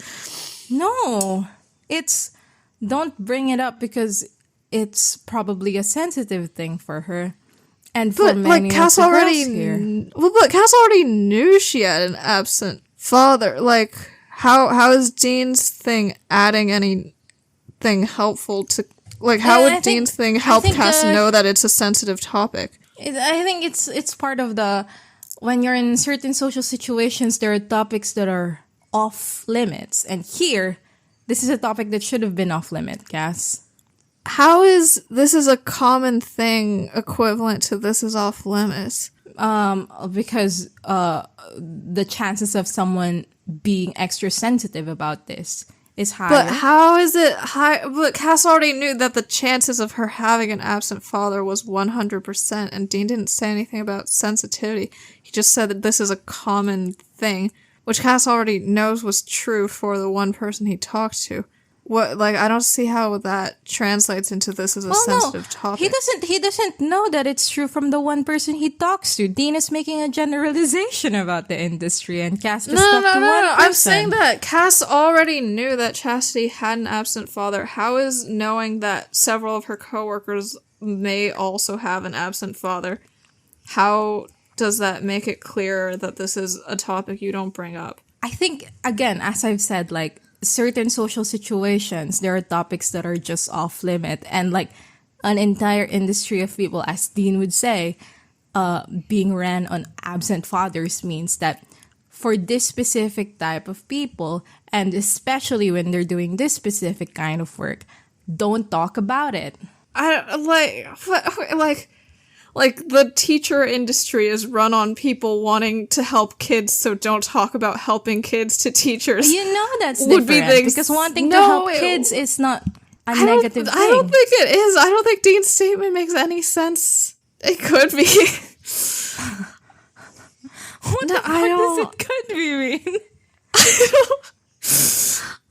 No, it's don't bring it up because it's probably a sensitive thing for her. And for many Cass of the girls here. But Cass already knew she had an absent father. Like, how is Dean's thing adding anything helpful to, like, how would Dean's thing help Cass know that it's a sensitive topic? I think it's part of when you're in certain social situations, there are topics that are off limits. And here, this is a topic that should have been off limit, Cass. How is this is a common thing equivalent to this is off limits? Because the chances of someone being extra sensitive about this is high. But how is it high? But Cass already knew that the chances of her having an absent father was 100%, and Dean didn't say anything about sensitivity. He just said that this is a common thing, which Cass already knows was true for the one person he talked to. What, like, I don't see how that translates into this as a sensitive topic. He doesn't know that it's true from the one person he talks to. Dean is making a generalization about the industry, and Cass just talked to one person. I'm saying that Cass already knew that Chastity had an absent father. How is knowing that several of her coworkers may also have an absent father, how does that make it clearer that this is a topic you don't bring up? I think, again, as I've said, like, certain social situations, there are topics that are just off limit, and like an entire industry of people, as Dean would say, being ran on absent fathers means that for this specific type of people, and especially when they're doing this specific kind of work, don't talk about it. Like, the teacher industry is run on people wanting to help kids, so don't talk about helping kids to teachers. You know that's different, because wanting to help kids is not a negative thing. I don't think it is. I don't think Dean's statement makes any sense. It could be. What does it could be mean?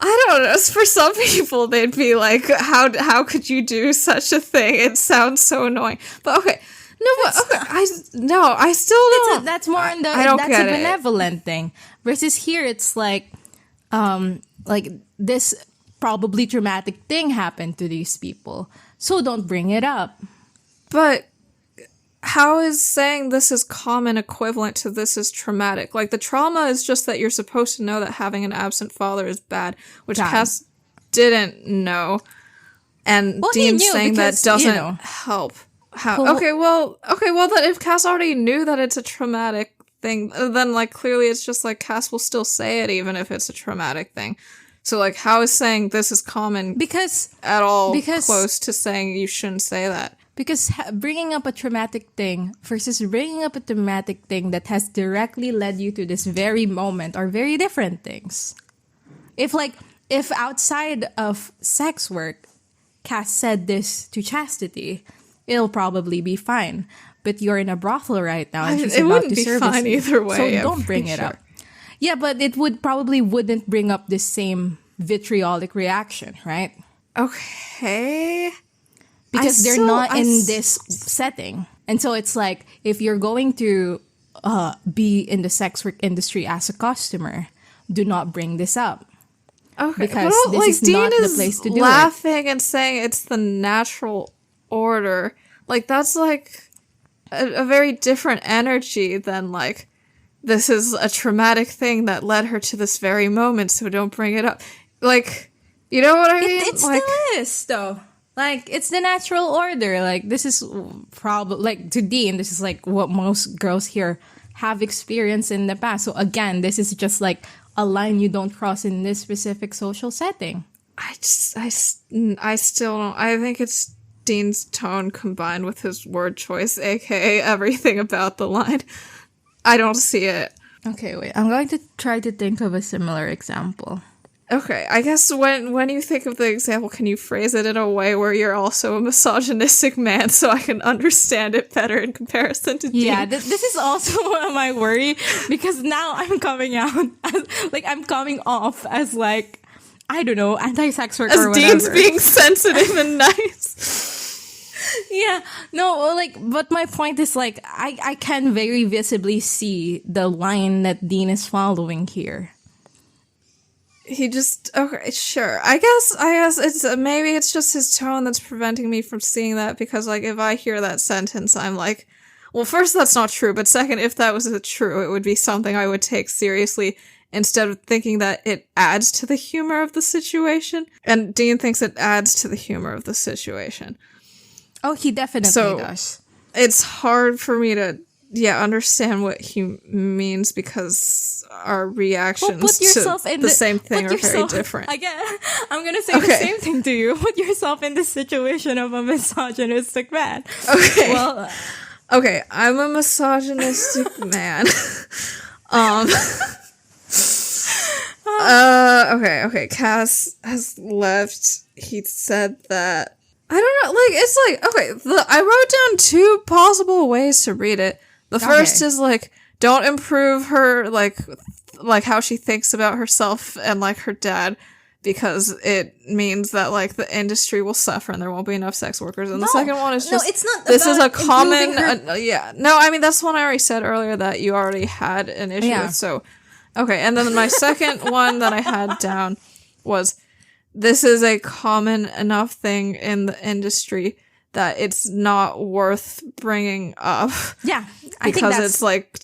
I don't know. For some people, they'd be like, how could you do such a thing? It sounds so annoying. But okay. I still don't. That's more on that's a benevolent thing. Versus here, it's like this probably traumatic thing happened to these people, so don't bring it up. But how is saying this is common equivalent to this is traumatic? Like, the trauma is just that you're supposed to know that having an absent father is bad, which Cass didn't know, and Dean's saying that doesn't help. Okay, well, then if Cass already knew that it's a traumatic thing, then, like, clearly it's just, like, Cass will still say it even if it's a traumatic thing. So, like, how is saying this is common at all close to saying you shouldn't say that? Because bringing up a traumatic thing versus bringing up a traumatic thing that has directly led you to this very moment are very different things. If outside of sex work, Cass said this to Chastity, it'll probably be fine. But you're in a brothel right now, and she's about to service. It wouldn't be fine either way. So don't bring it up. Yeah, but it wouldn't bring up this same vitriolic reaction, right? Okay. Because they're not in this setting. And so it's like, if you're going to be in the sex work industry as a customer, do not bring this up. Okay. Because this is not the place to do it. Laughing and saying it's the natural order. Like, that's like a very different energy than like this is a traumatic thing that led her to this very moment, so don't bring it up. Like, you know what I mean? It still is, though. Like, it's the natural order. Like, this is probably, like, to Dean, this is, like, what most girls here have experienced in the past. So, again, this is just, like, a line you don't cross in this specific social setting. I still don't. I think it's Dean's tone combined with his word choice, aka everything about the line. I don't see it. Okay, wait. I'm going to try to think of a similar example. Okay, I guess when you think of the example, can you phrase it in a way where you're also a misogynistic man so I can understand it better in comparison to Dean? Yeah, this is also my worry, because now I'm coming out as, like, I'm coming off as, like, I don't know, anti-sex worker or whatever. Dean's being sensitive and nice. Yeah, no, like, but my point is, like, I can very visibly see the line that Dean is following here. He just, okay, sure. I guess it's, maybe it's just his tone that's preventing me from seeing that, because, like, if I hear that sentence, I'm like, well, first, that's not true, but second, if that was true, it would be something I would take seriously, instead of thinking that it adds to the humor of the situation. And Dean thinks it adds to the humor of the situation. Oh, he definitely does. It's hard for me to, understand what he means, because our reactions to the same thing are very different. Again, I'm going to say the same thing to you. Put yourself in the situation of a misogynistic man. Okay. Well, okay, I'm a misogynistic man. Okay, Cass has left. He said that, I don't know, like, it's like, okay, I wrote down two possible ways to read it. The first is, like, don't improve her, like how she thinks about herself and, like, her dad, because it means that, like, the industry will suffer and there won't be enough sex workers. And the second one is just, it's not this is a common, no, I mean, that's one I already said earlier that you already had an issue with, so, okay, and then my second one that I had down was, this is a common enough thing in the industry that it's not worth bringing up. Yeah, I think that's, it's like,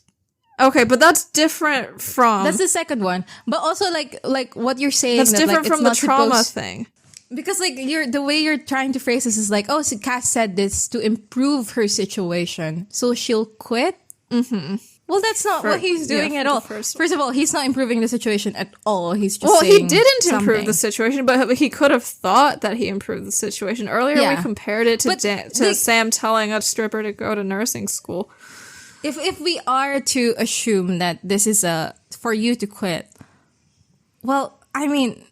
okay, but that's different from, that's the second one. But also, like what you're saying, that's different, like, from the trauma thing. Because, like, the way you're trying to phrase this is like, oh, so Cass said this to improve her situation, so she'll quit? Mm-hmm. Well, that's not what he's doing at all. First of all, he's not improving the situation at all. He's just saying he didn't improve the situation, but he could have thought that he improved the situation. Earlier, we compared it to Sam telling a stripper to go to nursing school. If we are to assume that this is for you to quit, well, I mean,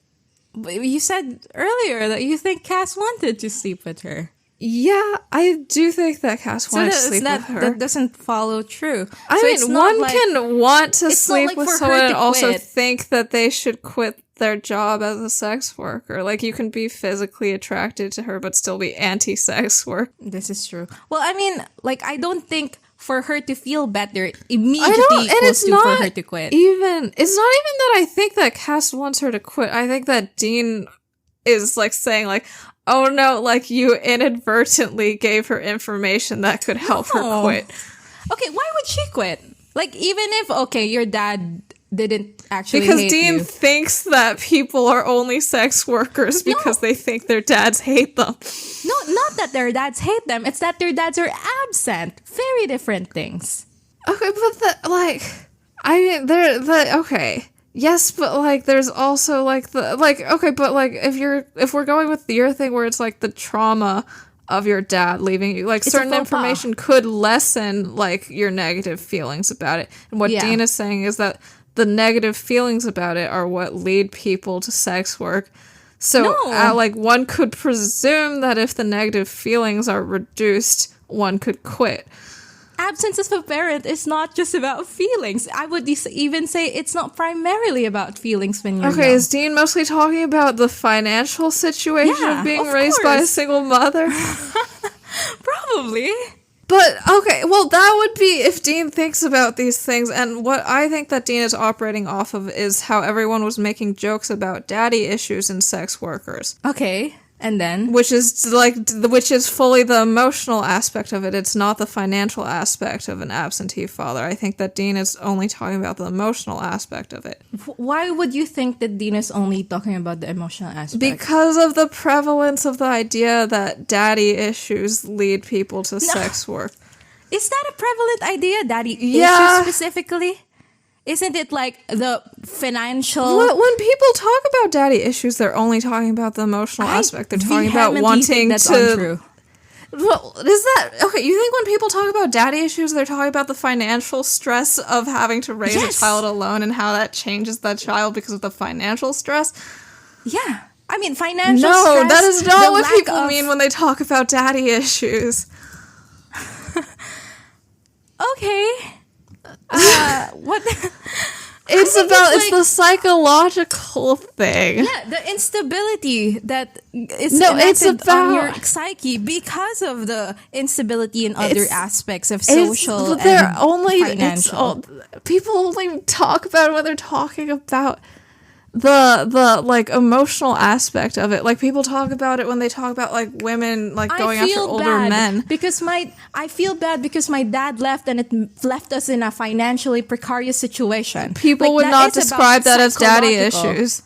you said earlier that you think Cass wanted to sleep with her. Yeah, I do think that Cass wanted to sleep with her. That doesn't follow true. I mean, one can want to sleep with someone and also think that they should quit their job as a sex worker. Like, you can be physically attracted to her but still be anti-sex work. This is true. Well, I mean, like, I don't think for her to feel better immediately equals to for her to quit. It's not even that I think that Cass wants her to quit. I think that Dean is, like, saying, like, oh no, like, you inadvertently gave her information that could help her quit. Okay, why would she quit? Like, even if, okay, your dad didn't actually because hate Dean you. thinks that people are only sex workers because they think their dads hate them. No, not that their dads hate them. It's that their dads are absent. Very different things. Okay, but okay. Yes, but, like, there's also, like, okay, but, like, if we're going with your thing where it's, like, the trauma of your dad leaving you, like, certain information could lessen, like, your negative feelings about it. And what Dean is saying is that the negative feelings about it are what lead people to sex work. So, like, one could presume that if the negative feelings are reduced, one could quit. Absence of a parent is not just about feelings. I would even say it's not primarily about feelings when you're young. Is Dean mostly talking about the financial situation of being raised by a single mother? Probably. But, okay, well, that would be if Dean thinks about these things, and what I think that Dean is operating off of is how everyone was making jokes about daddy issues in sex workers. Okay. And then? Which is fully the emotional aspect of it. It's not the financial aspect of an absentee father. I think that Dean is only talking about the emotional aspect of it. Why would you think that Dean is only talking about the emotional aspect? Because of the prevalence of the idea that daddy issues lead people to sex work. Is that a prevalent idea, daddy issues specifically? Isn't it like the financial... When people talk about daddy issues, they're only talking about the emotional aspect. They're talking about wanting that's to... Untrue. Well, is that... Okay, you think when people talk about daddy issues, they're talking about the financial stress of having to raise a child alone and how that changes that child because of the financial stress? Yeah. I mean, financial stress... No, that is not what people mean when they talk about daddy issues. Okay. What? It's the psychological thing. Yeah, the instability that is enacted on your psyche because of the instability in other aspects of social and financial. People only talk about it when they're talking about the like emotional aspect of it. Like people talk about it when they talk about like women like going after older men. I feel bad because my dad left and it left us in a financially precarious situation. People would not describe that as daddy issues.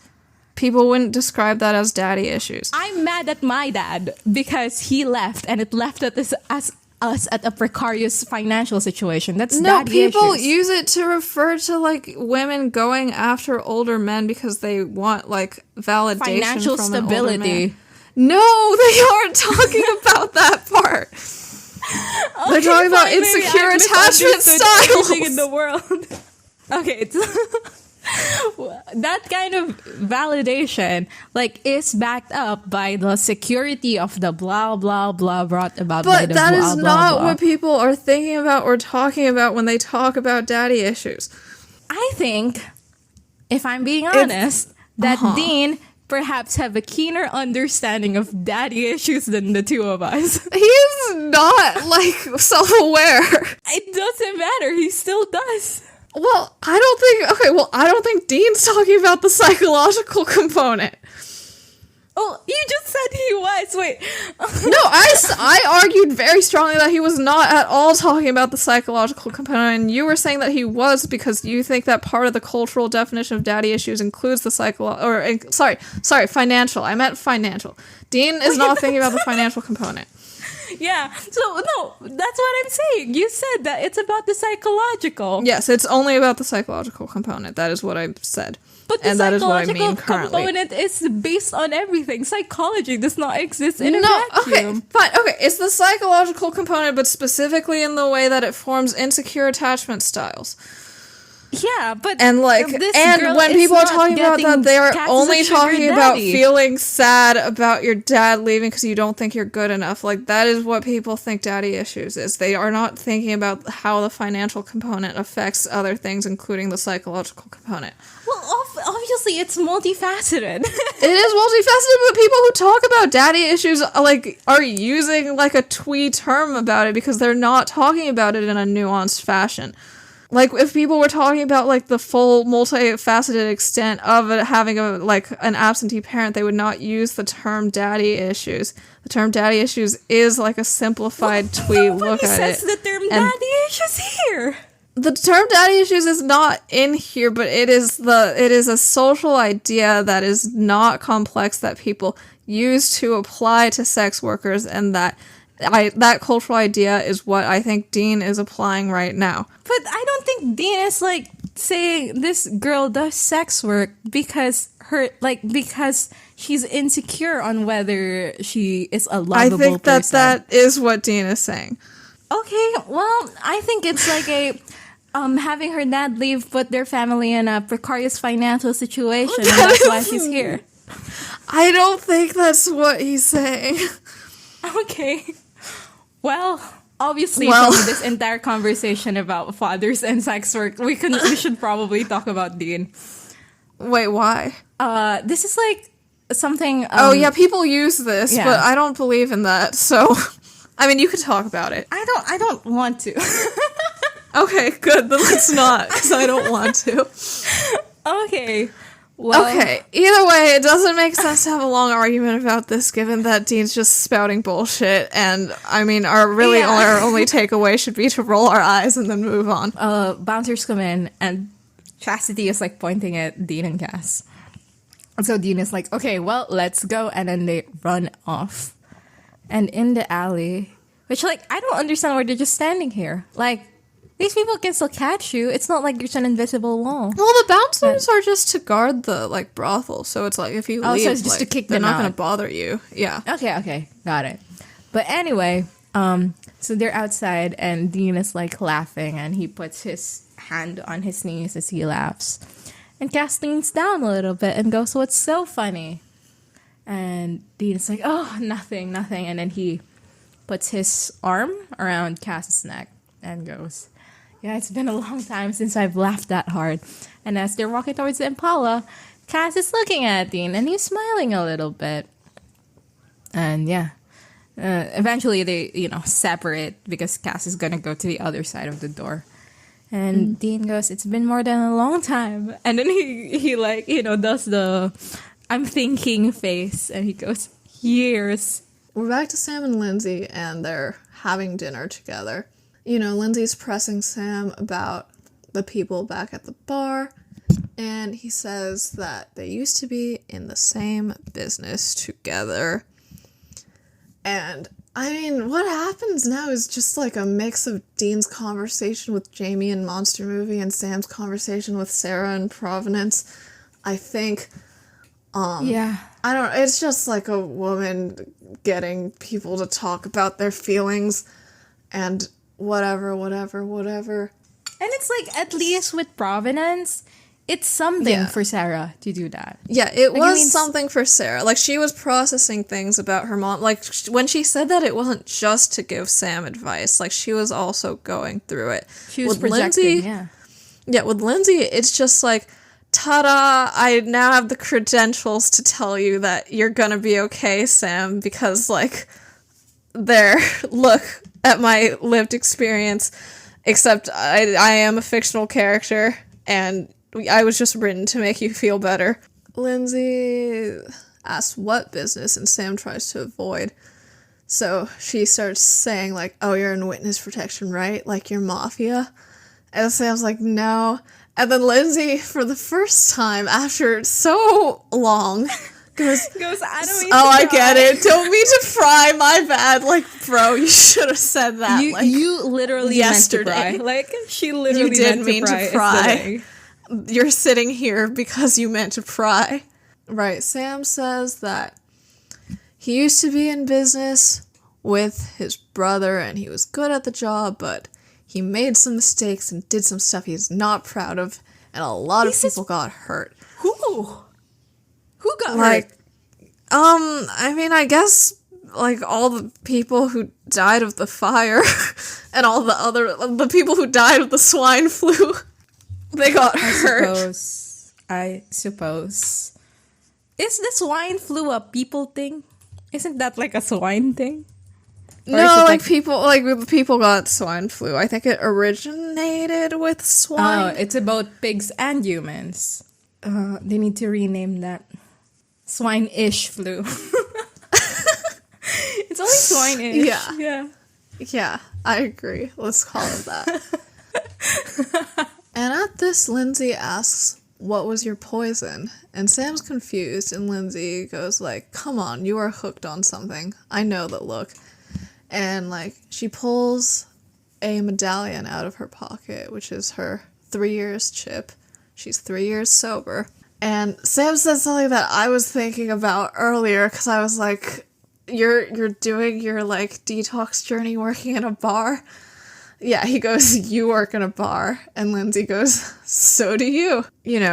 People wouldn't describe that as daddy issues. I'm mad at my dad because he left and it left us at a precarious financial situation. That's daddy issues. People use it to refer to like women going after older men because they want like validation financial from stability. An older man. No, they aren't talking about that part. They're talking about insecure attachment styles in the world. Okay, that kind of validation like is backed up by the security of the blah blah blah brought about by the that blah, is blah, not blah. what people are thinking about or talking about when they talk about daddy issues. I think, if I'm being honest, that Dean perhaps have a keener understanding of daddy issues than the two of us. He's not like self-aware. It doesn't matter, he still does. Well, I don't think Dean's talking about the psychological component. Oh, you just said he was. Wait. No, I argued very strongly that he was not at all talking about the psychological component, and you were saying that he was because you think that part of the cultural definition of daddy issues includes the financial. I meant financial. Dean is not thinking about the financial component. Yeah, so no, that's what I'm saying. You said that it's about the psychological. Yes, it's only about the psychological component. That is what I said. But the psychological component is based on everything. Psychology does not exist in a vacuum. Okay, fine. Okay, it's the psychological component, but specifically in the way that it forms insecure attachment styles. Yeah, but when people are talking about that, they are only talking about feeling sad about your dad leaving because you don't think you're good enough. Like, that is what people think daddy issues is. They are not thinking about how the financial component affects other things, including the psychological component. Well, obviously, it's multifaceted. It is multifaceted, but people who talk about daddy issues are using like a twee term about it because they're not talking about it in a nuanced fashion. Like, if people were talking about, like, the full multifaceted extent of it having an absentee parent, they would not use the term daddy issues. The term daddy issues is, like, a simplified tweet look at it. Nobody says the term daddy issues here. The term daddy issues is not in here, but it is a social idea that is not complex that people use to apply to sex workers, and that cultural idea is what I think Dean is applying right now. But I don't think Dean is like saying this girl does sex work because she's insecure on whether she is a lovable person. I think that is what Dean is saying. Okay, well, I think it's like a having her dad leave put their family in a precarious financial situation, and that's why she's here. I don't think that's what he's saying. Okay. Well, obviously, from this entire conversation about fathers and sex work, we should probably talk about Dean. Wait, why? This is like something. People use this, but I don't believe in that. So, I mean, you could talk about it. I don't want to. Okay, good. Then let's not, because I don't want to. Okay. Well, okay, either way, it doesn't make sense to have a long argument about this, given that Dean's just spouting bullshit, and, I mean, our only takeaway should be to roll our eyes and then move on. Bouncers come in, and Chastity is, like, pointing at Dean and Cass. And so Dean is like, okay, well, let's go, and then they run off. And in the alley, which, like, I don't understand why they're just standing here. Like, these people can still catch you. It's not like there's an invisible wall. Well, the bouncers are just to guard the, like, brothel. So it's like, if you leave, so it's just like, to kick they're them not out. going to bother you. Yeah. Okay. Got it. But anyway, so they're outside, and Dean is, like, laughing, and he puts his hand on his knees as he laughs. And Cass leans down a little bit and goes, what's so funny? And Dean is like, oh, nothing. And then he puts his arm around Cass's neck and goes, yeah, it's been a long time since I've laughed that hard. And as they're walking towards the Impala, Cass is looking at Dean, and he's smiling a little bit. And yeah, eventually they, separate because Cass is going to go to the other side of the door. And Dean goes, it's been more than a long time. And then he like, does the I'm thinking face. And he goes, years. We're back to Sam and Lindsay, and they're having dinner together. Lindsay's pressing Sam about the people back at the bar, and he says that they used to be in the same business together. And, I mean, what happens now is just like a mix of Dean's conversation with Jamie in Monster Movie and Sam's conversation with Sarah in Provenance. I think, it's just like a woman getting people to talk about their feelings and whatever. And it's like, at least with Provenance, it's something for Sarah to do that. Yeah, it was something for Sarah. Like, she was processing things about her mom. Like, when she said that, it wasn't just to give Sam advice. Like, she was also going through it. She was projecting, Yeah, with Lindsay, it's just like, ta-da, I now have the credentials to tell you that you're gonna be okay, Sam, because, like, look at my lived experience, except I am a fictional character, and I was just written to make you feel better. Lindsay asks what business, and Sam tries to avoid. So she starts saying, like, oh, you're in witness protection, right? Like, you're mafia? And Sam's like, no. And then Lindsay, for the first time after so long, goes, I don't mean I get it. Don't mean to pry, my bad. Like, bro, you should have said that. You literally yesterday. meant to pry. Like, she literally you did meant mean to pry. You're sitting here because you meant to pry. Right, Sam says that he used to be in business with his brother and he was good at the job, but he made some mistakes and did some stuff he's not proud of, and a lot of people got hurt. Who got hurt? I mean, I guess, like, all the people who died of the fire and all the people who died of the swine flu, they got hurt. I suppose. Is the swine flu a people thing? Isn't that like a swine thing? Or no, people got swine flu. I think it originated with swine. Oh, it's about pigs and humans. They need to rename that. Swine-ish flu. It's only swine-ish. Yeah, I agree. Let's call it that. And at this, Lindsay asks, what was your poison? And Sam's confused, and Lindsay goes like, come on, you are hooked on something. I know that look. And, like, she pulls a medallion out of her pocket, which is her 3 years chip. She's 3 years sober. And Sam says something that I was thinking about earlier, because I was like, you're doing your, like, detox journey working in a bar? Yeah, he goes, you work in a bar. And Lindsay goes, so do you.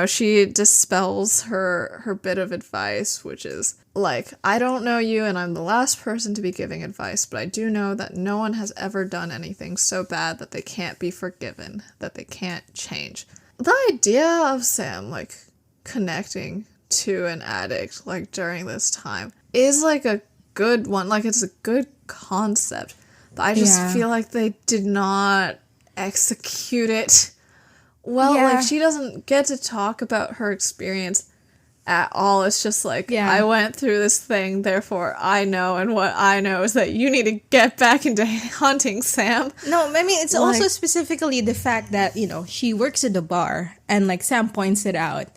She dispels her bit of advice, which is, like, I don't know you and I'm the last person to be giving advice, but I do know that no one has ever done anything so bad that they can't be forgiven, that they can't change. The idea of Sam, like, connecting to an addict, like, during this time is, like, a good one. Like, it's a good concept. But I just feel like they did not execute it well. Like, she doesn't get to talk about her experience at all. It's just like, I went through this thing, therefore I know, and what I know is that you need to get back into hunting, Sam. No, I mean, it's also specifically the fact that, you know, she works at the bar, and like Sam points it out,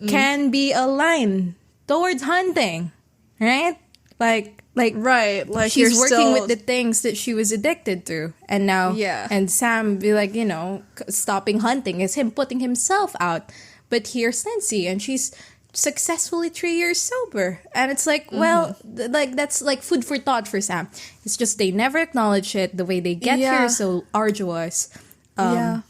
can be a line towards hunting, right? Like right, like she's working with the things that she was addicted to, and now, and Sam be like, you know, stopping hunting is him putting himself out. But here's Lindsay, and she's successfully 3 years sober, and it's like, well, like that's like food for thought for Sam. It's just they never acknowledge it. The way they get here is so arduous. I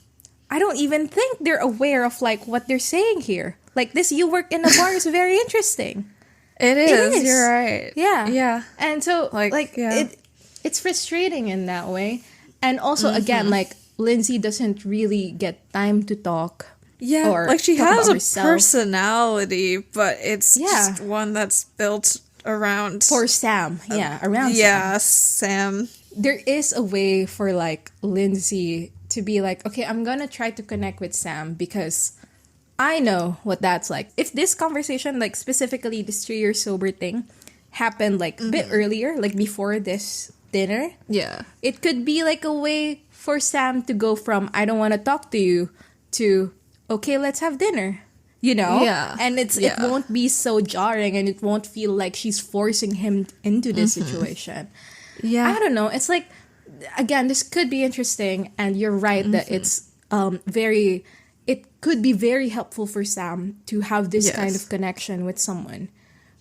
don't even think they're aware of like what they're saying here. Like this, you work in a bar is very interesting. It is. You're right. Yeah. And so it's frustrating in that way, and also again, like Lindsay doesn't really get time to talk. Yeah, or like she has a personality, but it's just one that's built around... For Sam, around Sam. Yeah, Sam. There is a way for, like, Lindsay to be like, okay, I'm gonna try to connect with Sam because I know what that's like. If this conversation, like, specifically this 3 year sober thing, happened, like, a bit earlier, like, before this dinner, it could be, like, a way for Sam to go from, I don't want to talk to you, to... okay, let's have dinner, you know? Yeah. And it won't be so jarring, and it won't feel like she's forcing him into this situation. Yeah. I don't know. It's like, again, this could be interesting, and you're right that it's it could be very helpful for Sam to have this kind of connection with someone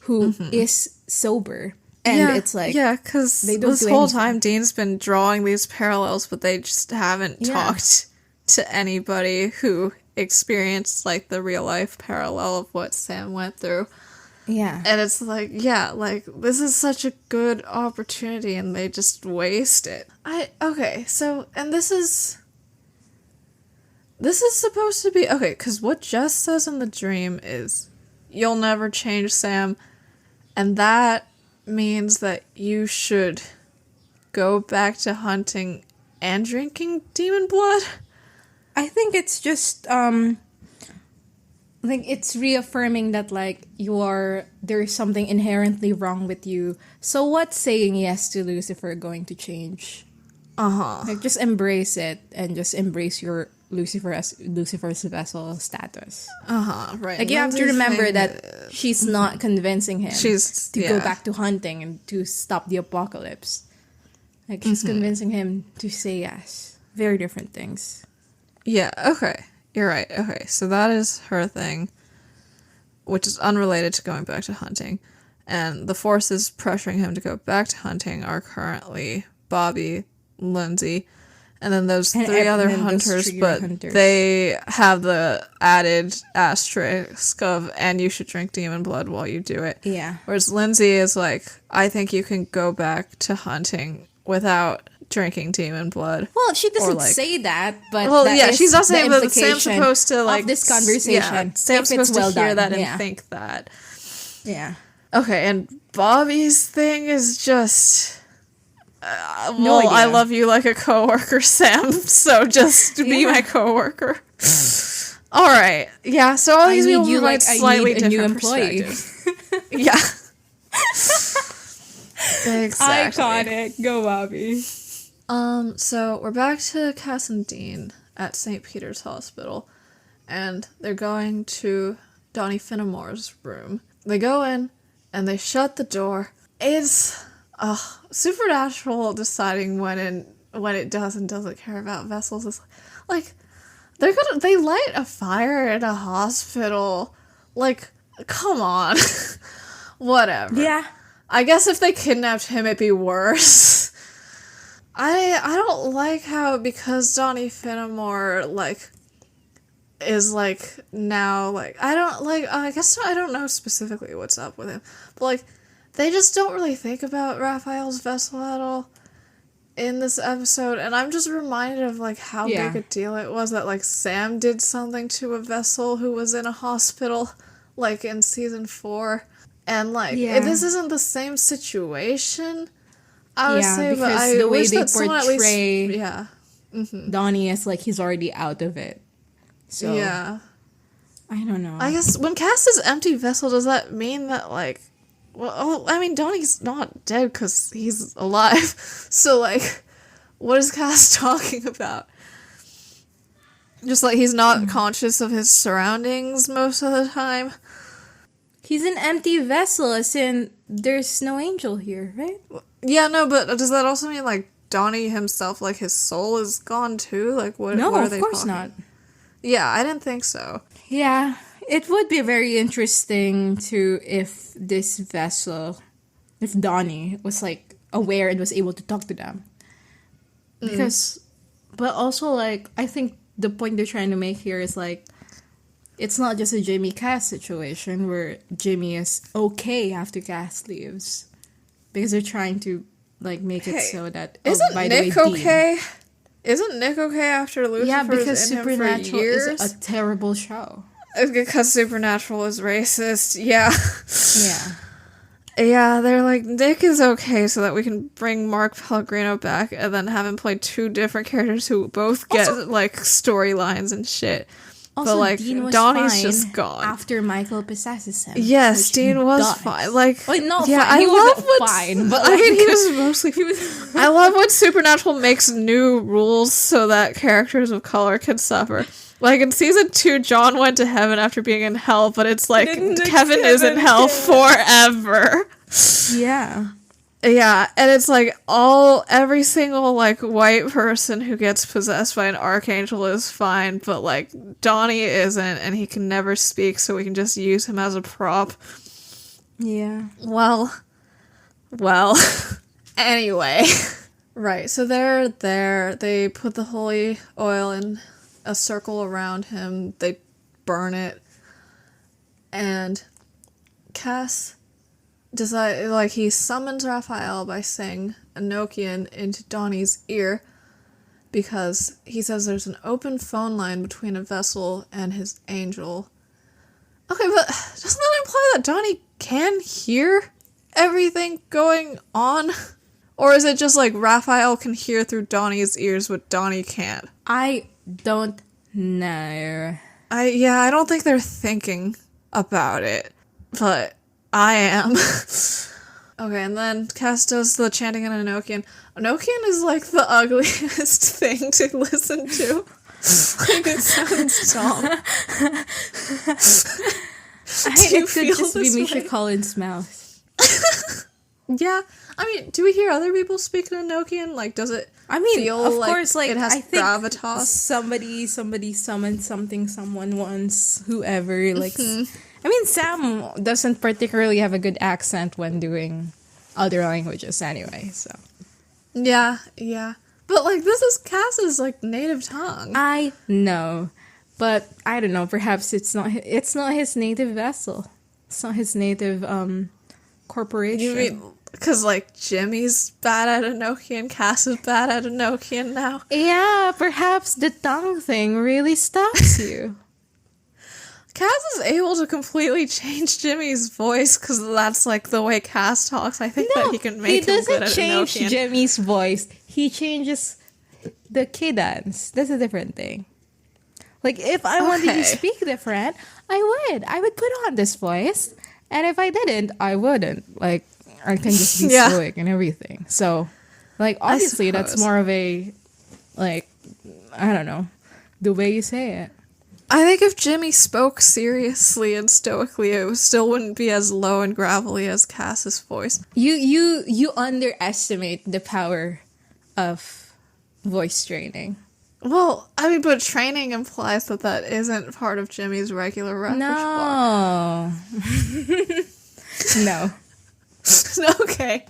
who is sober. And it's like... Yeah, because this whole time Dean's been drawing these parallels, but they just haven't talked to anybody who... experience like the real life parallel of what Sam went through. Yeah. And it's like, like this is such a good opportunity and they just waste it. So this is supposed to be because what Jess says in the dream is you'll never change, Sam, and that means that you should go back to hunting and drinking demon blood. I think it's just, I think it's reaffirming that, like, there's something inherently wrong with you. So what's saying yes to Lucifer going to change? Like, just embrace it and just embrace your Lucifer's vessel status. Right. Like, you have to remember that she's not convincing him to go back to hunting and to stop the apocalypse. Like, she's convincing him to say yes. Very different things. Yeah, okay. You're right. Okay, so that is her thing, which is unrelated to going back to hunting. And the forces pressuring him to go back to hunting are currently Bobby, Lindsay, and then those three other hunters, but they have the added asterisk of, and you should drink demon blood while you do it. Yeah. Whereas Lindsay is like, I think you can go back to hunting without... drinking demon blood. Well, she doesn't say that, but she's not saying that Sam's supposed to like of this conversation. Sam's supposed to hear that and think that. Yeah. Okay, and Bobby's thing is just. I love you like a coworker, Sam. So just be my coworker. All right. Yeah. So all these people provide slightly different perspectives. Yeah. Exactly. Iconic. Go, Bobby. So we're back to Cass and Dean at St. Peter's Hospital, and they're going to Donnie Finnemore's room. They go in, and they shut the door. It's, Supernatural deciding when it does and doesn't care about vessels. It's like, they light a fire in a hospital. Like, come on. Whatever. Yeah. I guess if they kidnapped him, it'd be worse. I don't like how, because Donnie Finnemore, like, is, like, now, like, I guess I don't know specifically what's up with him, but, like, they just don't really think about Raphael's vessel at all in this episode, and I'm just reminded of, like, how big a deal it was that, like, Sam did something to a vessel who was in a hospital, like, in season 4, and, like, this isn't the same situation, I would say, but I the way wish they that someone at portray least, Donnie as like he's already out of it. So I don't know. I guess when Cass is empty vessel, does that mean that, like... Well, I mean, Donnie's not dead because he's alive. So, like, what is Cass talking about? Just, like, he's not conscious of his surroundings most of the time. He's an empty vessel, as in, there's no angel here, right? Yeah, no, but does that also mean, like, Donnie himself, like, his soul is gone too? Like, what are they talking? No, of course not. Yeah, I didn't think so. Yeah, it would be very interesting if this vessel, if Donnie was, like, aware and was able to talk to them. Because, but also, like, I think the point they're trying to make here is, like, it's not just a Jimmy Cass situation where Jimmy is okay after Cass leaves. Because they're trying to, like, make it so that... Isn't by Nick the way, okay? Isn't Nick okay after Lucifer's yeah, because in Supernatural him for years? is a terrible show. Because Supernatural is racist, yeah. Yeah. Yeah, they're like, Nick is okay so that we can bring Mark Pellegrino back and then have him play two different characters who both get, also, like, storylines and shit. Also, but, like, Dean was Donnie's fine just gone. after Michael possesses him. Yes, Dean was fine. Like, not yeah, fine. He wasn't love fine, but I like, mean, he was mostly. I love when Supernatural makes new rules so that characters of color can suffer. Like in season 2, John went to heaven after being in hell, but it's like Kevin is in hell forever. Yeah. Yeah, and it's like every single like white person who gets possessed by an archangel is fine, but like Donnie isn't, and he can never speak, so we can just use him as a prop. Yeah. Well. Anyway. Right, so they're there. They put the holy oil in a circle around him. They burn it. And Cass he summons Raphael by saying Enochian into Donnie's ear because he says there's an open phone line between a vessel and his angel. Okay, but doesn't that imply that Donnie can hear everything going on? Or is it just like Raphael can hear through Donnie's ears what Donnie can't? I don't know. I don't think they're thinking about it, but I am. Okay, and then Cass does the chanting in Enochian. Enochian is like the ugliest thing to listen to. Like it sounds dumb. It could just be Misha Collins' mouth. Yeah, I mean, do we hear other people speak in Enochian? Like, does it feel of like course, like, it has I think gravitas? Somebody summoned someone once, whoever, like... I mean, Sam doesn't particularly have a good accent when doing other languages anyway, so... Yeah. But, like, this is Cass's, like, native tongue. I know, but I don't know, perhaps it's not his native vessel. It's not his native, corporation. You mean, because, like, Jimmy's bad at Enochian, Cass is bad at Enochian now? Yeah, perhaps the tongue thing really stops you. Cass is able to completely change Jimmy's voice because that's, like, the way Cass talks. I think that he can make him good at Enochian. He doesn't change Jimmy's voice. He changes the cadence. That's a different thing. Like, if I wanted to speak different, I would put on this voice. And if I didn't, I wouldn't. Like, I can just be stoic and everything. So, like, obviously, that's more of a, like, I don't know, the way you say it. I think if Jimmy spoke seriously and stoically, it still wouldn't be as low and gravelly as Cass's voice. You underestimate the power of voice training. Well, I mean, but training implies that isn't part of Jimmy's regular repertoire. No. Okay.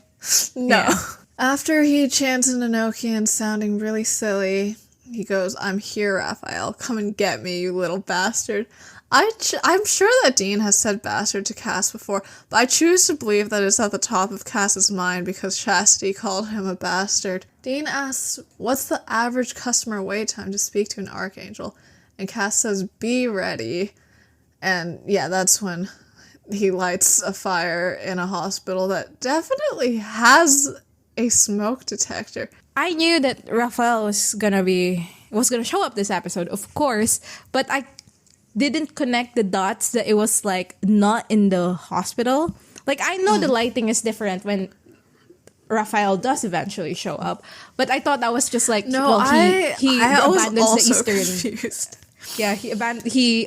No. Yeah. After he chants in Enochian sounding really silly, he goes, "I'm here, Raphael. Come and get me, you little bastard." I'm sure that Dean has said bastard to Cass before, but I choose to believe that it's at the top of Cass's mind because Chastity called him a bastard. Dean asks, what's the average customer wait time to speak to an archangel? And Cass says, be ready. And yeah, that's when he lights a fire in a hospital that definitely has a smoke detector. I knew that Raphael was gonna show up this episode, of course, but I didn't connect the dots that it was like not in the hospital. Like I know the lighting is different when Raphael does eventually show up, but I thought that was just like he abandons the Eastern. Confused. Yeah, he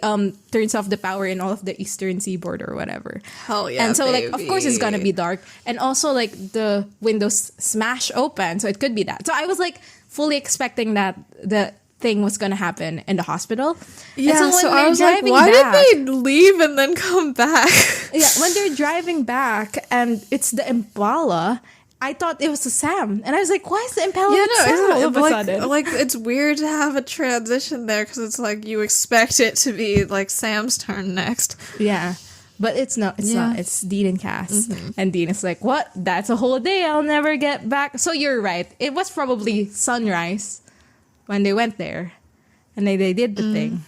turns off the power in all of the Eastern Seaboard or whatever. Hell yeah, and so baby. like of course it's gonna be dark, and also like the windows smash open, so it could be that. So I was like fully expecting that the thing was gonna happen in the hospital. Yeah, and so I was like, why did they leave and then come back? Yeah, when they're driving back and it's the Impala, I thought it was a Sam, and I was like, "Why is the Impala Sam all of a sudden?" Like it's weird to have a transition there because it's like you expect it to be like Sam's turn next. Yeah, but it's not. It's not. It's Dean and Cass, and Dean is like, "What? That's a whole day. I'll never get back." So you're right. It was probably sunrise when they went there, and they did the thing.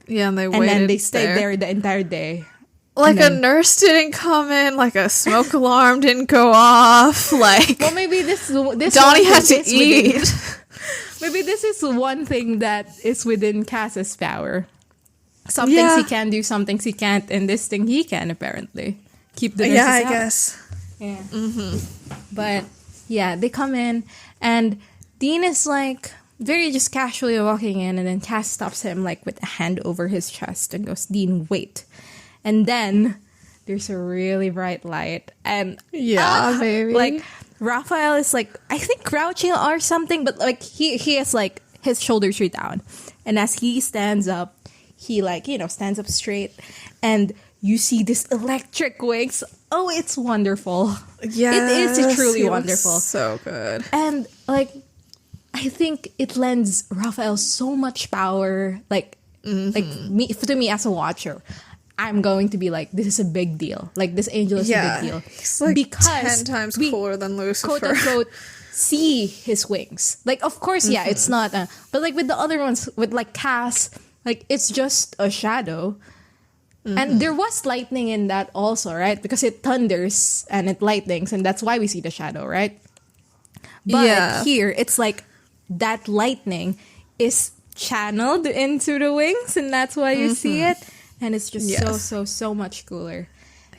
Yeah, and they waited. And then they stayed there the entire day. Like a nurse didn't come in, like a smoke alarm didn't go off, like well, maybe this Donnie had to eat. Maybe this is one thing that is within Cass's power. Some things he can do, some things he can't, and this thing he can apparently keep the nurses out. I guess. Yeah. But yeah, they come in, and Dean is like very just casually walking in, and then Cass stops him like with a hand over his chest and goes, "Dean, wait." And then there's a really bright light, and baby, like Raphael is like I think crouching or something, but like he has like his shoulders are down, and as he stands up, he like stands up straight, and you see this electric wings. Oh, it's wonderful. Yeah, it is truly wonderful. So good, and like I think it lends Raphael so much power. Like to me as a watcher, I'm going to be like, this is a big deal. Like, this angel is a big deal. He's like because 10 times cooler than Lucifer. Quote unquote, see his wings. Like, of course, it's not. But like with the other ones, with like Cass, like it's just a shadow. And there was lightning in that also, right? Because it thunders and it lightnings, and that's why we see the shadow, right? But here, it's like that lightning is channeled into the wings, and that's why you see it. And it's just so much cooler.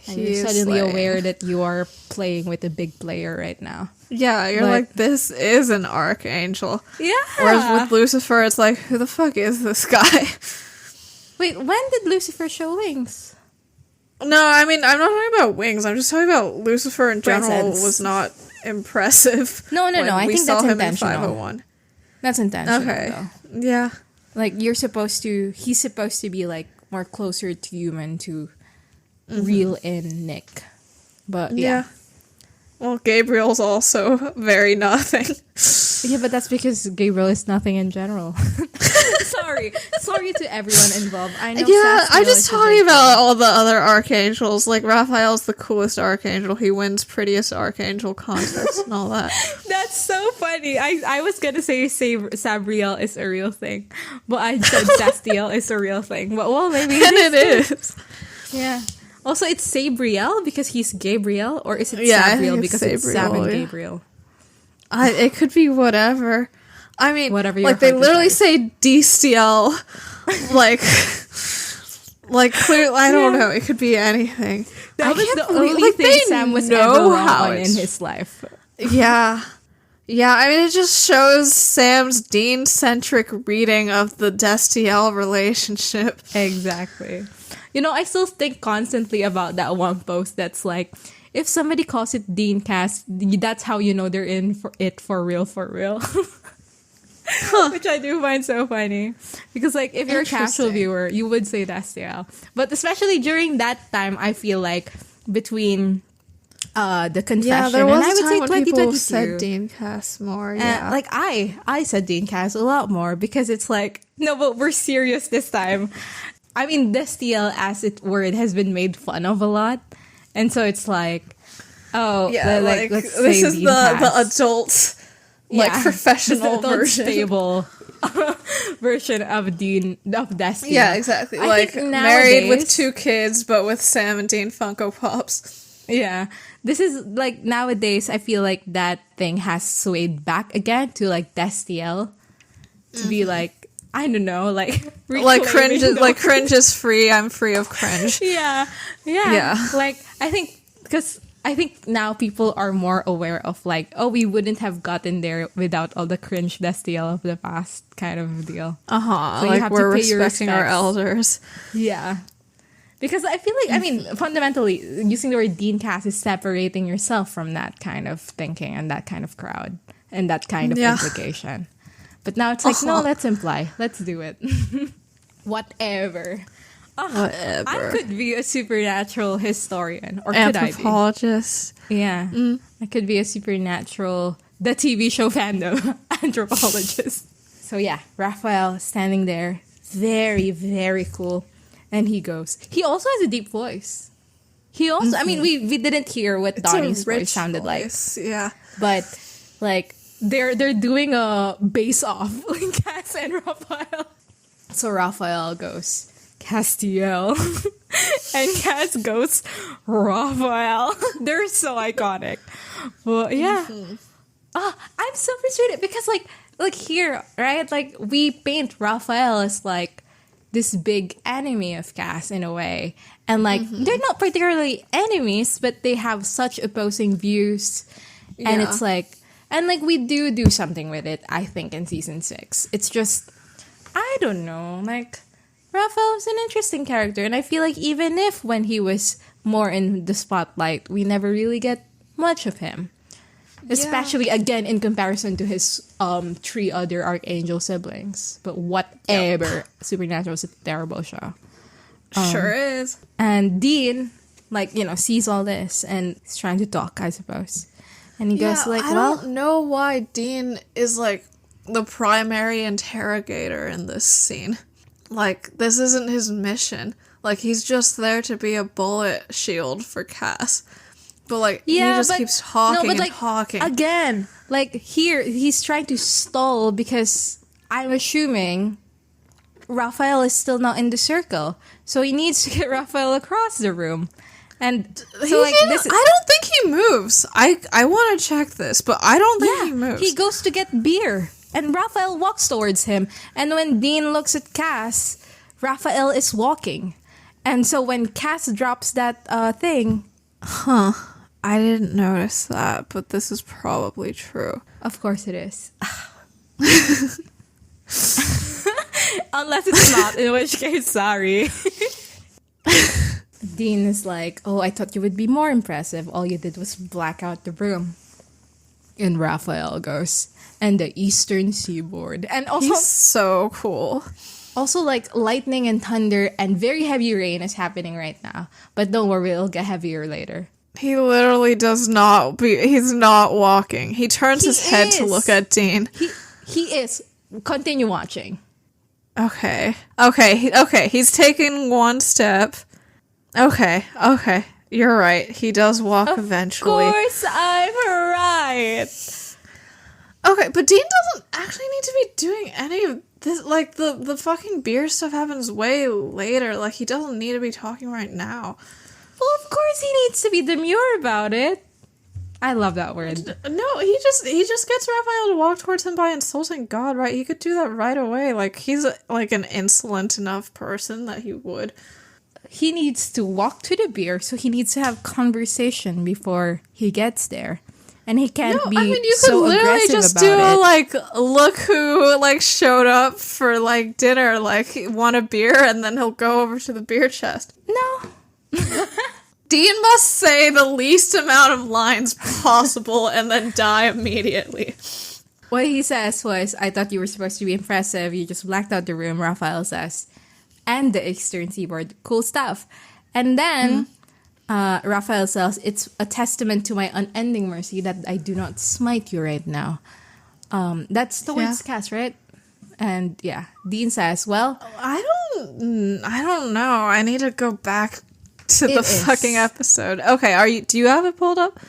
And you're suddenly aware that you are playing with a big player right now. Yeah, you're like, this is an archangel. Yeah. Whereas with Lucifer, it's like, who the fuck is this guy? Wait, when did Lucifer show wings? No, I mean, I'm not talking about wings. I'm just talking about Lucifer in general was not impressive. No. I think that's intentional. In 501. That's intentional, though. Yeah. Like, he's supposed to be, like, more closer to human to reel in Nick. But yeah. Well, Gabriel's also very nothing. Yeah, but that's because Gabriel is nothing in general. Sorry to everyone involved. I know. Yeah, I'm just talking about all the other archangels. Like Raphael's the coolest archangel. He wins prettiest archangel contest and all that. That's so funny. I was gonna say Sabriel is a real thing, but I said Sastiel is a real thing. But well, maybe it is. Yeah. Also, it's Sabriel because he's Gabriel, or is it Sabriel because it's Sam and Gabriel? It could be whatever. I mean, whatever. Like they literally say DCL, like clearly. I don't know. It could be anything. That was the only thing Sam was ever wrong on in his life. Yeah. I mean, it just shows Sam's Dean-centric reading of the Destiel relationship. Exactly. You know, I still think constantly about that one post that's like, if somebody calls it Dean Cast, that's how you know they're in for it for real. Which I do find so funny. Because, like, if you're a casual viewer, you would say Destiel. But especially during that time, I feel like between the confession there was and I would say when 2022. People said Dean Cass more, like, I said Dean Cass a lot more because it's like, no, but we're serious this time. I mean, Destiel as it word has been made fun of a lot. And so it's like, let's this is the adult, professional version. Stable version of Destiel. Yeah, exactly. Like, married with 2 kids, but with Sam and Dean Funko Pops. Yeah. This is, like, nowadays, I feel like that thing has swayed back again to, like, Destiel. To be like, I don't know, like cringe is free. I'm free of cringe. Yeah. Like I think because I think now people are more aware of like, oh, we wouldn't have gotten there without all the cringe bestial of the past kind of deal. So like we're respecting our elders. Yeah. Because I feel like, I mean, fundamentally, using the word Dean Cass is separating yourself from that kind of thinking and that kind of crowd and that kind of implication. But now it's like, no, let's imply. Let's do it. Whatever. Whatever. I could be a supernatural historian. Or could I be? Anthropologist. Yeah. I could be a supernatural, the TV show fandom, anthropologist. So yeah, Raphael standing there. Very, very cool. And he goes. He also has a deep voice. He also, I mean, we didn't hear what Donnie's voice sounded like. Yeah. But, like, they're doing a base-off, like, Cass and Raphael. So Raphael goes, Castiel. And Cass goes, Raphael. They're so iconic. Well, yeah. I'm so frustrated because, like here, right? Like, we paint Raphael as, like, this big enemy of Cass in a way. And like they're not particularly enemies, but they have such opposing views. And it's like, and like we do something with it, I think, in season 6. It's just, I don't know, like Raphael is an interesting character, and I feel like even if when he was more in the spotlight, we never really get much of him. Especially, again, in comparison to his 3 other Archangel siblings. But whatever. Supernatural is a terrible show. Sure is. And Dean, like, you know, sees all this and is trying to talk, I suppose. And he goes like, I don't know why Dean is, like, the primary interrogator in this scene. Like, this isn't his mission. Like, he's just there to be a bullet shield for Cass. But, like, he just keeps talking and talking. Again, like, here, he's trying to stall because I'm assuming Raphael is still not in the circle. So he needs to get Raphael across the room. And so, like, I don't think he moves. I want to check this, but I don't think he moves. He goes to get beer, and Raphael walks towards him. And when Dean looks at Cass, Raphael is walking. And so when Cass drops that thing... I didn't notice that, but this is probably true. Of course it is. Unless it's not, in which case, sorry. Dean is like, oh, I thought you would be more impressive. All you did was black out the room. And Raphael goes, and the Eastern Seaboard. And also, he's so cool. Also, like, lightning and thunder and very heavy rain is happening right now. But don't worry, it'll get heavier later. He literally does not he's not walking. He turns his head to look at Dean. He is. Continue watching. Okay. He's taking one step. Okay. You're right. He does walk eventually. Of course I'm right. Okay, but Dean doesn't actually need to be doing any of this. Like, the fucking beer stuff happens way later. Like, he doesn't need to be talking right now. Well, of course he needs to be demure about it. I love that word. No, he just gets Raphael to walk towards him by insulting God, right? He could do that right away. Like, he's like an insolent enough person that he would. He needs to walk to the beer, so he needs to have conversation before he gets there. And he can't be so aggressive about it. You could literally just do like, look who, like, showed up for, like, dinner, like, want a beer, and then he'll go over to the beer chest. No. Dean must say the least amount of lines possible and then die immediately. What he says was, I thought you were supposed to be impressive. You just blacked out the room, Raphael says. And the Eastern Seaboard. Cool stuff. And then Raphael says, it's a testament to my unending mercy that I do not smite you right now. That's the words Cass, right? And yeah, Dean says, well... I don't know. I need to go back to the fucking episode. Okay, do you have it pulled up?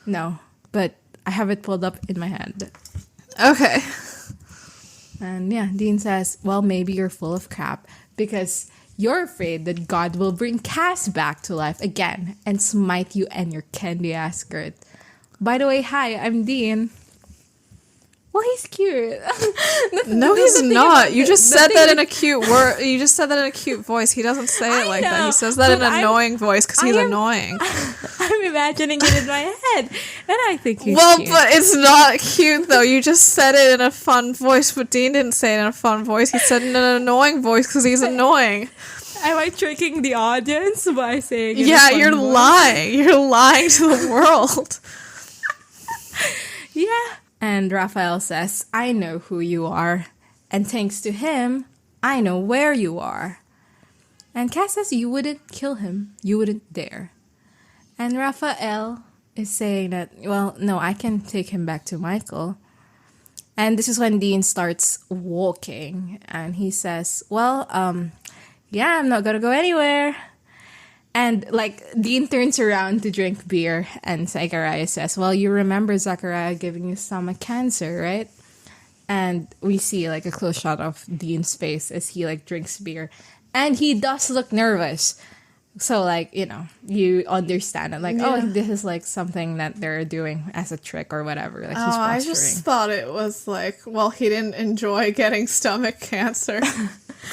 No, but I have it pulled up in my hand. Okay. And yeah, Dean says, well, maybe you're full of crap because you're afraid that God will bring Cass back to life again and smite you and your candy ass skirt. By the way, hi, I'm Dean. Well, he's cute. No, he's not. You just said that in a cute word. You just said that in a cute voice. He doesn't say it like that. He says that in an annoying voice because he's annoying. I'm imagining it in my head, and I think he's cute. But it's not cute, though. You just said it in a fun voice, but Dean didn't say it in a fun voice. He said it in an annoying voice because he's annoying. Am I tricking the audience by saying it? Yeah, you're lying. You're lying to the world. Yeah. And Raphael says, I know who you are. And thanks to him, I know where you are. And Cass says you wouldn't kill him. You wouldn't dare. And Raphael is saying that, well, no, I can take him back to Michael. And this is when Dean starts walking. And he says, well, yeah, I'm not gonna go anywhere. And, like, Dean turns around to drink beer, and Zachariah says, well, you remember Zachariah giving you stomach cancer, right? And we see, like, a close shot of Dean's face as he, like, drinks beer. And he does look nervous. So, like, you know, you understand it. Like, oh, this is, like, something that they're doing as a trick or whatever. Like, he's posturing. I just thought it was, like, well, he didn't enjoy getting stomach cancer.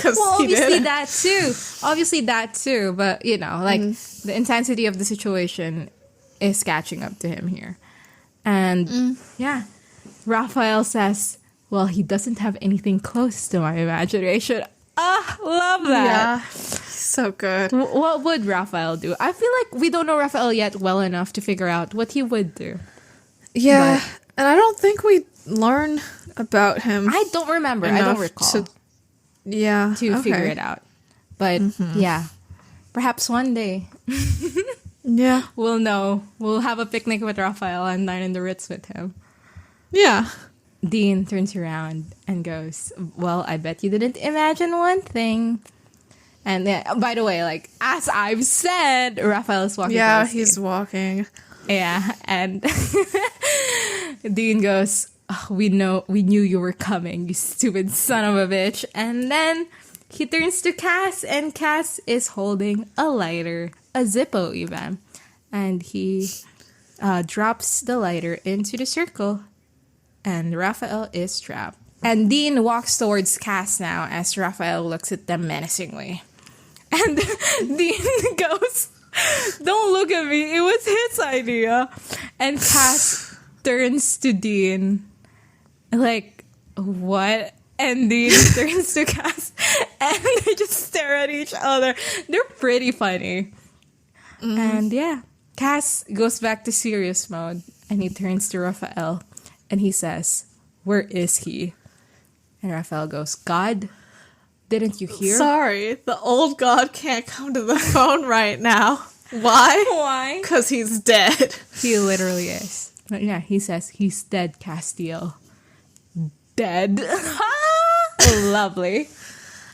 Well, obviously that too. But, you know, like, the intensity of the situation is catching up to him here. And, yeah, Raphael says, well, he doesn't have anything close to my imagination. Love that. Yeah, so good. What would Raphael do? I feel like we don't know Raphael yet well enough to figure out what he would do. Yeah, and I don't think we learn about him. I don't remember. I don't recall. To figure it out. But, yeah, perhaps one day. Yeah. We'll know. We'll have a picnic with Raphael and dine in the Ritz with him. Yeah. Dean turns around and goes, well, I bet you didn't imagine one thing. And by the way, like, as I've said, Raphael is walking. Yeah, he's walking. Yeah, and Dean goes, oh, we knew you were coming, you stupid son of a bitch. And then he turns to Cass, and Cass is holding a lighter, a Zippo even. And he drops the lighter into the circle. And Raphael is trapped. And Dean walks towards Cass now as Raphael looks at them menacingly. And Dean goes, don't look at me, it was his idea. And Cass turns to Dean, like, what? And Dean turns to Cass, and they just stare at each other. They're pretty funny. And yeah, Cass goes back to serious mode, and he turns to Raphael. And he says, where is he? And Raphael goes, God, didn't you hear? Sorry, the old God can't come to the phone right now. Why? Why? Because he's dead. He literally is. But yeah, he says, he's dead, Castiel. Dead. Lovely.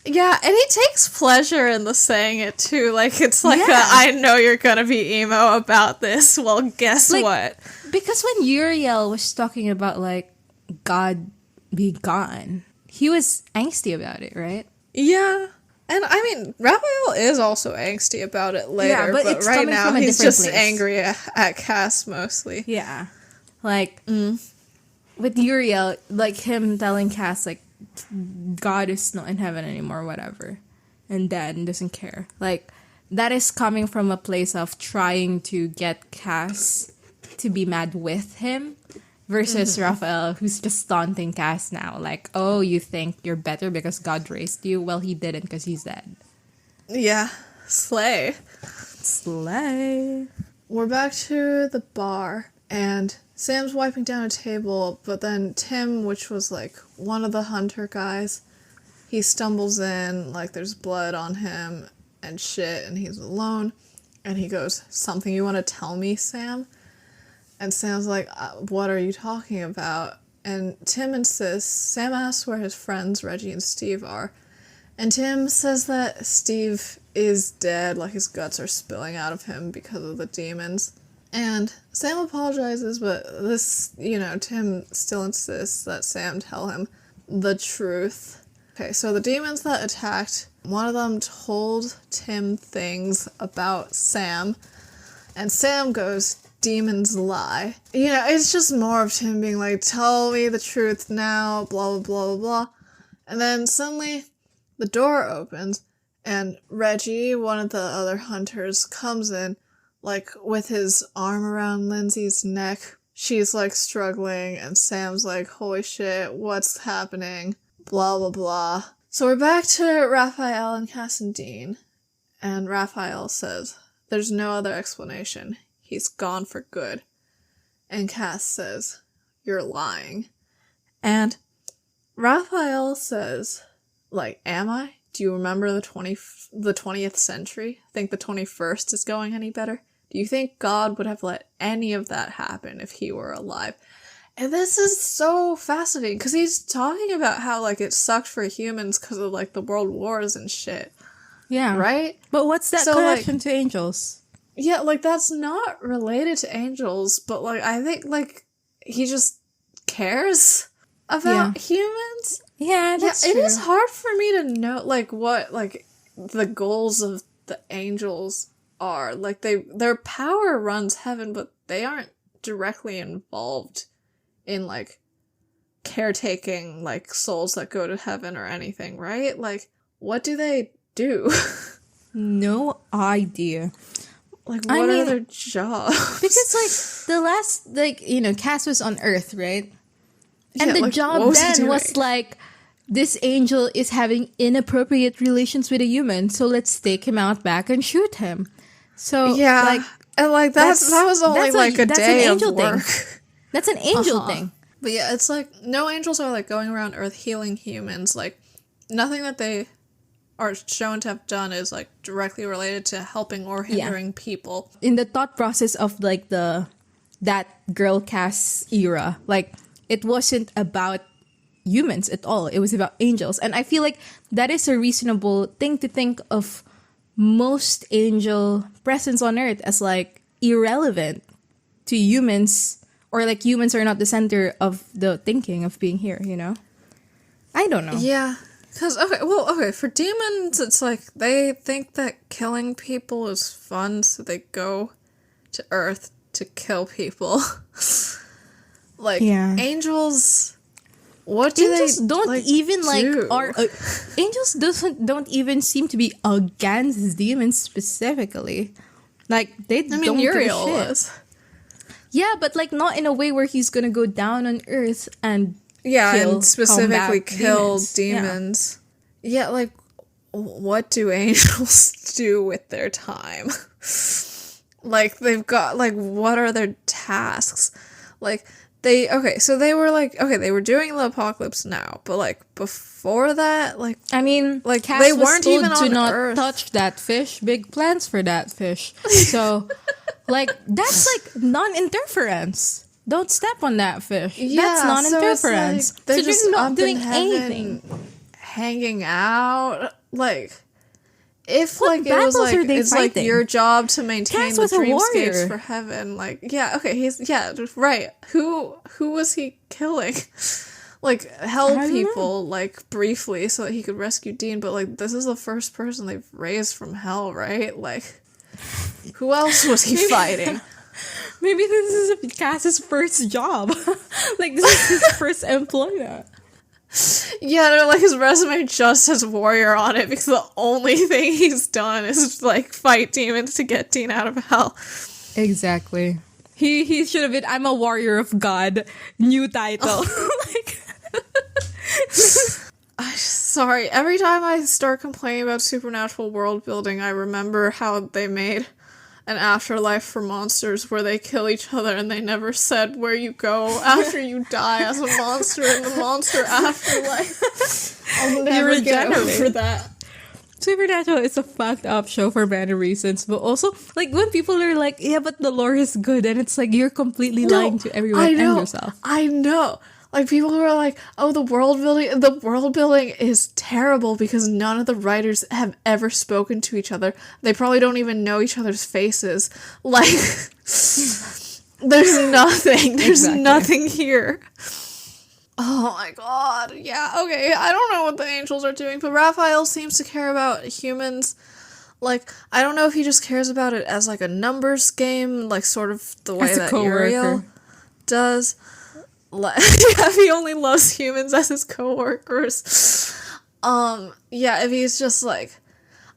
Yeah, and he takes pleasure in the saying it too. Like, it's like, I know you're gonna be emo about this. Well, guess what? Because when Uriel was talking about, like, God be gone, he was angsty about it, right? Yeah. And, I mean, Raphael is also angsty about it later. Yeah, but it's right now, he's just angry at Cass mostly. Yeah. Like, with Uriel, like, him telling Cass, like, God is not in heaven anymore, whatever. And Dad doesn't care. Like, that is coming from a place of trying to get Cass to be mad with him versus Raphael, who's just taunting Cass now. Like, oh, you think you're better because God raised you? Well, he didn't because he's dead. Yeah. Slay. We're back to the bar, and Sam's wiping down a table, but then Tim, which was, like, one of the hunter guys, he stumbles in, like, there's blood on him and shit, and he's alone, and he goes, something you want to tell me, Sam? And Sam's like, what are you talking about? And Tim insists, Sam asks where his friends Reggie and Steve are, and Tim says that Steve is dead, like his guts are spilling out of him because of the demons. And Sam apologizes, but this, Tim still insists that Sam tell him the truth. Okay, so the demons that attacked, one of them told Tim things about Sam, and Sam goes, demons lie. You know, it's just more of him being like, tell me the truth now, blah, blah, blah, blah, blah. And then suddenly the door opens and Reggie, one of the other hunters, comes in, like, with his arm around Lindsay's neck. She's, like, struggling, and Sam's like, holy shit, what's happening? Blah, blah, blah. So we're back to Raphael and Cass and Dean, and Raphael says, there's no other explanation. He's gone for good. And Cass says, you're lying. And Raphael says, like, am I? Do you remember the 20th century? Think the 21st is going any better? Do you think God would have let any of that happen if he were alive? And this is so fascinating, because he's talking about how, like, it sucked for humans because of, like, the world wars and shit. Yeah. Right? But what's that connection to angels? Yeah, like, that's not related to angels, but, like, I think, like, he just cares about humans. Yeah, that's true. It is hard for me to know, like, what, like, the goals of the angels are. Like, their power runs heaven, but they aren't directly involved in, like, caretaking, like, souls that go to heaven or anything, right? Like, what do they do? No idea. Like, what are their jobs? Because, like, the last, like, you know, Cass was on Earth, right? And the like, job then was, like, this angel is having inappropriate relations with a human, so let's take him out back and shoot him. So, yeah, like... And, like, that was only, like, a day of work. That's an angel thing. But, yeah, it's, like, no angels are, like, going around Earth healing humans. Like, nothing that they are shown to have done is, like, directly related to helping or hindering people. In the thought process of, like, that girl Cass era, like, it wasn't about humans at all. It was about angels. And I feel like that is a reasonable thing to think of most angel presence on Earth as, like, irrelevant to humans, or, like, humans are not the center of the thinking of being here, you know? I don't know. Yeah. Because, okay, for demons, it's like, they think that killing people is fun, so they go to Earth to kill people. Like, angels... What do angels don't like, even do? like are angels don't even seem to be against demons specifically. Like they don't Uriel give a shit. Was. Yeah, but like not in a way where he's gonna go down on Earth and and specifically kill demons. Yeah, like what do angels do with their time? Like they've got like what are their tasks? Like they were doing the apocalypse now, but like before that, like I mean, like Cass they was weren't told even to on not Earth. touch that fish. Big plans for that fish. So, like that's like non-interference. Don't step on that fish. Yeah, that's non-interference. So they're just not up doing in heaven, anything, hanging out, like. If what like it was like it's fighting? Like your job to maintain Cass the dreamscapes warrior. for heaven, like right. Who was he killing? Like hell people like briefly so that he could rescue Dean, but like this is the first person they've raised from hell, right? Like who else was he fighting? Maybe this is Cass's first job. Like this is his first employment. Yeah, no, like his resume just says warrior on it because the only thing he's done is like fight demons to get Dean out of hell. Exactly. He should have been I'm a warrior of God. New title. Like sorry, every time I start complaining about supernatural world building, I remember how they made an afterlife for monsters where they kill each other and they never said where you go after you die as a monster in the monster afterlife. I'll never get over that. Supernatural is a fucked up show for many reasons, but also like when people are like, yeah, but the lore is good, and it's like you're completely lying to everyone and yourself. I know. Like, people who are like, oh, the world building is terrible because none of the writers have ever spoken to each other. They probably don't even know each other's faces. Like, there's nothing. There's nothing here. Oh my god. Yeah, okay. I don't know what the angels are doing, but Raphael seems to care about humans. like, I don't know if he just cares about it as, like, a numbers game, like, sort of the way that coworker. Uriel does. If he only loves humans as his coworkers. Yeah, if he's just, like,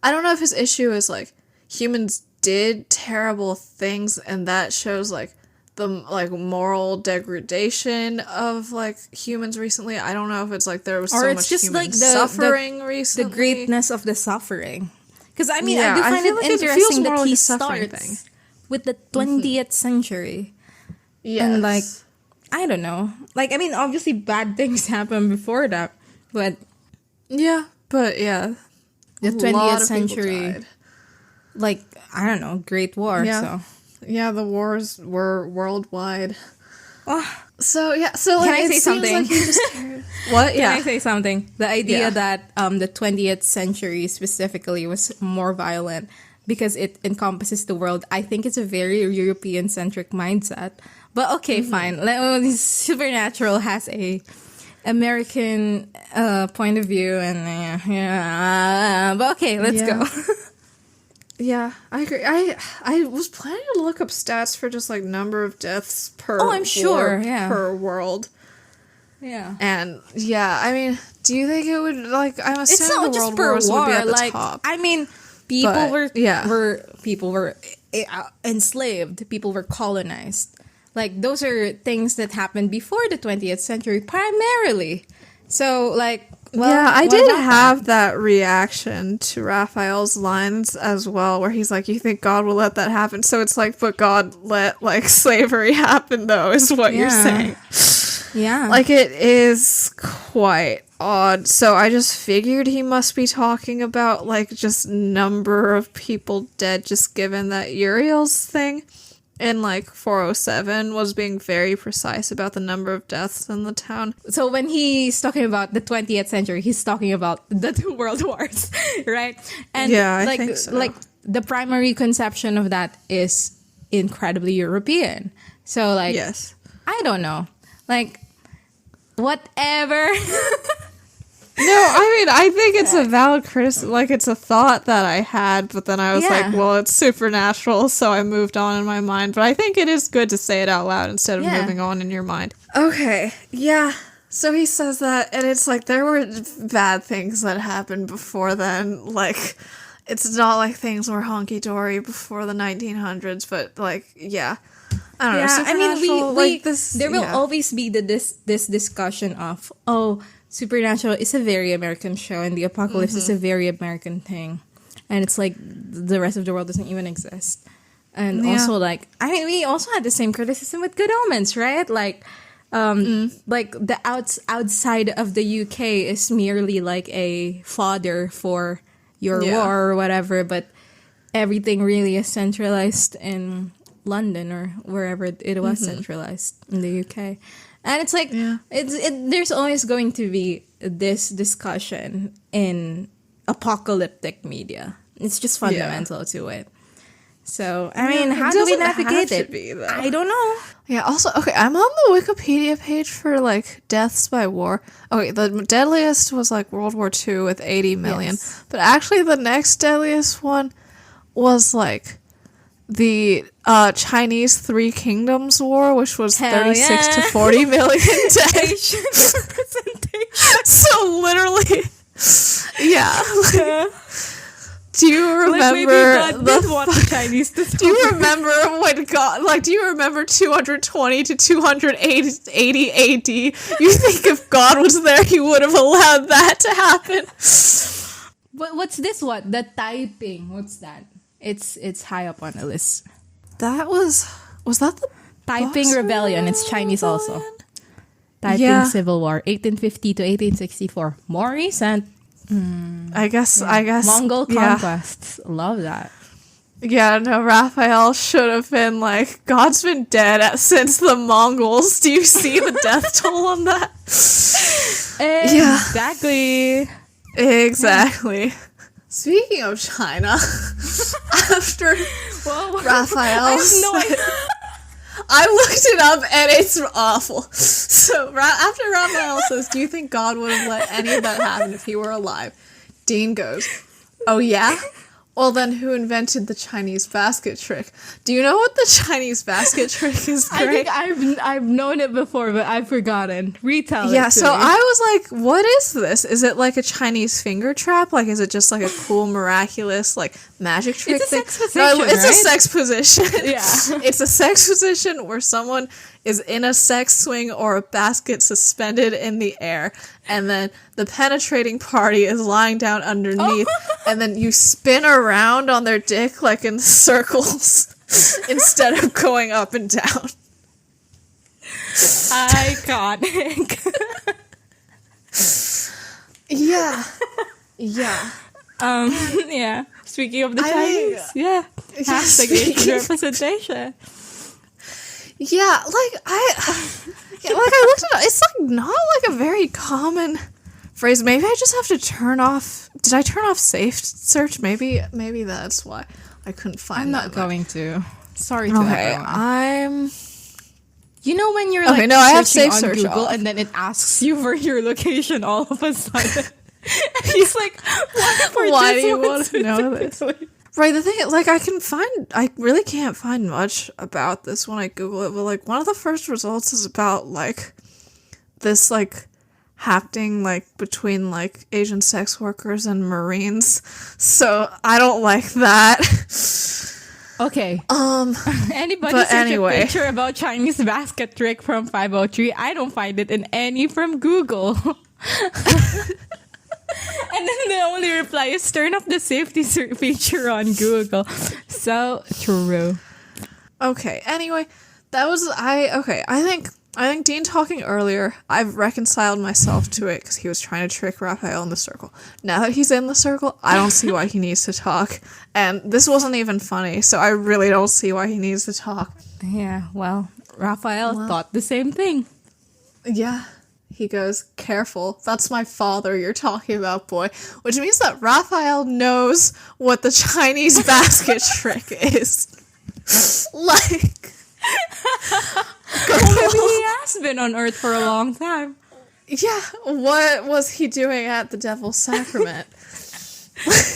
I don't know if his issue is, like, humans did terrible things, and that shows, like, the, like, moral degradation of, like, humans recently. I don't know if it's, like, there was so much human suffering recently. The greatness of the suffering. Because, I mean, I do find it interesting that he starts with the 20th century. Yes. And, like, I don't know. Like, I mean, obviously bad things happened before that, but... Yeah, but, yeah. The 20th century, like, I don't know, Great War, so... Yeah, the wars were worldwide. Oh. So, yeah, so, like, can I say something? Like he just cared. What? Can I say something? The idea that the 20th century specifically was more violent because it encompasses the world, I think it's a very European-centric mindset. But, okay, fine. Supernatural has a American point of view, and but okay, let's go. Yeah, I agree. I was planning to look up stats for just, like, number of deaths per per world. Yeah. And, yeah, I mean, do you think it would, like, I'm assuming the world wars would be at the top. I mean, people were enslaved, people were colonized. Like, those are things that happened before the 20th century, primarily. So, like, well, yeah, I did have that reaction to Raphael's lines as well, where he's like, you think God will let that happen? So it's like, but God let, like, slavery happen, though, is what you're saying. Yeah. Like, it is quite odd. So I just figured he must be talking about, like, just number of people dead, just given that Uriel's thing in, like, 407 was being very precise about the number of deaths in the town. So when he's talking about the 20th century, he's talking about the 2 world wars, right? And yeah, I think so. Like, the primary conception of that is incredibly European. So, like, yes. I don't know. Like, whatever. No, I mean, I think it's a valid criticism. Like, it's a thought that I had, but then I was like, well, it's supernatural, so I moved on in my mind. But I think it is good to say it out loud instead of moving on in your mind. Okay, yeah. So he says that, and it's like, there were bad things that happened before then. Like, it's not like things were honky-dory before the 1900s, but, like, yeah. I don't know. I mean, like this, there will always be this discussion of, Supernatural is a very American show, and the apocalypse is a very American thing. And it's like, the rest of the world doesn't even exist. And also, like, I mean, we also had the same criticism with Good Omens, right? Like, like, the outside of the UK is merely like a fodder for your war or whatever, but everything really is centralized in London or wherever it was centralized in the UK. And it's like, there's always going to be this discussion in apocalyptic media. It's just fundamental to it. So, I mean, how do we navigate it? I don't know. Yeah, also, okay, I'm on the Wikipedia page for, like, deaths by war. Okay, the deadliest was, like, World War II with 80 million. Yes. But actually, the next deadliest one was, like, the Chinese Three Kingdoms War, which was 36 to 40 million dead. So literally, do you remember the Chinese? Do you remember when God? Like, do you remember 220 to 280 AD? You think if God was there, He would have allowed that to happen? But what's this one? The Taiping. What's that? It's high up on the list. That was that the Taiping Rebellion? It's Chinese also. Taiping Civil War, 1850 to 1864. More recent. I guess. Mongol conquests. Love that. Yeah, no, Raphael should have been like, God's been dead since the Mongols. Do you see the death toll on that? Exactly. Speaking of China, after Raphael I looked it up and it's awful. So after Raphael says, do you think God would have let any of that happen if he were alive? Dean goes, oh yeah? Well, then who invented the Chinese basket trick? Do you know what the Chinese basket trick is, Greg? I think I've known it before, but I've forgotten. Retell it. Yeah, so I was like, what is this? Is it like a Chinese finger trap? Like, is it just like a cool, miraculous, like, magic trick thing? It's a sex position, it's right? a sex position. Yeah. It's a sex position where someone is in a sex swing or a basket suspended in the air, and then the penetrating party is lying down underneath, and then you spin around on their dick like in circles instead of going up and down. Iconic. Yeah. Yeah. Yeah. Speaking of the Chinese, yeah. Hashtag Asian representation. Yeah, like I looked at it. It's like not like a very common phrase. Maybe I just have to turn off. Did I turn off safe search? Maybe that's why I couldn't find. I'm not going to. Sorry to Okay, everyone. You know when you're okay, like no, I have searching safe on search Google off. and then it asks you for your location all of a sudden. He's like, why do you want to know this? Right, the thing is, like, I really can't find much about this when I Google it, but, like, one of the first results is about, like, this, like, happening, like, between, like, Asian sex workers and Marines, so I don't like that. Okay. Anybody but search anyway. a picture about Chinese basket trick from 503? I don't find it in any from Google. And then the only reply is turn off the safety feature on Google. So true. Okay, anyway, I think Dean talking earlier, I've reconciled myself to it because he was trying to trick Raphael in the circle. Now that he's in the circle, I don't see why he needs to talk. And this wasn't even funny, so I really don't see why he needs to talk. Yeah, well, Raphael thought the same thing. Yeah. He goes, careful, that's my father you're talking about, boy. Which means that Raphael knows what the Chinese basket trick is. Like... Well, maybe he has been on Earth for a long time. Yeah, what was he doing at the Devil's Sacrament?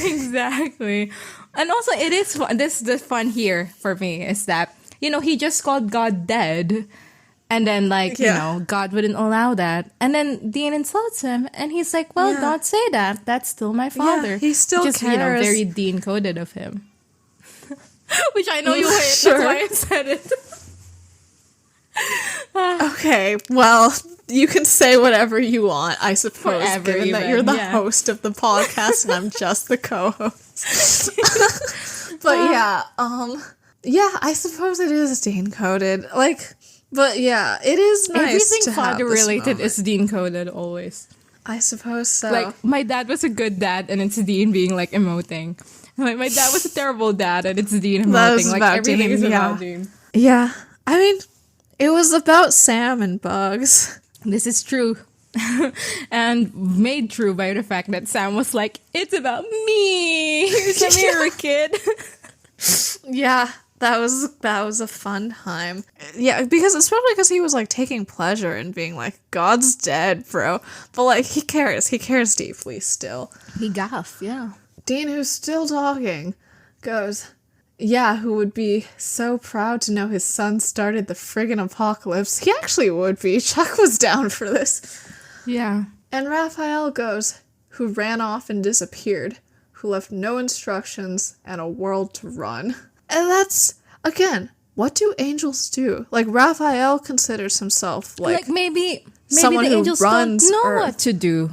Exactly. And also, it is fun. The fun here for me is that, you know, he just called God dead. And then, like, you know, God wouldn't allow that. And then Dean insults him. And he's like, well, don't say that. That's still my father. Yeah, he still Which is, cares. you know, very Dean-coded of him. Which I know you hate. Sure. That's why I said it. Okay, well, you can say whatever you want, I suppose, Forever given that even, you're the yeah. host of the podcast and I'm just the co-host. But yeah, I suppose it is Dean-coded. Like, but yeah, it is nice Everything to have father this related moment. is Dean-coded always. I suppose so. Like, my dad was a good dad, and it's Dean being, like, emoting. Like, my dad was a terrible dad, and it's Dean emoting. Like, everything is about Dean. Yeah. I mean, it was about Sam and Bugs. This is true. And made true by the fact that Sam was like, it's about me. Come here, kid. Yeah. That was a fun time. Yeah, especially because he was, like, taking pleasure in being like, God's dead, bro. But, like, he cares deeply still. He gaff, yeah. Dean, who's still talking, goes, yeah, who would be so proud to know his son started the friggin' apocalypse. He actually would be. Chuck was down for this. Yeah. And Raphael goes, who ran off and disappeared, who left no instructions and a world to run. And that's, again, what do angels do? Like, Raphael considers himself, like maybe someone the who angels runs don't know Earth. what to do.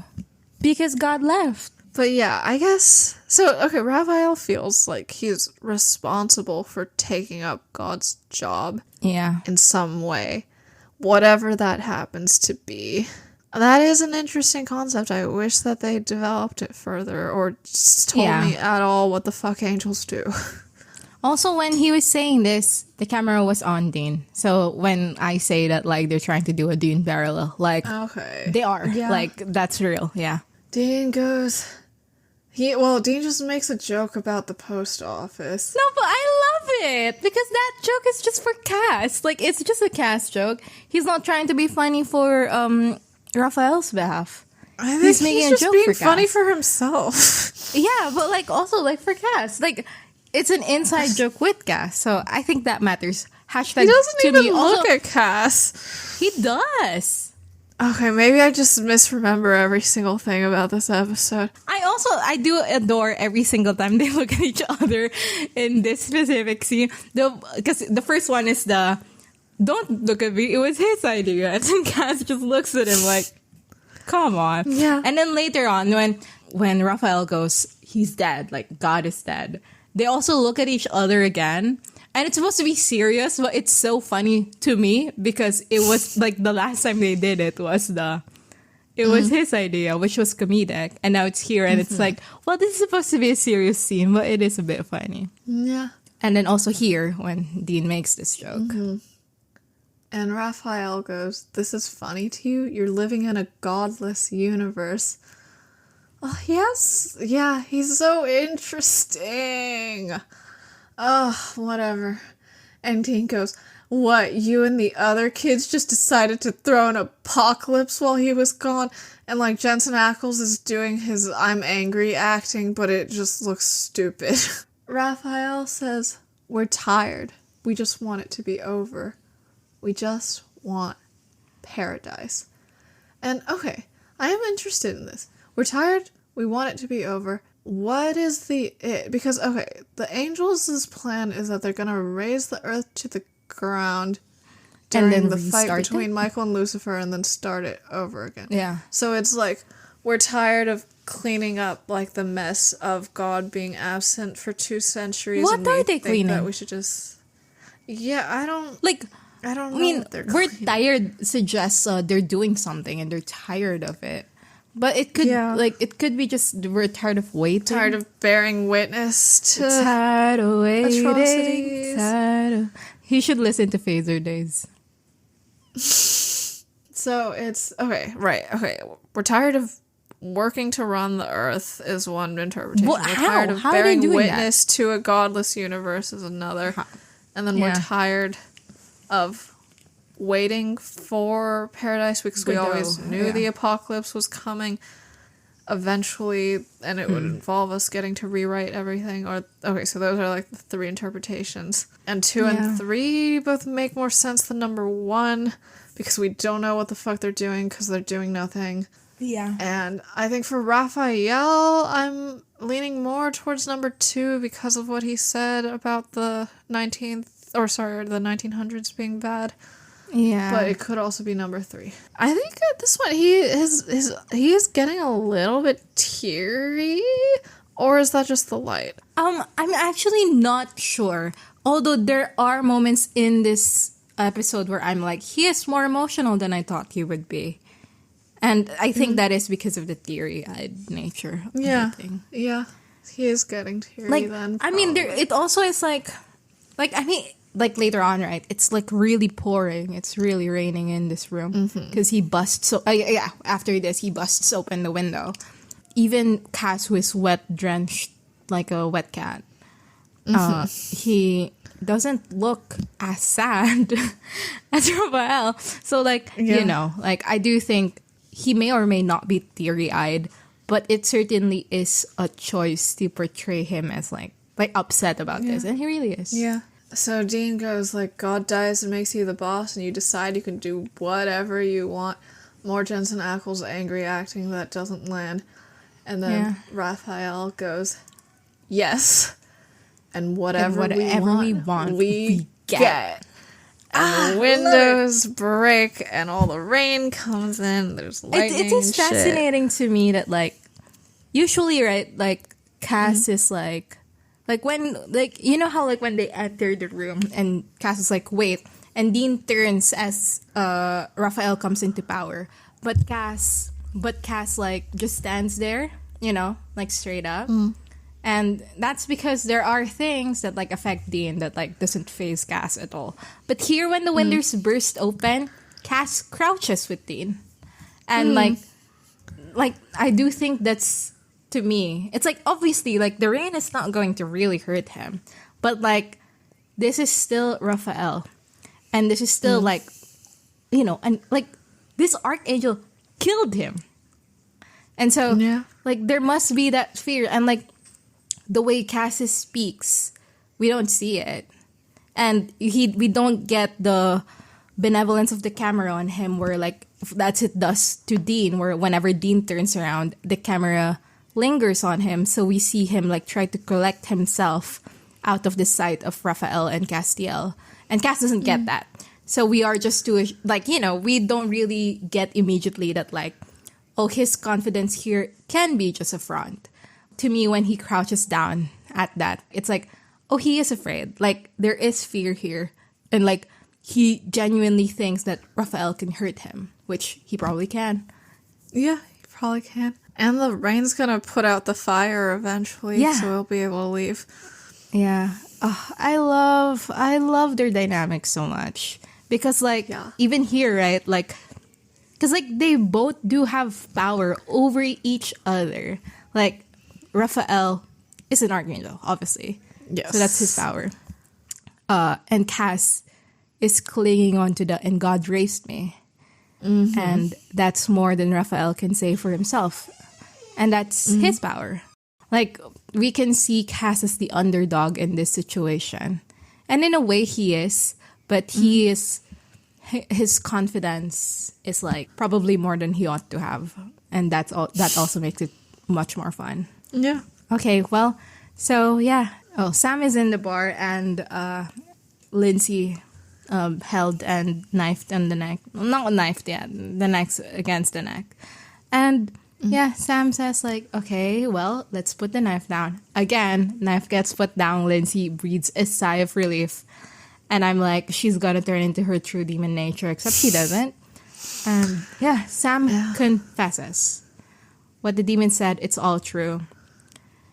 Because God left. But yeah, I guess... So, okay, Raphael feels like he's responsible for taking up God's job. Yeah. In some way. Whatever that happens to be. That is an interesting concept. I wish that they developed it further or just told me at all what the fuck angels do. Also, when he was saying this, the camera was on Dean. So when I say that, like, they're trying to do a Dean parallel, like, okay. they are. Yeah. Like, that's real, yeah. Dean goes... Dean just makes a joke about the post office. No, but I love it because that joke is just for Cass. Like, it's just a Cass joke. He's not trying to be funny for Raphael's behalf. I think he's just being funny for himself. I think he's just being funny for himself. Yeah, but like also like for Cass, like it's an inside joke with Cass, so I think that matters. Hashtag he doesn't even look also, at Cass. He does. Okay, maybe I just misremember every single thing about this episode. I do adore every single time they look at each other in this specific scene. Because the first one is the "Don't look at me, it was his idea," and then Cass just looks at him like, "Come on." Yeah. And then later on, when Raphael goes, "He's dead," like God is dead. They also look at each other again. And it's supposed to be serious, but it's so funny to me because it was like the last time they did it was his idea, which was comedic. And now it's here and it's like, well, this is supposed to be a serious scene, but it is a bit funny. Yeah. And then also here when Dean makes this joke. And Raphael goes, "This is funny to you? You're living in a godless universe." Oh, yes. Yeah, he's so interesting. Oh, whatever. And Dean goes, "What, you and the other kids just decided to throw an apocalypse while he was gone?" And like Jensen Ackles is doing his "I'm angry" acting, but it just looks stupid. Raphael says, "We're tired. We just want it to be over. We just want paradise." And okay, I am interested in this. We're tired. We want it to be over. What is because, okay, the angels' plan is that they're going to raise the earth to the ground during the fight between Michael and Lucifer and then start it over again. Yeah. So it's like, we're tired of cleaning up, like, the mess of God being absent for 2 centuries. What are they cleaning? That we should just... Yeah, I don't know. I mean, we're tired suggests they're doing something and they're tired of it. But it could, it could be just we're tired of waiting. Tired of bearing witness to tired of waiting, atrocities. He should listen to Phaser Days. So it's, okay. We're tired of working to run the earth is one interpretation. Well, we're tired of how bearing witness to a godless universe is another. And then we're tired of waiting for paradise because we always knew the apocalypse was coming eventually and it would involve us getting to rewrite everything. So those are like the 3 interpretations, and 2 and 3 both make more sense than number 1 because we don't know what the fuck they're doing because they're doing nothing. And I think for Raphael, I'm leaning more towards number 2 because of what he said about the 1900s being bad. Yeah. But it could also be number 3. I think at this one he is getting a little bit teary, or is that just the light? I'm actually not sure. Although there are moments in this episode where I'm like, he is more emotional than I thought he would be. And I think that is because of the teary-eyed nature of everything. Yeah. He is getting teary then. I mean, it also is like later on, right? It's like really pouring. It's really raining in this room because he busts. After this, he busts open the window. Even Cass, who is wet, drenched like a wet cat, he doesn't look as sad as Raphael. So, I do think he may or may not be teary-eyed, but it certainly is a choice to portray him as like upset about this, and he really is. Yeah. So Dean goes, God dies and makes you the boss, and you decide you can do whatever you want. More Jensen Ackles angry acting that doesn't land. And then Raphael goes, yes. And whatever we want, we get. And the windows break, and all the rain comes in. There's lightning. It is fascinating to me that, usually, right, Cass is when, you know how, when they enter the room and Cass is wait, and Dean turns as Raphael comes into power. But Cass, just stands there, straight up. And that's because there are things that, affect Dean that, doesn't faze Cass at all. But here, when the windows burst open, Cass crouches with Dean. And, I do think that's... To me, it's obviously the rain is not going to really hurt him, but this is still Raphael, and this is still and this archangel killed him. And so, like, there must be that fear. And, like, the way Cassis speaks, we don't see it. And we don't get the benevolence of the camera on him where, like, that's it does to Dean, where whenever Dean turns around, the camera lingers on him. So we see him, like, try to collect himself out of the sight of Raphael and Castiel. And Cass doesn't get that. So we are just too, like, you know, we don't really get immediately that, like, oh, his confidence here can be just a front. To me, when he crouches down at that, it's like, oh, he is afraid. Like, there is fear here. And, like, he genuinely thinks that Raphael can hurt him, which he probably can. Yeah, he probably can. And the rain's gonna put out the fire eventually, so we'll be able to leave. Yeah. Oh, I love their dynamic so much. Because, like, even here, right, like, because, like, they both do have power over each other. Like, Raphael is an archangel, obviously. Yes. So that's his power. And Cass is clinging on to the, and God raised me. Mm-hmm. And that's more than Raphael can say for himself. And that's his power. Like, we can see Cass as the underdog in this situation. And in a way, he is. But he is, his confidence is, like, probably more than he ought to have. And that also makes it much more fun. Yeah. Okay, well, so, yeah. Oh, Sam is in the bar, and Lindsay held and knifed on the neck. Well, not knifed, the neck's against the neck. And... yeah, Sam says, like, okay, well, let's put the knife down. Again, knife gets put down. Lindsay breathes a sigh of relief. And I'm like, she's gonna turn into her true demon nature, except she doesn't. And yeah, Sam confesses. What the demon said, it's all true.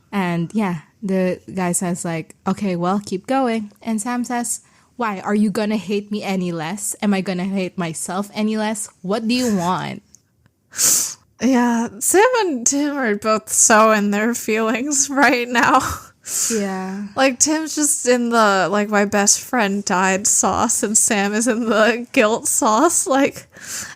And yeah, the guy says, like, okay, well, keep going. And Sam says, why? Are you gonna hate me any less? Am I gonna hate myself any less? What do you want? Yeah, Sam and Tim are both so in their feelings right now. Yeah. Like, Tim's just in the, like, my best friend died sauce, and Sam is in the guilt sauce. Like,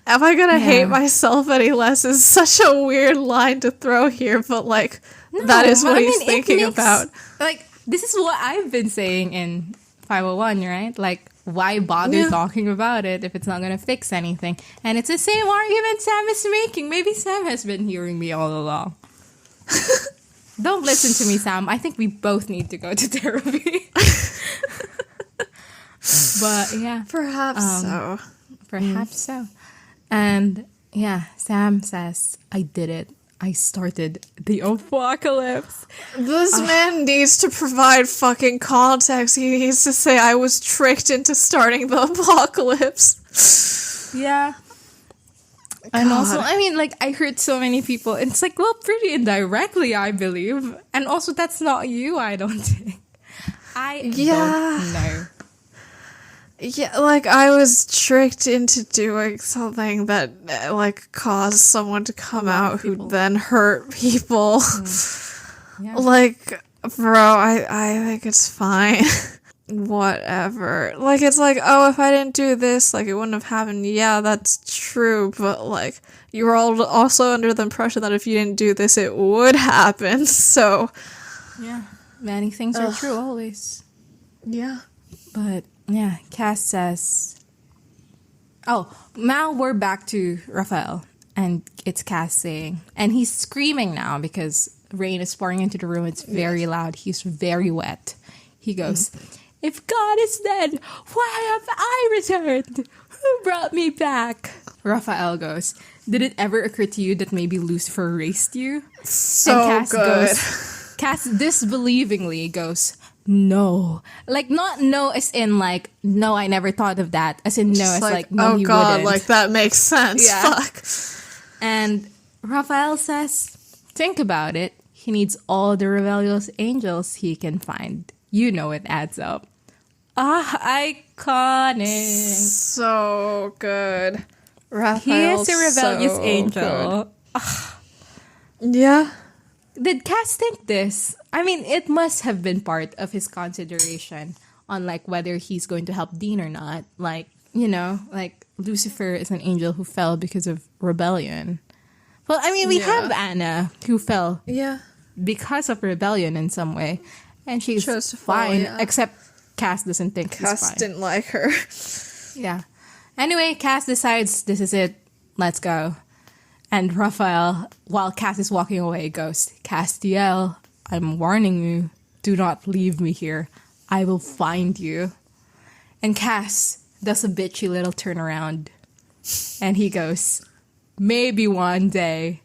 am I gonna hate myself any less is such a weird line to throw here, but, like, that is what he's thinking about. Like, this is what I've been saying in 501, right? Like, why bother talking about it if it's not going to fix anything? And it's the same argument Sam is making. Maybe Sam has been hearing me all along. Don't listen to me, Sam. I think we both need to go to therapy. But, yeah. Perhaps so. Perhaps so. And, yeah, Sam says, I did it. I started the apocalypse. This man needs to provide fucking context. He needs to say, I was tricked into starting the apocalypse. Yeah. God. And also, I mean, like, I heard so many people. It's like, well, pretty indirectly, I believe. And also, that's not you, I don't think. I don't know. Yeah, like, I was tricked into doing something that, like, caused someone to come out who then hurt people. Yeah. Like, bro, I think it's fine. Whatever. Like, it's like, oh, if I didn't do this, like, it wouldn't have happened. Yeah, that's true, but, like, you were all also under the impression that if you didn't do this, it would happen, so... yeah, many things are true, always. Yeah. But... yeah, Cass says... oh, now we're back to Raphael. And it's Cass saying... and he's screaming now because rain is pouring into the room. It's very loud. He's very wet. He goes, if God is dead, why have I returned? Who brought me back? Raphael goes, did it ever occur to you that maybe Lucifer raised you? So and Cass good. Cass disbelievingly goes... no. Like, not no as in, like, no, I never thought of that. As in, no, just as like, no, oh he God, wouldn't. like, that makes sense. Yeah. Fuck. And Raphael says, think about it. He needs all the rebellious angels he can find. You know it adds up. Iconic. So good. Raphael's he is a rebellious angel. Yeah. Did Cass think this? I mean, it must have been part of his consideration on, like, whether he's going to help Dean or not. Like, you know, like, Lucifer is an angel who fell because of rebellion. Well, I mean, we have Anna, who fell because of rebellion in some way. And she's fine, except Cass doesn't think she's fine. Cass didn't like her. Yeah. Anyway, Cass decides this is it. Let's go. And Raphael, while Cass is walking away, goes, Castiel, I'm warning you. Do not leave me here. I will find you. And Cass does a bitchy little turnaround. And he goes, maybe one day.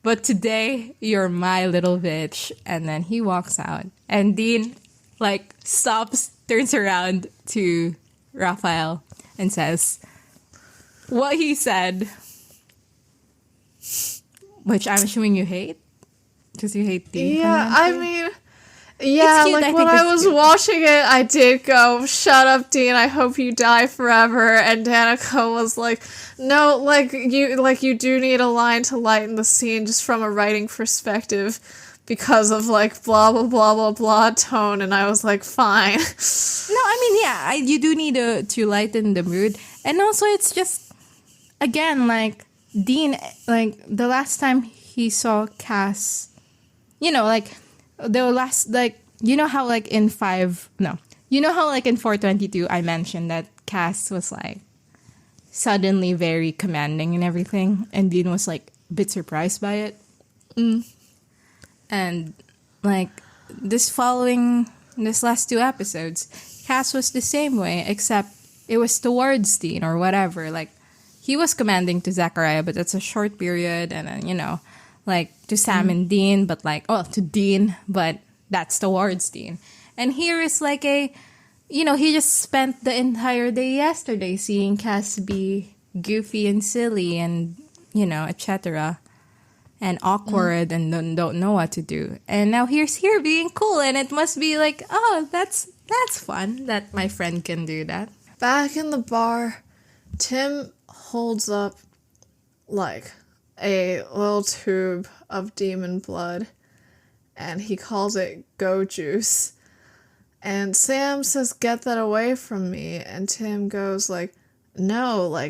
But today, you're my little bitch. And then he walks out. And Dean, stops, turns around to Raphael and says what he said. Which I'm assuming you hate? Because you hate Dean. Yeah, I mean... Yeah, when I was watching it, I did go, shut up, Dean, I hope you die forever. And Danica was like, no, you do need a line to lighten the scene just from a writing perspective because of, blah, blah, blah, blah, blah tone. And I was like, fine. No, I mean, yeah, you do need to lighten the mood. And also, it's just, again, Dean, the last time he saw Cass, the last, you know how, in 422, I mentioned that Cass was, suddenly very commanding and everything, and Dean was, a bit surprised by it. And, this last 2 episodes, Cass was the same way, except it was towards Dean or whatever, he was commanding to Zachariah, but that's a short period, and then, to Sam and Dean, but to Dean, but that's towards Dean. And here is he just spent the entire day yesterday seeing Cass be goofy and silly and, etc. and awkward and don't know what to do. And now here's here being cool, and it must be oh, that's fun that my friend can do that. Back in the bar, Tim holds up, a little tube of demon blood, and he calls it Go Juice. And Sam says, get that away from me. And Tim goes no,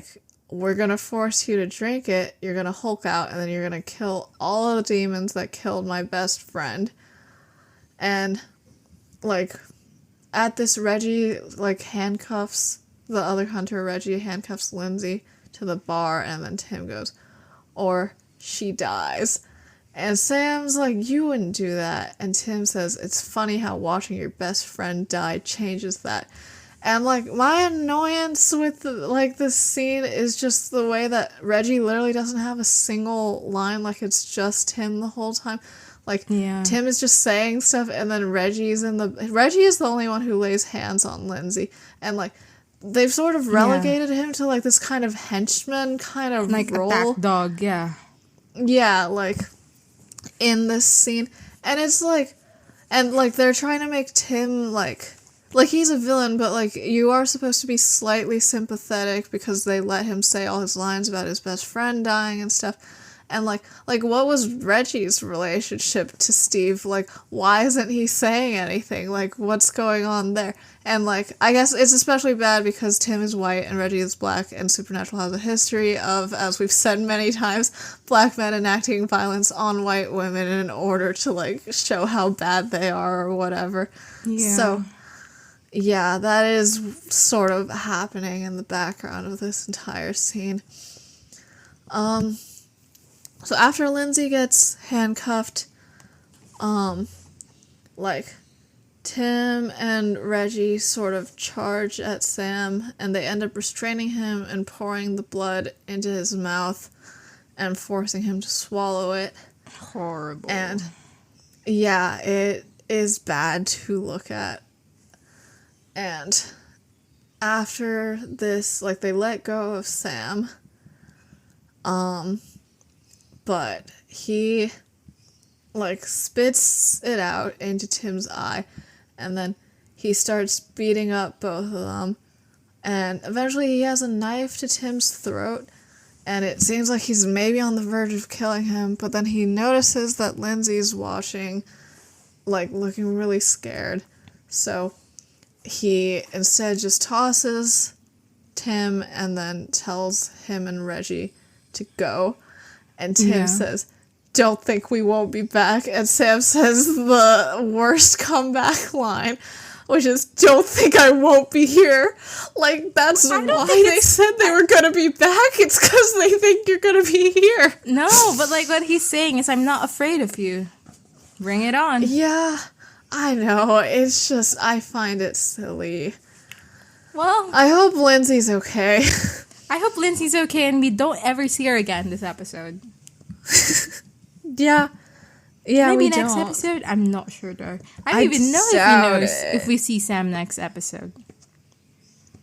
we're gonna force you to drink it, you're gonna Hulk out, and then you're gonna kill all of the demons that killed my best friend. And, at this, Reggie, handcuffs the other hunter. Reggie handcuffs Lindsay to the bar, and then Tim goes, or she dies. And Sam's you wouldn't do that. And Tim says, it's funny how watching your best friend die changes that. And, my annoyance with, this scene is just the way that Reggie literally doesn't have a single line. It's just him the whole time. Tim is just saying stuff, and then Reggie is the only one who lays hands on Lindsay. And, they've sort of relegated him to, this kind of henchman kind of role. Attack dog, yeah. Yeah, in this scene. And it's, and, they're trying to make Tim, he's a villain, but, you are supposed to be slightly sympathetic because they let him say all his lines about his best friend dying and stuff. And, what was Reggie's relationship to Steve? Why isn't he saying anything? What's going on there? And, I guess it's especially bad because Tim is white and Reggie is black, and Supernatural has a history of, as we've said many times, black men enacting violence on white women in order to, show how bad they are or whatever. Yeah. So, yeah, that is sort of happening in the background of this entire scene. So after Lindsay gets handcuffed, Tim and Reggie sort of charge at Sam, and they end up restraining him and pouring the blood into his mouth and forcing him to swallow it. Horrible. And, yeah, it is bad to look at. And after this, they let go of Sam, but he, spits it out into Tim's eye, and then he starts beating up both of them, and eventually he has a knife to Tim's throat, and it seems like he's maybe on the verge of killing him, but then he notices that Lindsay's watching, looking really scared, so he instead just tosses Tim and then tells him and Reggie to go. And Tim says, "Don't think we won't be back." And Sam says the worst comeback line, which is, "Don't think I won't be here." Like, that's why they said they were going to be back. It's because they think you're going to be here. No, but like what he's saying is, "I'm not afraid of you. Bring it on." Yeah, I know. It's just, I find it silly. Well, I hope Lindsay's okay. I hope Lindsay's okay and we don't ever see her again this episode. Yeah. Yeah, maybe we next don't. episode? I'm not sure though. I don't even know if we see Sam next episode.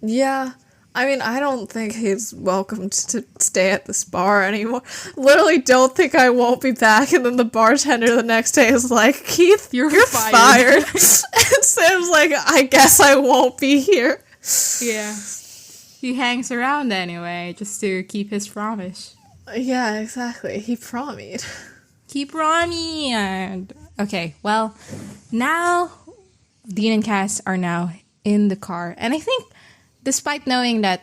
Yeah. I mean, I don't think he's welcome to stay at this bar anymore. Literally, "Don't think I won't be back." And then the bartender the next day is like, "Keith, you're fired." And Sam's like, "I guess I won't be here." Yeah. He hangs around anyway, just to keep his promise. Yeah, exactly. He promised. He promised. Okay, well, now Dean and Cass are now in the car. And I think, despite knowing that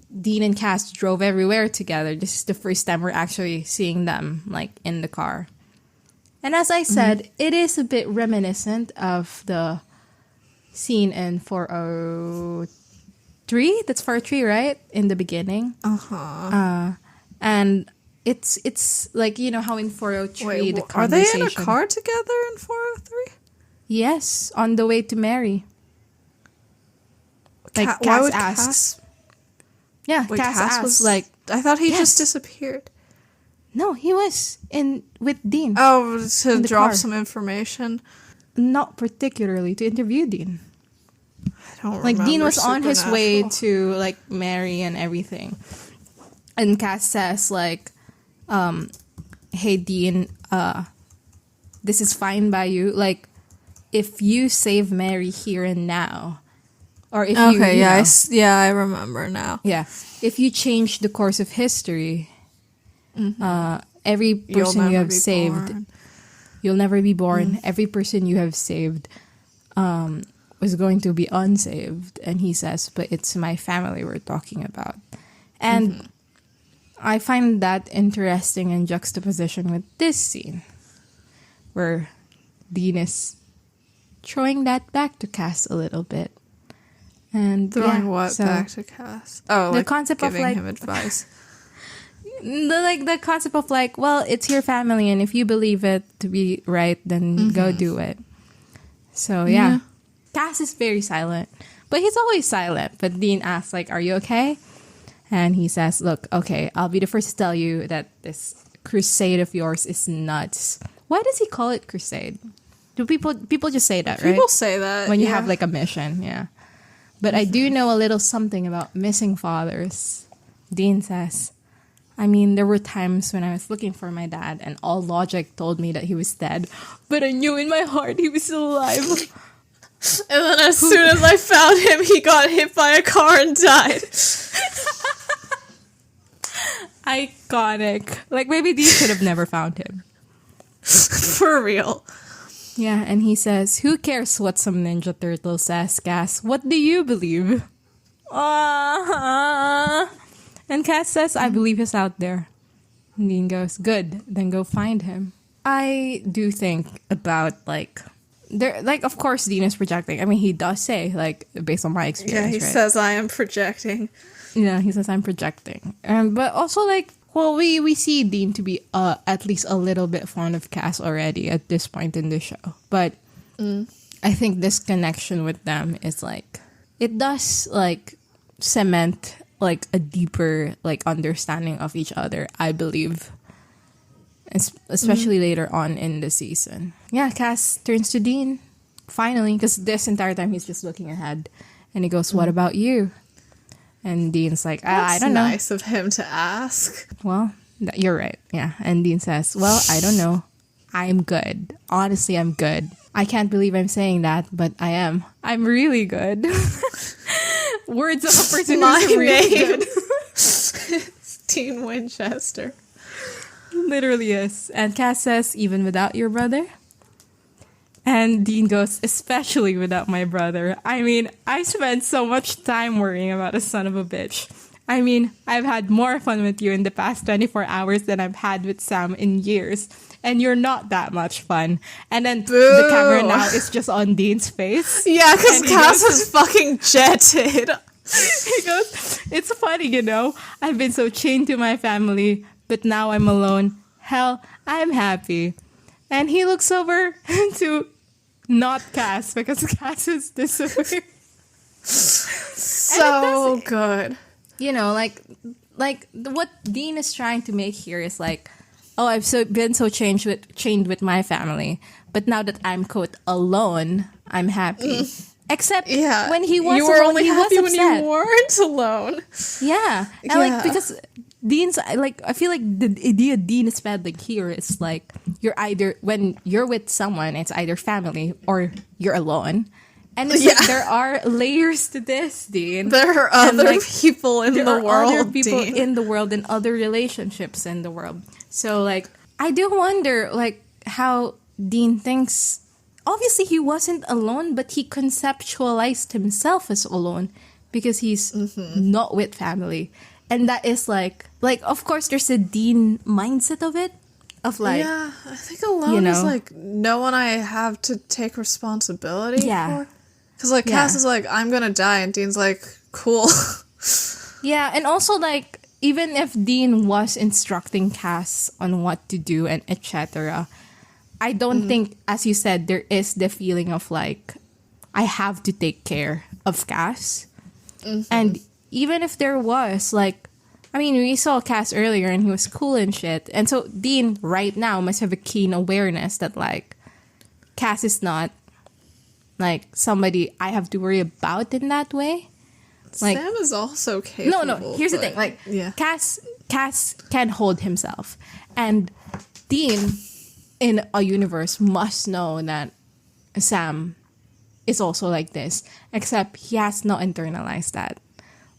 Dean and Cass drove everywhere together, this is the first time we're actually seeing them, like, in the car. And as I said, it is a bit reminiscent of the scene in 403. That's 403, right? In the beginning. And it's like, you know how in 403 the conversation... Are they in a car together in 403? Yes, on the way to marry. Like, why would asks. Cass... Yeah, Wait, Cass asks. was like... I thought he just disappeared. No, he was with Dean. Oh, to drop car. some information? Not particularly, to interview Dean. I don't remember. Like, Dean was on his way to, like, marry and everything. And Cass says, like, "Hey, Dean, this is fine by you. Like, if you save Mary here and now, or if you know, I remember now. Yeah, if you change the course of history, every person you have saved, you'll never be born. Every person you have saved was going to be unsaved." And he says, "But it's my family we're talking about." And I find that interesting in juxtaposition with this scene, where Dean is throwing that back to Cass a little bit. And throwing what back to Cass? Oh, the like concept giving of, like, him advice. The concept of, like, well, it's your family, and if you believe it to be right, then go do it. So yeah, Cass is very silent, but he's always silent. But Dean asks, like, "Are you okay?" And he says, "Look, okay, I'll be the first to tell you that this crusade of yours is nuts." Why does he call it crusade? Do people just say that, right? People say that when you have, like, a mission, yeah. But I do know a little something about missing fathers. Dean says, "I mean, there were times when I was looking for my dad and all logic told me that he was dead, but I knew in my heart he was still alive." And then as soon as I found him, he got hit by a car and died. Iconic. Like, maybe Dean should have never found him. For real. Yeah, and he says, "Who cares what some Ninja Turtle says, Cass? What do you believe?" And Cass says, "I believe he's out there." And Dean goes, "Good, then go find him." I do think about, like, of course Dean is projecting. I mean, he does say, like, based on my experience, Yeah, he right? says, "I am projecting." Yeah, he says, "I'm projecting." But also, like, well, we see Dean to be at least a little bit fond of Cass already at this point in the show. But I think this connection with them is, like, it does, like, cement, like, a deeper, like, understanding of each other, I believe. Especially later on in the season. Yeah, Cass turns to Dean, finally, because this entire time he's just looking ahead. And he goes, "What about you?" And Dean's like, "I don't know." Nice of him to ask. Well, you're right. Yeah. And Dean says, "Well, I don't know. I'm good. Honestly, I'm good. I can't believe I'm saying that, but I am. I'm really good." Words of a person who's really good. Dean Winchester. Literally is. And Cass says, "Even without your brother?" And Dean goes, "Especially without my brother. I mean, I spent so much time worrying about a son of a bitch. I mean, I've had more fun with you in the past 24 hours than I've had with Sam in years. And you're not that much fun. And then the camera now is just on Dean's face. Yeah, because Cass is fucking jetted. He goes, it's funny, you know. I've been so chained to my family, but now I'm alone. Hell, I'm happy. And he looks over to not Cass because Cass is disappeared. So good. You know, like what Dean is trying to make here is like, oh, I've been so chained with my family, but now that I'm quote alone, I'm happy. Except when he was you were alone, only happy when you weren't alone. Yeah, and like because Dean's like, I feel like the idea Dean is peddling here is like you're either when you're with someone, it's either family or you're alone. And it's like there are layers to this, Dean. There are other people in the world, other people Dean. in the world and other relationships in the world. So, like, I do wonder, like, how Dean thinks. Obviously, he wasn't alone, but he conceptualized himself as alone because he's not with family. And that is, like, of course, there's a Dean mindset of it. Of, like... Yeah, I think alone is, like, no one I have to take responsibility for. Because, like, Cass is like, I'm gonna die, and Dean's like, cool. Yeah, and also, like, even if Dean was instructing Cass on what to do and etc., I don't think, as you said, there is the feeling of, like, I have to take care of Cass. And even if there was, like, I mean, we saw Cass earlier, and he was cool and shit. And so Dean, right now, must have a keen awareness that, like, Cass is not like somebody I have to worry about in that way. Like, Sam is also capable. No. Here's the thing. Like, Cass can hold himself, and Dean, in a universe, must know that Sam is also like this. Except he has not internalized that.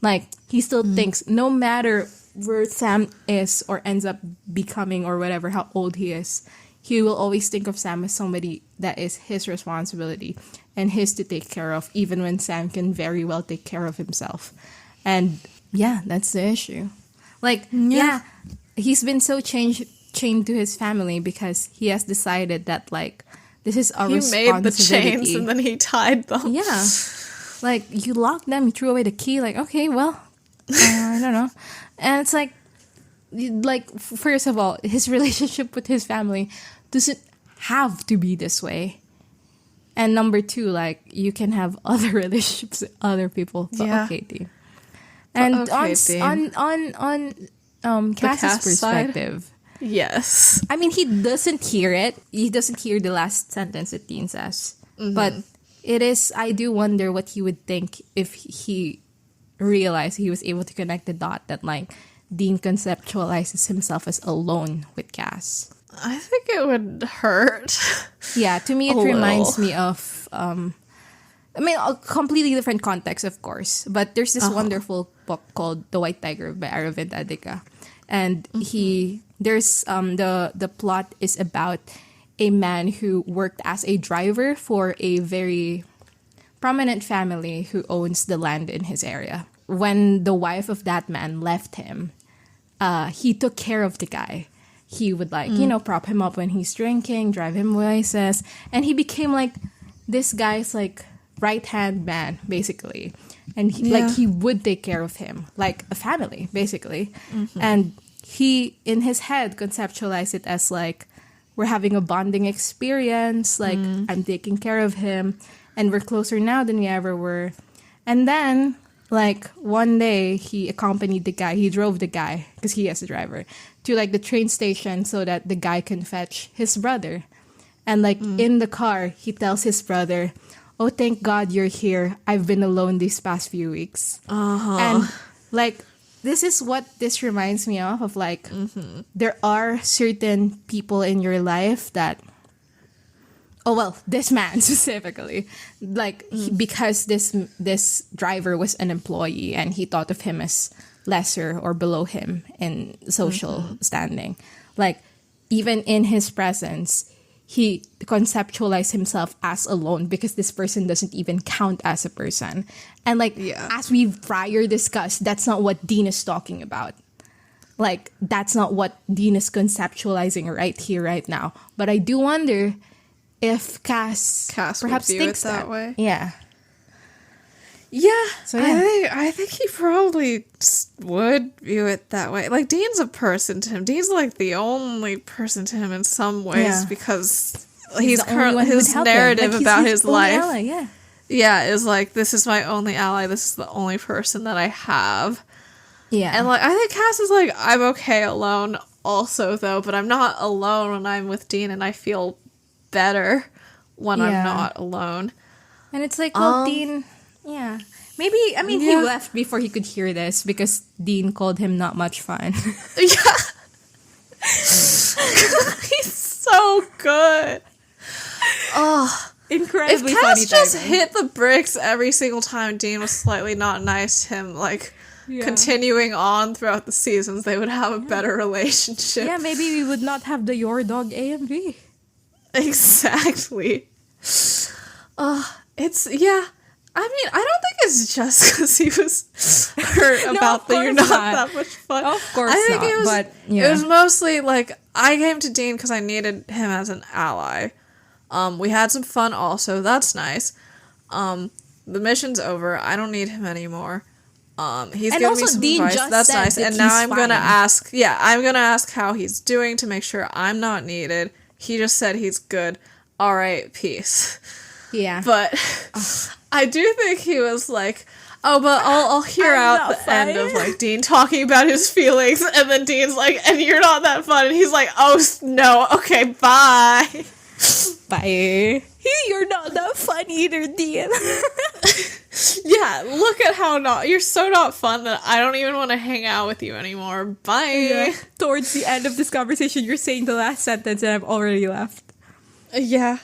Like, he still thinks no matter where Sam is or ends up becoming or whatever, how old he is, he will always think of Sam as somebody that is his responsibility and his to take care of, even when Sam can very well take care of himself. And yeah, that's the issue. Like, he's been so chained to his family because he has decided that, like, this is a responsibility. He made the chains and then he tied them. Yeah. Like, you locked them, you threw away the key, like, okay, well, I don't know. And it's like, first of all, his relationship with his family doesn't have to be this way. And number two, like, you can have other relationships with other people. But okay, Dean. And on Cass's perspective. Yes. I mean, he doesn't hear it. He doesn't hear the last sentence that Dean says. But it is, I do wonder what he would think if he realized he was able to connect the dot that, like, Dean conceptualizes himself as alone with Cass. I think it would hurt. Yeah, to me, it reminds me of, I mean, a completely different context, of course. But there's this wonderful book called The White Tiger by Aravind Adhika. And the plot is about a man who worked as a driver for a very prominent family who owns the land in his area. When the wife of that man left him, he took care of the guy. He would, like, prop him up when he's drinking, drive him places. And he became, like, this guy's, like, right-hand man, basically. And, he would take care of him, like a family, basically. And he, in his head, conceptualized it as, like, we're having a bonding experience. Like, I'm taking care of him. And we're closer now than we ever were. And then, like, one day, he accompanied the guy. He drove the guy, because he is a driver, to, like, the train station so that the guy can fetch his brother. And, like, in the car, he tells his brother, oh, thank God you're here. I've been alone these past few weeks. And, like, this is what this reminds me of, like, there are certain people in your life that, oh, well, this man specifically, like, because this driver was an employee and he thought of him as lesser or below him in social standing. Like, even in his presence, he conceptualized himself as alone because this person doesn't even count as a person. And like, as we've prior discussed, that's not what Dean is talking about. Like, that's not what Dean is conceptualizing right here, right now. But I do wonder if Cass perhaps would view thinks it that way. Yeah. Yeah, so, yeah. I think he probably would view it that way. Like, Dean's a person to him. Dean's like the only person to him in some ways because he's currently his narrative about his life. Ally, is like, this is my only ally. This is the only person that I have. Yeah, and like I think Cass is like, I'm okay alone also though, but I'm not alone when I'm with Dean, and I feel better when I'm not alone. And it's like, well, Dean. Yeah. Maybe, I mean, he left before he could hear this because Dean called him not much fun. Yeah. He's so good. Oh. Incredibly funny. If Cass just timing. hit the bricks every single time Dean was slightly not nice to him, like, continuing on throughout the seasons, they would have a better relationship. Yeah, maybe we would not have the Your Dog AMV. Exactly. It's, I mean, I don't think it's just because he was hurt about that you're not that much fun. Of course I think not, it was mostly, like, I came to Dean because I needed him as an ally. We had some fun also. That's nice. The mission's over. I don't need him anymore. He's giving me some advice. That's nice. And now I'm going to ask, I'm going to ask how he's doing to make sure I'm not needed. He just said he's good. All right, peace. Yeah. But I do think he was like, oh, but I'll hear out the end of, like, Dean talking about his feelings, and then Dean's like, and you're not that fun, and he's like, oh, no, okay, bye. Bye. You're not that fun either, Dean. Yeah, look at how you're so not fun that I don't even want to hang out with you anymore. Bye. Yeah. Towards the end of this conversation, you're saying the last sentence, and I've already left. Yeah.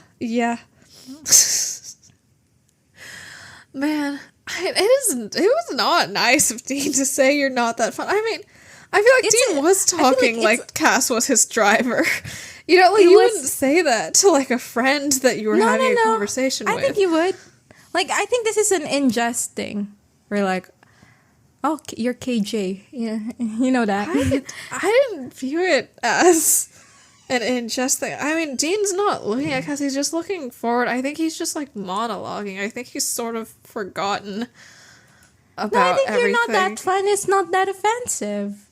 Man, it was not nice of Dean to say you're not that fun. I mean, I feel like Dean was talking like Cass was his driver. You know, like, you wouldn't say that to, like, a friend that you were having a conversation with. I think you would. Like, I think this is an ingest thing. Where, like, oh, you're KJ. Yeah, you know that. I didn't view it as an ingest thing. I mean, Dean's not looking at Cass. He's just looking forward. I think he's just, like, monologuing. I think he's sort of forgotten about everything. No, I think you're not that fun. It's not that offensive.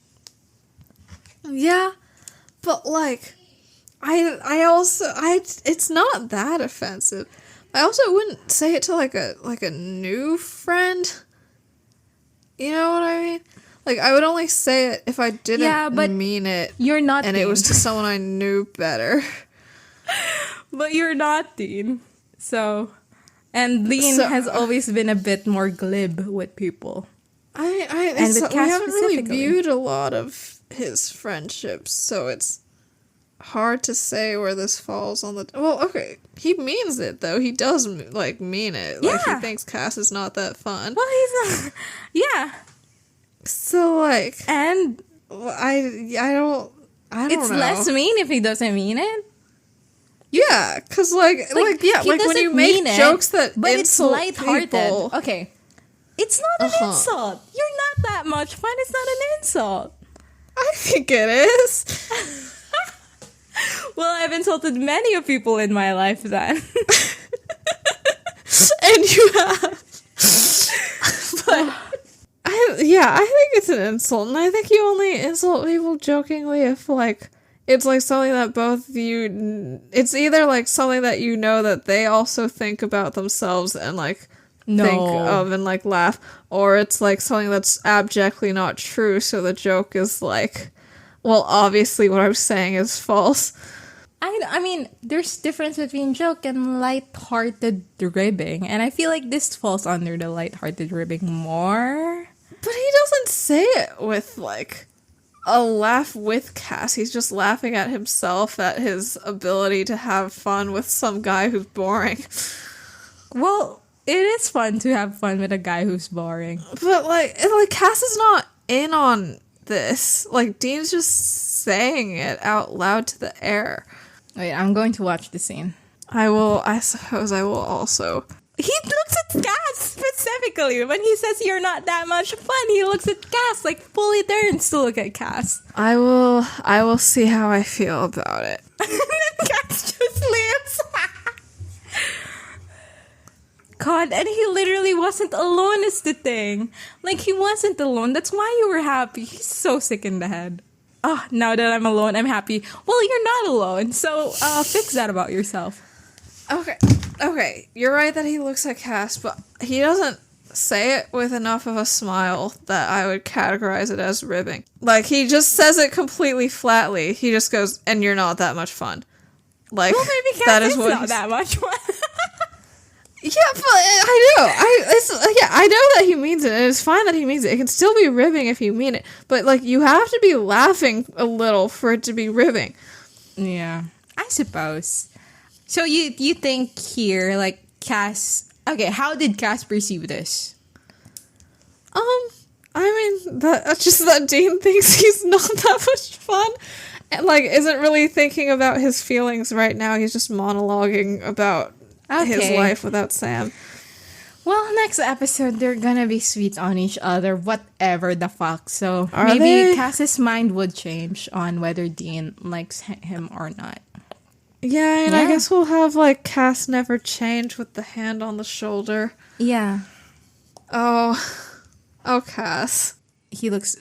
Yeah, but, like, I also it's not that offensive. I also wouldn't say it to like a new friend. You know what I mean? Like, I would only say it if I didn't mean it. You're not and Dean. It was to someone I knew better. But you're not Dean. So, and Dean has always been a bit more glib with people. We haven't really viewed a lot of his friendships, so it's hard to say where this falls on the... Well, okay, he means it, though. He does, like, mean it. Yeah. Like, he thinks Cass is not that fun. Well, he's not... Yeah. So, like... And... I don't it's know. less mean if he doesn't mean it. Yeah, because, like when you make jokes that but insult it's lighthearted. people... Okay. It's not an insult. You're not that much fun. It's not an insult. I think it is. Well, I've insulted many of people in my life then. And you have. But I think it's an insult, and I think you only insult people jokingly if, like, it's like something that both you... It's either like something that you know that they also think about themselves and, like, think of and, like, laugh, or it's like something that's abjectly not true, so the joke is like, well, obviously what I'm saying is false. I mean, there's difference between joke and light-hearted ribbing, and I feel like this falls under the light-hearted ribbing more. But he doesn't say it with, like, a laugh with Cass. He's just laughing at himself, at his ability to have fun with some guy who's boring. Well, it is fun to have fun with a guy who's boring. But, like Cass is not in on this. Like, Dean's just saying it out loud to the air. Wait, I'm going to watch the scene. I suppose I will also. He looks at Cass specifically. When he says you're not that much fun, he looks at Cass, like fully turns to look at Cass. I will see how I feel about it. And then Cass just leaves. God, and he literally wasn't alone is the thing. Like, he wasn't alone. That's why you were happy. He's so sick in the head. Oh, now that I'm alone, I'm happy. Well, you're not alone, so fix that about yourself. Okay, you're right that he looks at Cass, but he doesn't say it with enough of a smile that I would categorize it as ribbing. Like, he just says it completely flatly. He just goes, and you're not that much fun. Like, well, maybe Cass that is not that much fun. Yeah, but I know. I know that he means it, and it's fine that he means it. It can still be ribbing if you mean it, but like you have to be laughing a little for it to be ribbing. Yeah, I suppose. So you think here, like Cass? Okay, how did Cass perceive this? I mean that's just that Dean thinks he's not that much fun, and like isn't really thinking about his feelings right now. He's just monologuing about his life without Sam. Well, next episode, they're gonna be sweet on each other, whatever the fuck. So Are maybe they? Cass's mind would change on whether Dean likes him or not. Yeah, and I guess we'll have, like, Cass never change with the hand on the shoulder. Yeah. Oh, Cass. He looks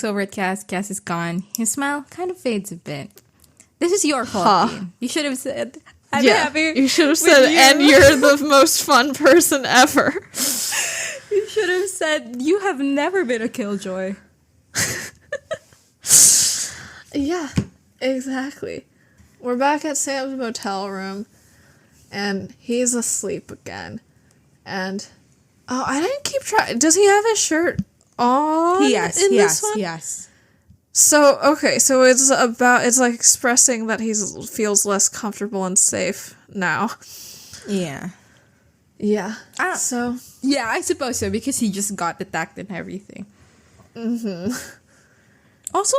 over at Cass. Cass is gone. His smile kind of fades a bit. This is your fault, Dean. You should have said, I'm happy. You should have said, and you're the most fun person ever. You should have said, you have never been a killjoy. Yeah, exactly. We're back at Sam's motel room, and he's asleep again. And, I didn't keep track. Does he have his shirt on this one? Yes. So, okay, so it's like expressing that he feels less comfortable and safe now. Yeah. Yeah. So. Yeah, I suppose so, because he just got attacked and everything. Mm-hmm. Also,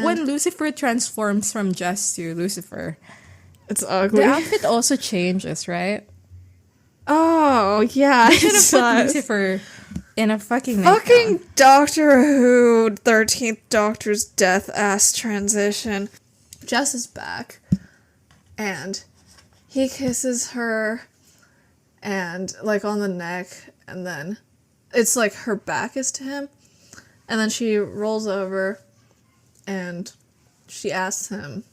when Lucifer transforms from Jess to Lucifer, it's ugly. The outfit also changes, right? Oh, yeah. They should have put Lucifer in a fucking Doctor Who 13th Doctor's death ass transition. Jess is back, and he kisses her, and like on the neck, and then it's like her back is to him, and then she rolls over, and she asks him,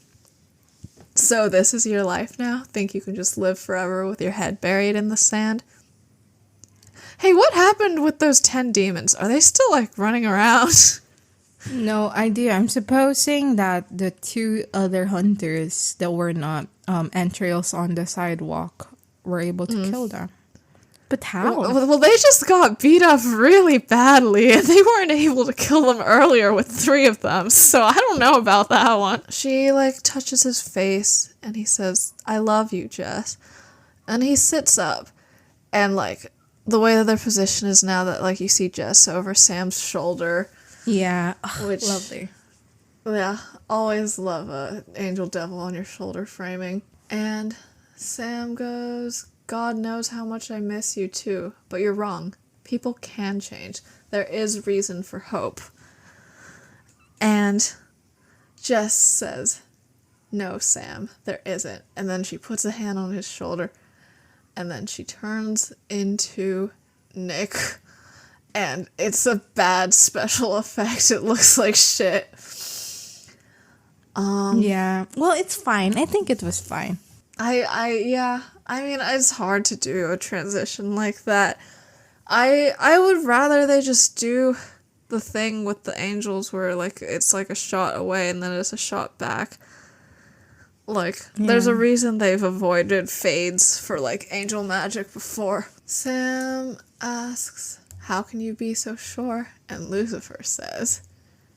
"So this is your life now? Think you can just live forever with your head buried in the sand?" Hey, what happened with those 10 demons? Are they still, like, running around? No idea. I'm supposing that the 2 other hunters that were not entrails on the sidewalk were able to kill them. But how? Well, they just got beat up really badly, and they weren't able to kill them earlier with 3 of them, so I don't know about that one. She, like, touches his face, and he says, "I love you, Jess." And he sits up, and, like, the way that their position is now that, like, you see Jess over Sam's shoulder. Yeah. Which, lovely. Yeah, always love a angel devil on your shoulder framing. And Sam goes, "God knows how much I miss you too, but you're wrong. People can change. There is reason for hope." And Jess says, "No, Sam, there isn't." And then she puts a hand on his shoulder. And then she turns into Nick. And it's a bad special effect. It looks like shit. Yeah. Well, it's fine. I think it was fine. Yeah. I mean, it's hard to do a transition like that. I would rather they just do the thing with the angels where, like, it's like a shot away and then it's a shot back. Like, there's a reason they've avoided fades for, like, angel magic before. Sam asks, "How can you be so sure?" And Lucifer says,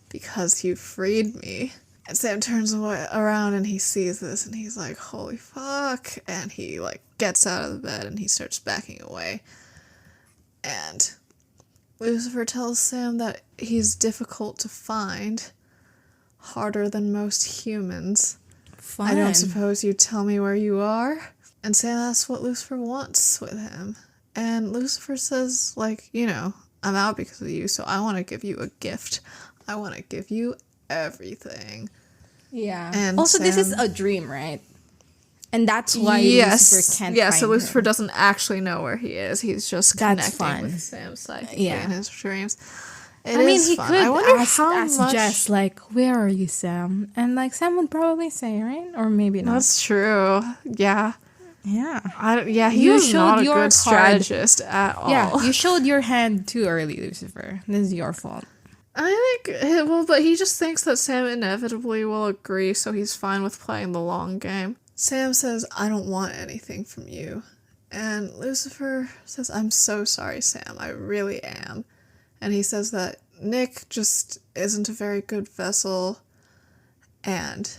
"Because you freed me." And Sam turns around and he sees this and he's like, "Holy fuck." And he, like, gets out of the bed and he starts backing away. And Lucifer tells Sam that he's difficult to find, harder than most humans. Fun. I don't suppose you'd tell me where you are? And Sam asks what Lucifer wants with him. And Lucifer says, like, you know, I'm out because of you, so I want to give you a gift. I want to give you everything. Yeah. And also, this is a dream, right? And that's why Lucifer can't find so Lucifer him. doesn't actually know where he is. He's just connecting with Sam's psyche in his dreams. I mean, he could ask Jess, like, where are you, Sam? And, like, Sam would probably say, right? Or maybe not. That's true. Yeah. Yeah. He was not a good strategist at all. Yeah, you showed your hand too early, Lucifer. This is your fault. I think, but he just thinks that Sam inevitably will agree, so he's fine with playing the long game. Sam says, I don't want anything from you. And Lucifer says, I'm so sorry, Sam. I really am. And he says that Nick just isn't a very good vessel. And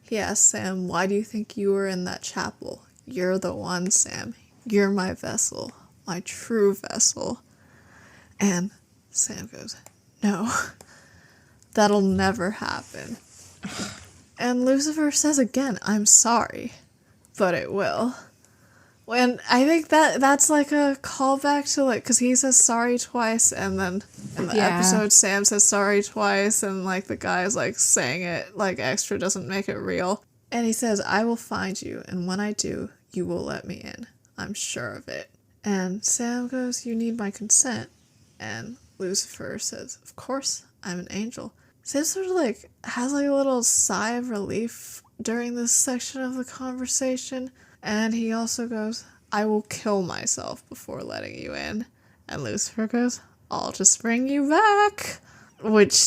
he asks Sam, why do you think you were in that chapel? You're the one, Sam. You're my vessel. My true vessel. And Sam goes, no. That'll never happen. And Lucifer says again, I'm sorry. But it will. And I think that's like a callback to, like, because he says sorry twice, and then in the episode Sam says sorry twice, and like the guy's like saying it like extra doesn't make it real. And he says, I will find you, and when I do, you will let me in. I'm sure of it. And Sam goes, you need my consent. And Lucifer says, of course, I'm an angel. Sam sort of like has like a little sigh of relief during this section of the conversation. And he also goes, I will kill myself before letting you in. And Lucifer goes, I'll just bring you back. Which,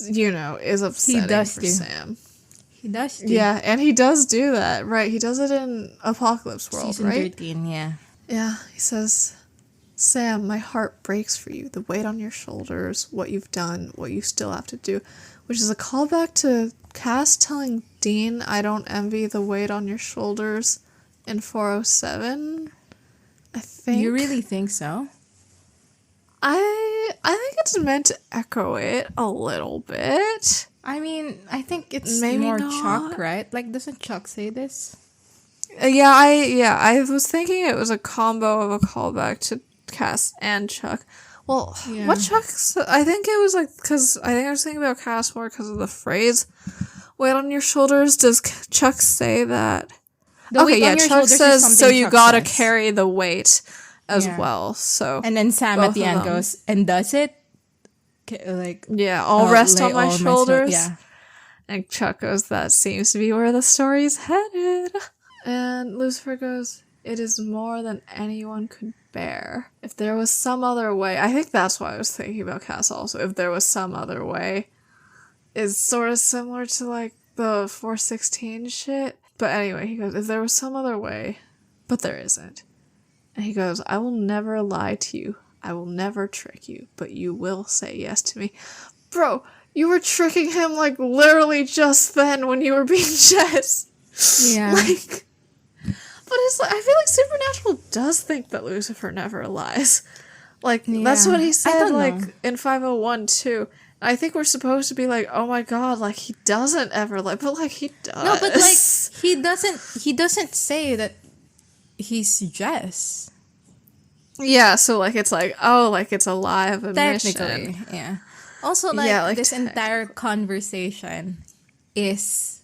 you know, is upsetting for Sam. He does do. Yeah, and he does do that, right? He does it in Apocalypse World, Season right? 13, yeah. Yeah, he says, Sam, my heart breaks for you. The weight on your shoulders, what you've done, what you still have to do. Which is a callback to Cass telling Dean, I don't envy the weight on your shoulders in 407, I think. You really think so? I think it's meant to echo it a little bit. I mean, I think it's Maybe more not. Chuck, right? Like, doesn't Chuck say this? I was thinking it was a combo of a callback to Cass and Chuck. Well, what Chuck... I think it was like... Because I think I was thinking about Cass more because of the phrase, weight on your shoulders. Does Chuck say that? Chuck says, so you gotta carry the weight as well. So, and then Sam at the end goes, and does it? Like, I'll rest on my shoulders. And Chuck goes, that seems to be where the story's headed. And Lucifer goes, it is more than anyone could bear. If there was some other way, I think that's why I was thinking about Cass also. If there was some other way, is sort of similar to like the 416 shit. But anyway, he goes, if there was some other way, but there isn't. And he goes, I will never lie to you. I will never trick you, but you will say yes to me. Bro, you were tricking him like literally just then when you were being Jess. Yeah. Like, but it's like, I feel like Supernatural does think that Lucifer never lies. Like, that's what he said, like, in 501 too. I think we're supposed to be like, oh my god, like, he doesn't ever lie, but like, he does. No, but like, he doesn't say that he's Jess. Yeah, so like, it's like, oh, like, it's a lie of omission. Technically, yeah. Also, like this entire conversation is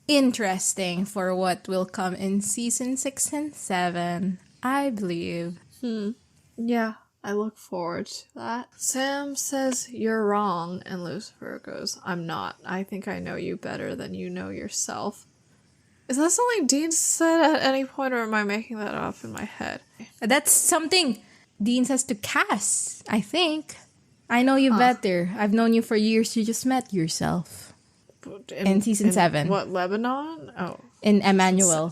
interesting for what will come in season 6 and 7, I believe. Yeah. I look forward to that. Sam says, you're wrong, and Lucifer goes, I'm not. I think I know you better than you know yourself. Is that something Dean said at any point, or am I making that up in my head? That's something Dean says to Cass, I think. I know you better. I've known you for years. You just met yourself. In season 7. What, Lebanon? Oh. In Emmanuel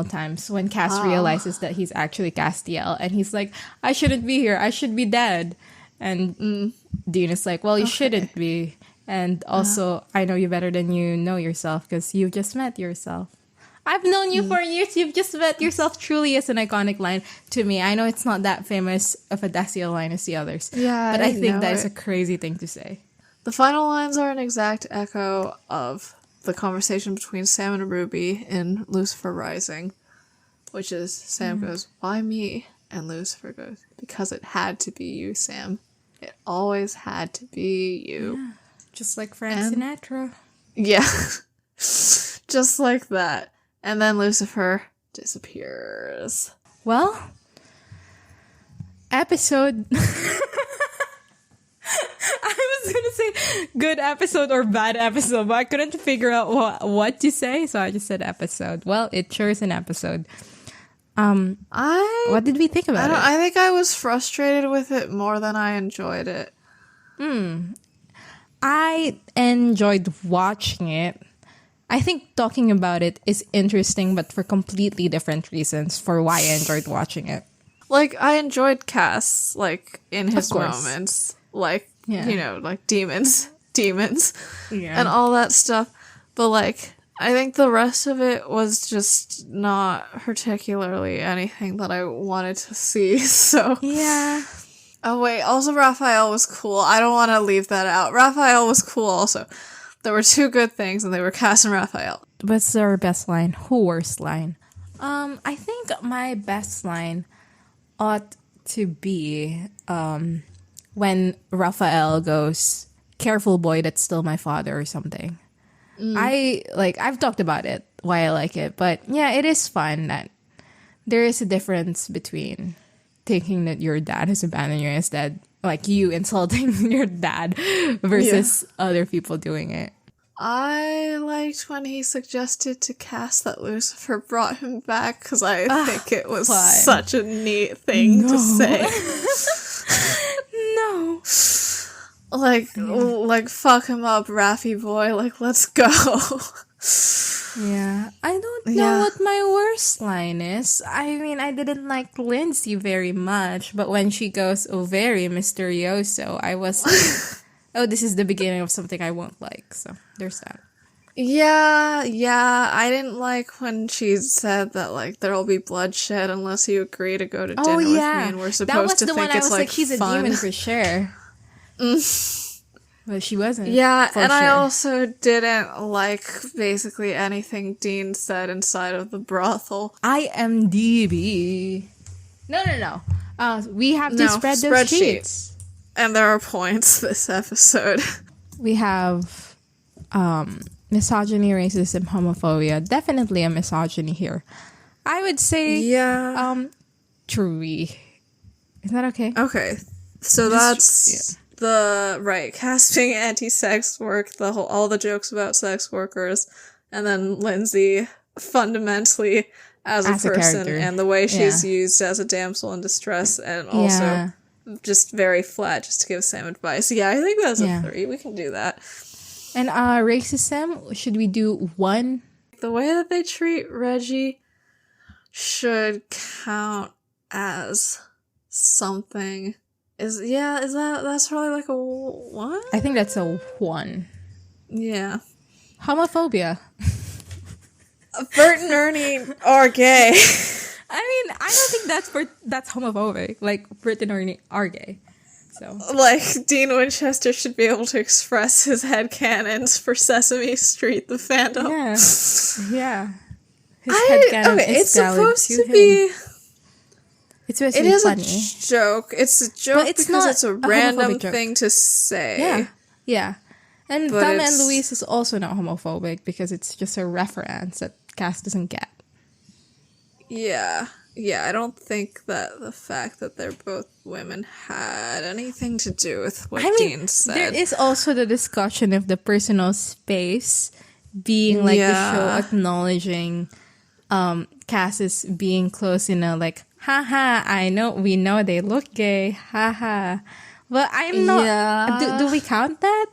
times, when Cass realizes that he's actually Castiel, and he's like, I shouldn't be here, I should be dead. And Dean is like, well, you shouldn't be. And also, I know you better than you know yourself, because you just met yourself. I've known you for years, you've just met yourself. Truly is an iconic line to me. I know it's not that famous of a Daciel line as the others. Yeah, but I think that is a crazy thing to say. The final lines are an exact echo of the conversation between Sam and Ruby in Lucifer Rising, which is Sam goes, "Why me?" And Lucifer goes, "Because it had to be you, Sam. It always had to be you." Yeah. Just like Frank Sinatra. Yeah. Just like that. And then Lucifer disappears. Well, episode... I was gonna say good episode or bad episode, but I couldn't figure out what to say, so I just said episode. Well, it sure is an episode. What did we think about it? I think I was frustrated with it more than I enjoyed it. I enjoyed watching it. I think talking about it is interesting, but for completely different reasons for why I enjoyed watching it. Like, I enjoyed Cass, like, in his moments. Like, you know, like demons, and all that stuff. But, like, I think the rest of it was just not particularly anything that I wanted to see, so. Yeah. Oh, wait, also Raphael was cool. I don't want to leave that out. Raphael was cool also. There were two good things, and they were Cass and Raphael. What's our best line? Who worst line? I think my best line ought to be, when Raphael goes, "Careful boy, that's still my father," or something. I've talked about it, why I like it, but yeah, it is fun that there is a difference between thinking that your dad has abandoned you instead, like you insulting your dad, versus other people doing it. I liked when he suggested to Cass that Lucifer brought him back, because I think it was such a neat thing to say. No. Like, fuck him up, Raffy boy. Like, let's go. Yeah. I don't know what my worst line is. I mean, I didn't like Lindsay very much, but when she goes, "Oh, very misterioso," I was like, oh, this is the beginning of something I won't like. So, there's that. Yeah. I didn't like when she said that, like, there'll be bloodshed unless you agree to go to dinner with me, and we're supposed to think it's, like, he's fun. A demon for sure. But she wasn't. Yeah, and I also didn't like basically anything Dean said inside of the brothel. IMDb. No. We have to spread those sheets. And there are points this episode. We have misogyny, racism, homophobia. Definitely a misogyny here. I would say 3. Is that okay? Okay. So that's the casting anti-sex work, all the jokes about sex workers, and then Lindsay fundamentally as a person character. And the way she's used as a damsel in distress, and also just very flat, just to give Sam advice. Yeah, I think that's a 3. We can do that. And racism, should we do 1? The way that they treat Reggie should count as something. That's probably like a 1? I think that's a 1. Yeah. Homophobia. Bert and Ernie are gay. I mean, I don't think that's homophobic. Like, Bert and Ernie are gay. So, like, Dean Winchester should be able to express his headcanons for Sesame Street, the fandom. Yeah. His headcanon is supposed to be... It's supposed to be funny. A joke. It's a joke because it's a random thing to say. Yeah. And Thelma and Louise is also not homophobic because it's just a reference that Cass doesn't get. Yeah. I don't think that the fact that they're both women had anything to do with what Dean said. There is also the discussion of the personal space being like the show acknowledging Cass's being close, like, haha, we know they look gay, haha. But I'm not, do we count that?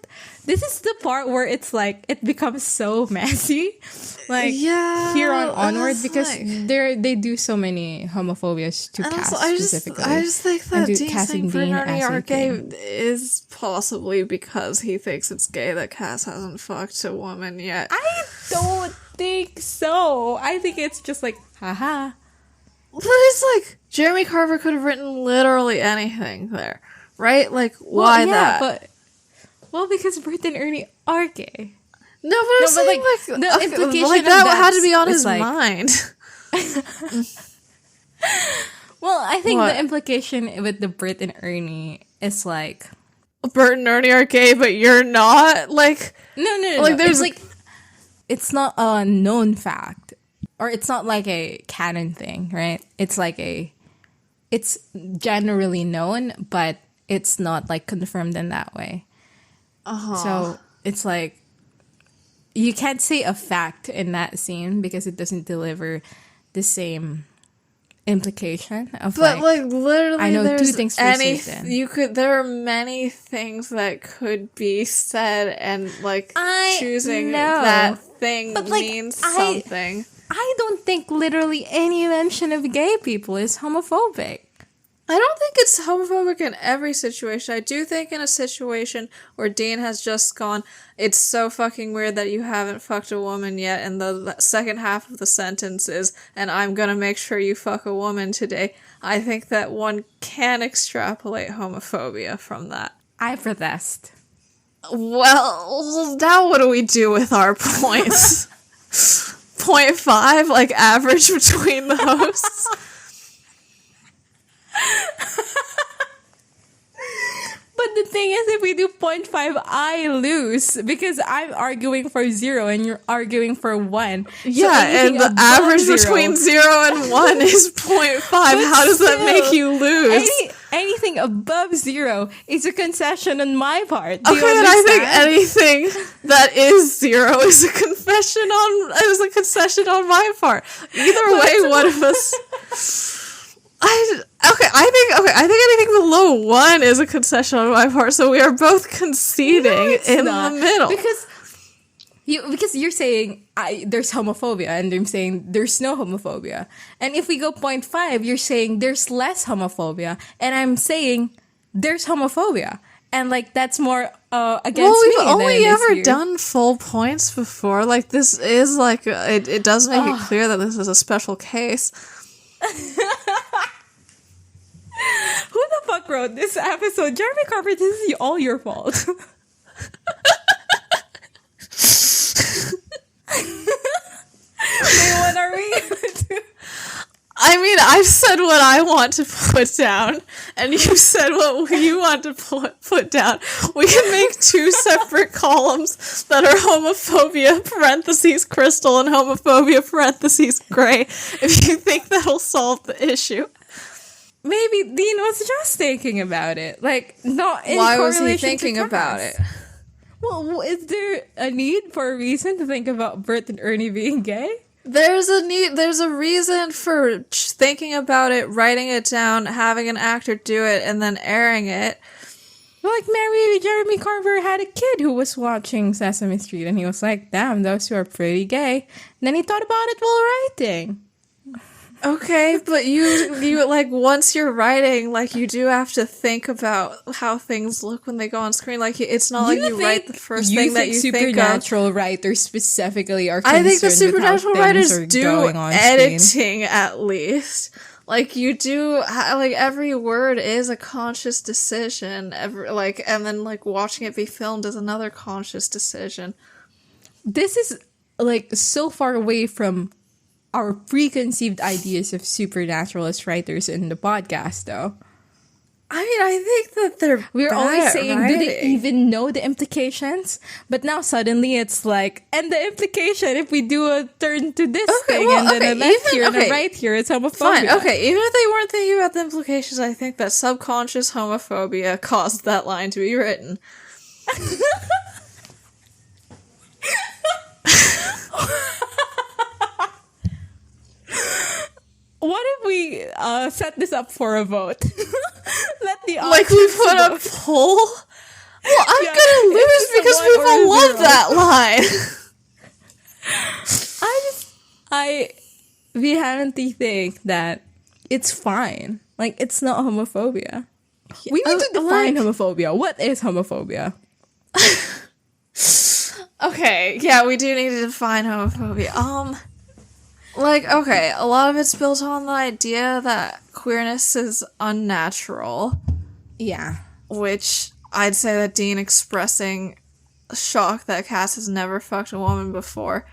This is the part where it's like, it becomes so messy. Like, here onward, because they do so many homophobias to Cass specifically. I just think that Dean saying Bert and Ernie are gay is possibly because he thinks it's gay that Cass hasn't fucked a woman yet. I don't think so. I think it's just like, haha. But it's like, Jeremy Carver could have written literally anything there, right? Like, why that? Because Bert and Ernie are gay. No, but I'm saying, like, the implication like that had to be on his mind. Well, I think the implication with the Bert and Ernie is like, Bert and Ernie are gay, but you're not. Like, no. Like, there's like, it's not a known fact, or it's not like a canon thing, right? It's like it's generally known, but it's not like confirmed in that way. So it's like, you can't say a fact in that scene because it doesn't deliver the same implication of, but like literally, I know 2 things for certain. There are many things that could be said, and like choosing that thing means something. I don't think literally any mention of gay people is homophobic. I don't think it's homophobic in every situation. I do think in a situation where Dean has just gone, it's so fucking weird that you haven't fucked a woman yet, and the second half of the sentence is, and I'm gonna make sure you fuck a woman today. I think that one can extrapolate homophobia from that. I protest. Well, now what do we do with our points? 0.5, like average between the hosts? But the thing is, if we do 0.5, I lose because I'm arguing for 0 and you're arguing for 1. Yeah, and the average between 0 and 1 is 0.5. How does that make you lose? Anything above 0 is a concession on my part. Okay, then I think anything that is 0 is a concession on my part. Either way, one of us. I think anything below 1 is a concession on my part, so we are both conceding in the middle. Because you're saying there's homophobia, and I'm saying there's no homophobia. And if we go 0.5, you're saying there's less homophobia, and I'm saying there's homophobia. And like that's more against me. Well, we've only ever done full points before. Like this is like it does make it clear that this is a special case. Who the fuck wrote this episode? Jeremy Carpenter, this is all your fault. Wait, what are we gonna do? I mean, I've said what I want to put down, and you said what you want to put down. We can make 2 separate columns that are homophobia parentheses crystal and homophobia parentheses gray, if you think that'll solve the issue. Maybe Dean was just thinking about it. Like, not in Why correlation was he thinking about it? Well, is there a need for a reason to think about Bert and Ernie being gay? There's a reason for thinking about it, writing it down, having an actor do it, and then airing it. Like, maybe Jeremy Carver had a kid who was watching Sesame Street, and he was like, damn, those two are pretty gay. And then he thought about it while writing. Okay, but you like, once you're writing, like, you do have to think about how things look when they go on screen. Like, it's not like you write the first thing that you think of. Supernatural writers specifically are concerned I think the supernatural writers do editing screen. At least. Like, you do, like, every word is a conscious decision. And then, like, watching it be filmed is another conscious decision. This is, like, so far away from our preconceived ideas of supernaturalist writers in the podcast, though. I mean, I think that we're always saying, writing. Do they even know the implications? But now suddenly it's like, and the implication, if we do a turn to this thing, and then a left here and a right here, it's homophobia. Fine, okay, even if they weren't thinking about the implications, I think that subconscious homophobia caused that line to be written. What if we set this up for a vote? Let the audience like we put a poll? Well, I'm gonna lose because people love that line. I vehemently think that it's fine. Like, it's not homophobia. We need to define homophobia. What is homophobia? Okay, yeah, we do need to define homophobia. Like, okay, a lot of it's built on the idea that queerness is unnatural. Yeah. Which I'd say that Dean expressing shocked that Cass has never fucked a woman before,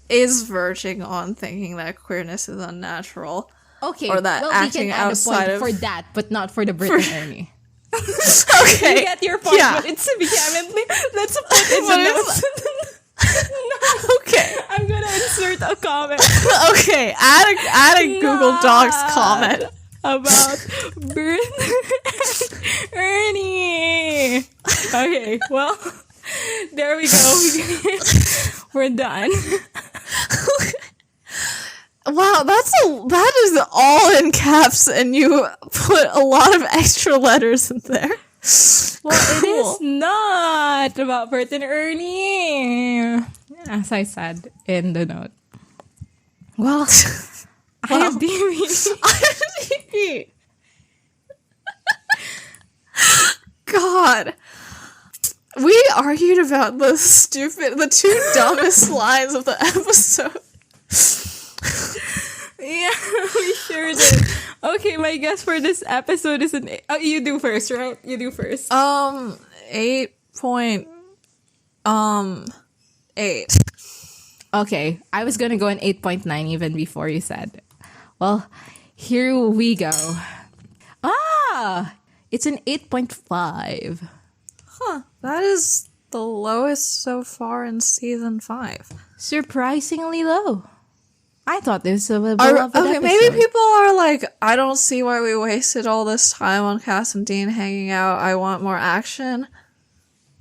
is verging on thinking that queerness is unnatural. Okay, or that acting we can add outside a point of for that, but not for the Brit and Ernie. Okay, You get your point, yeah. but it's vehemently. Let's put it in the notes. No. Okay, I'm gonna insert a comment. Okay, add a Google Docs comment about Brit and Ernie. Okay, well, there we go. We're done. Wow, that is all in caps, and you put a lot of extra letters in there. Well, it is not about Bert and Ernie, as I said in the note. Well, IMDb. God. We argued about the two dumbest lines of the episode. Yeah, we sure did. Okay, my guess for this episode is an 8. Oh, you do first, right? You do first. 8.8. Okay, I was gonna go an 8.9 even before you said. Well, here we go. It's an 8.5. Huh, that is the lowest so far in season 5. Surprisingly low. I thought this was a beloved episode. Maybe people are like, I don't see why we wasted all this time on Cass and Dean hanging out. I want more action.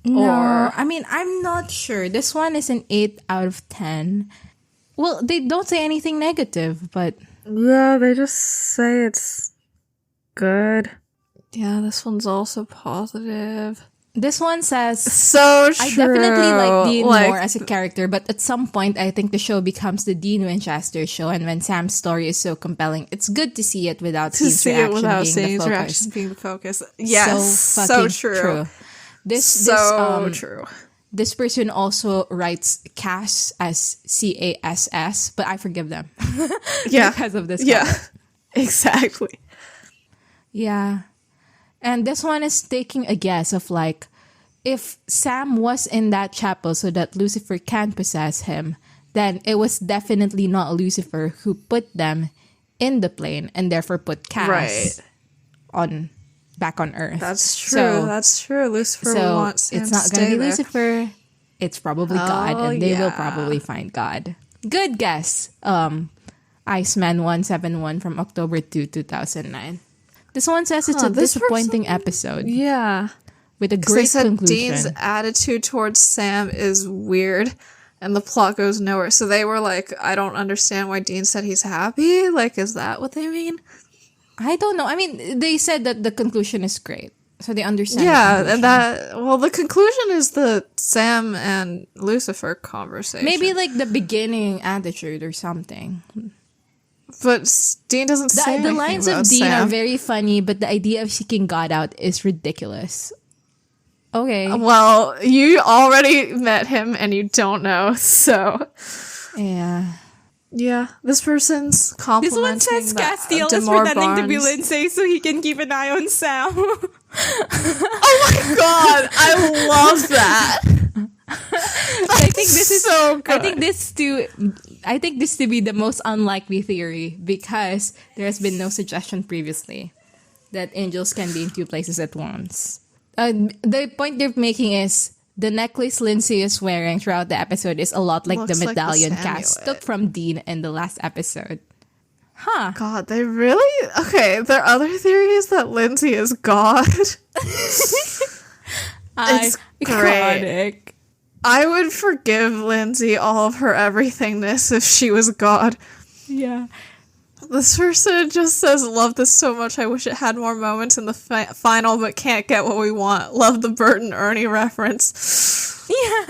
No, or I mean, I'm not sure. This one is an 8 out of 10. Well, they don't say anything negative, but... Yeah, they just say it's good. Yeah, this one's also positive. This one says... So true. I definitely like Dean more as a character, but at some point, I think the show becomes the Dean Winchester show, and when Sam's story is so compelling, it's good to see it without Dean's reaction being the focus. Yes, so true. True. This person also writes Cass as CASS, but I forgive them. Yeah. Because of this. Yeah, exactly. Yeah. And this one is taking a guess of like, if Sam was in that chapel so that Lucifer can possess him, then it was definitely not Lucifer who put them in the plane and therefore put Cass back on Earth. That's true. That's true. Lucifer wants Sam it's not to going to stay be there. Lucifer. It's probably God, and they will probably find God. Good guess. Iceman 171 from October 2, 2009. This one says it's a disappointing episode. Yeah. With a great conclusion. Dean's attitude towards Sam is weird and the plot goes nowhere. So they were like, I don't understand why Dean said he's happy. Like, is that what they mean? I don't know. I mean, they said that the conclusion is great. So they understand. Yeah, and the conclusion is the Sam and Lucifer conversation. Maybe like the beginning attitude or something. But Dean doesn't say anything. The lines of Dean are very funny, but the idea of seeking God out is ridiculous. Okay. Well, you already met him and you don't know, so. Yeah. Yeah, this person's complimenting. This one says Castiel is pretending to be Lindsay so he can keep an eye on Sam. Oh my god, I love that. I think this is so good. I think this to be the most unlikely theory because there has been no suggestion previously that angels can be in 2 places at once. The point they're making is the necklace Lindsay is wearing throughout the episode is a lot like the medallion Cass took from Dean in the last episode. Huh. God, they really... Okay, their other theory is that Lindsay is God. It's great. I would forgive Lindsay all of her everythingness if she was God. Yeah. This person just says, love this so much, I wish it had more moments in the final, but can't get what we want. Love the Bert and Ernie reference. Yeah.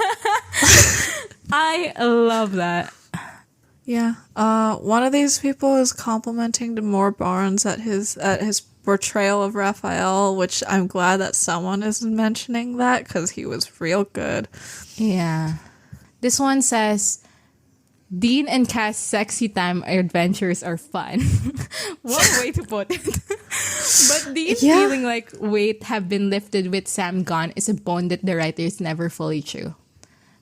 I love that. Yeah. One of these people is complimenting Demore Barnes at his portrayal of Raphael, which I'm glad that someone is mentioning that because he was real good. Yeah. This one says, Dean and Cass' sexy time adventures are fun. One way to put it. But Dean's feeling like weight have been lifted with Sam gone is a bone that the writers never fully chew.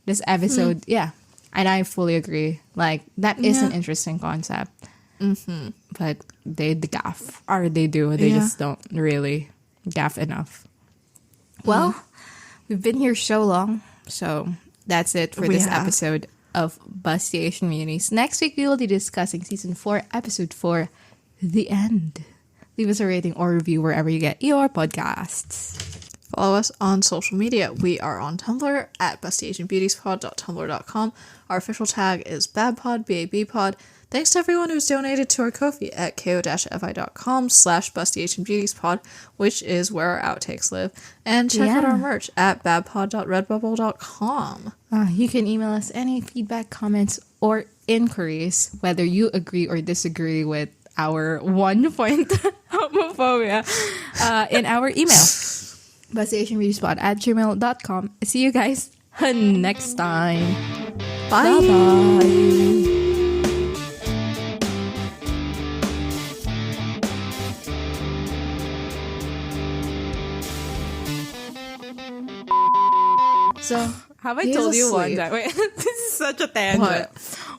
this episode, yeah. And I fully agree. Like, that is an interesting concept. Mm-hmm. But they gaff. Or they do. They just don't really gaff enough. Well, we've been here so long. So that's it for this episode of Busty Asian Munis. Next week, we will be discussing Season 4, Episode 4, The End. Leave us a rating or review wherever you get your podcasts. Follow us on social media. We are on Tumblr at bustyasianbeautiespod.tumblr.com. Our official tag is babpod, B-A-B-pod. Thanks to everyone who's donated to our Ko-fi at ko-fi.com/bustyasianbeautiespod, which is where our outtakes live. And check out our merch at babpod.redbubble.com. You can email us any feedback, comments, or inquiries, whether you agree or disagree with our 1 point homophobia, in our email. bustyasianbeautiespod@gmail.com. See you guys next time. Bye. Bye-bye. So, have I told you one time? Wait, this is such a tangent.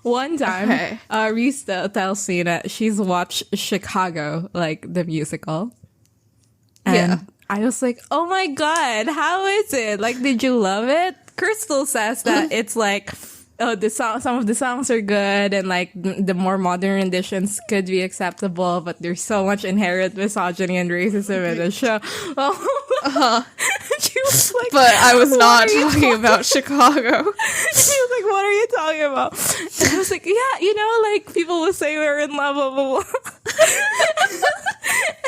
One time, Reese tells me that she's watched Chicago, like the musical. And I was like, oh my god, how is it? Like, did you love it? Crystal says that it's like, oh, some of the songs are good, and like the more modern renditions could be acceptable, but there's so much inherent misogyny and racism in the show. She was like, but I was not talking about Chicago. She was like, what are you talking about? And I was like, yeah, you know, like people will say we're in love, blah, blah, blah.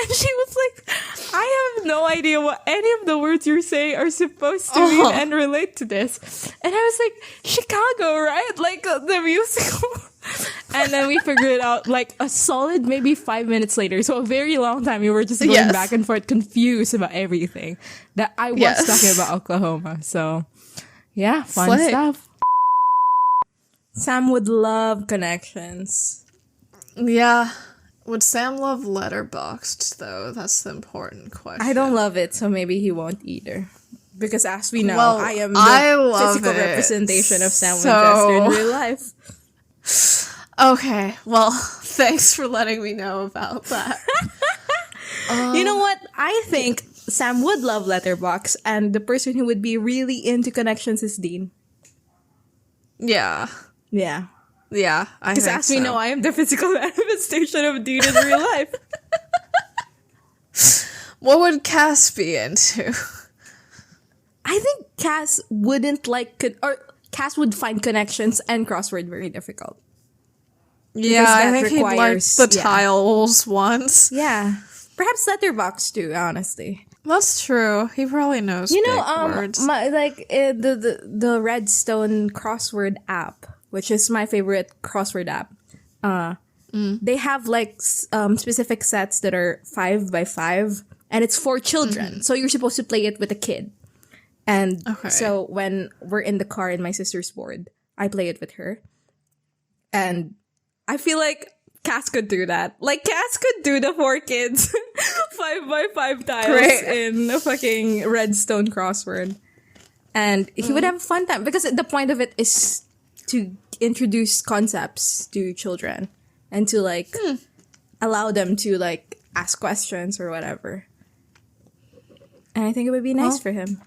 And she was like, I have no idea what any of the words you're saying are supposed to mean and relate to this. And I was like, Chicago, right? Like the musical. And then we figured it out like a solid maybe 5 minutes later. So a very long time we were just going back and forth, confused about everything. That I was talking about Oklahoma. So yeah, fun stuff. Sam would love connections. Yeah. Would Sam love Letterboxd, though? That's the important question. I don't love it, so maybe he won't either. Because as we know, I am I the love physical it. representation of Sam Winchester in real life. Okay, well, thanks for letting me know about that. You know what? I think Sam would love Letterboxd, and the person who would be really into connections is Dean. Yeah. Yeah. Yeah, I think so. Because as we know, I am the physical manifestation of Dean in real life. What would Cass be into? I think Cass wouldn't like... or Cass would find connections and crossword very difficult. Yeah, I think he'd like the tiles ones. Yeah. Perhaps Letterboxd too, honestly. That's true. He probably knows big words. The Redstone crossword app, which is my favorite crossword app. They have like specific sets that are 5 by 5, and it's for children. So you're supposed to play it with a kid. And so when we're in the car in my sister's board, I play it with her. And I feel like Cass could do that. Like, Cass could do the 4 kids 5 by 5 tiles in a fucking Redstone crossword. And he would have a fun time, because the point of it is to introduce concepts to children and to like allow them to like ask questions or whatever. And I think it would be nice for him.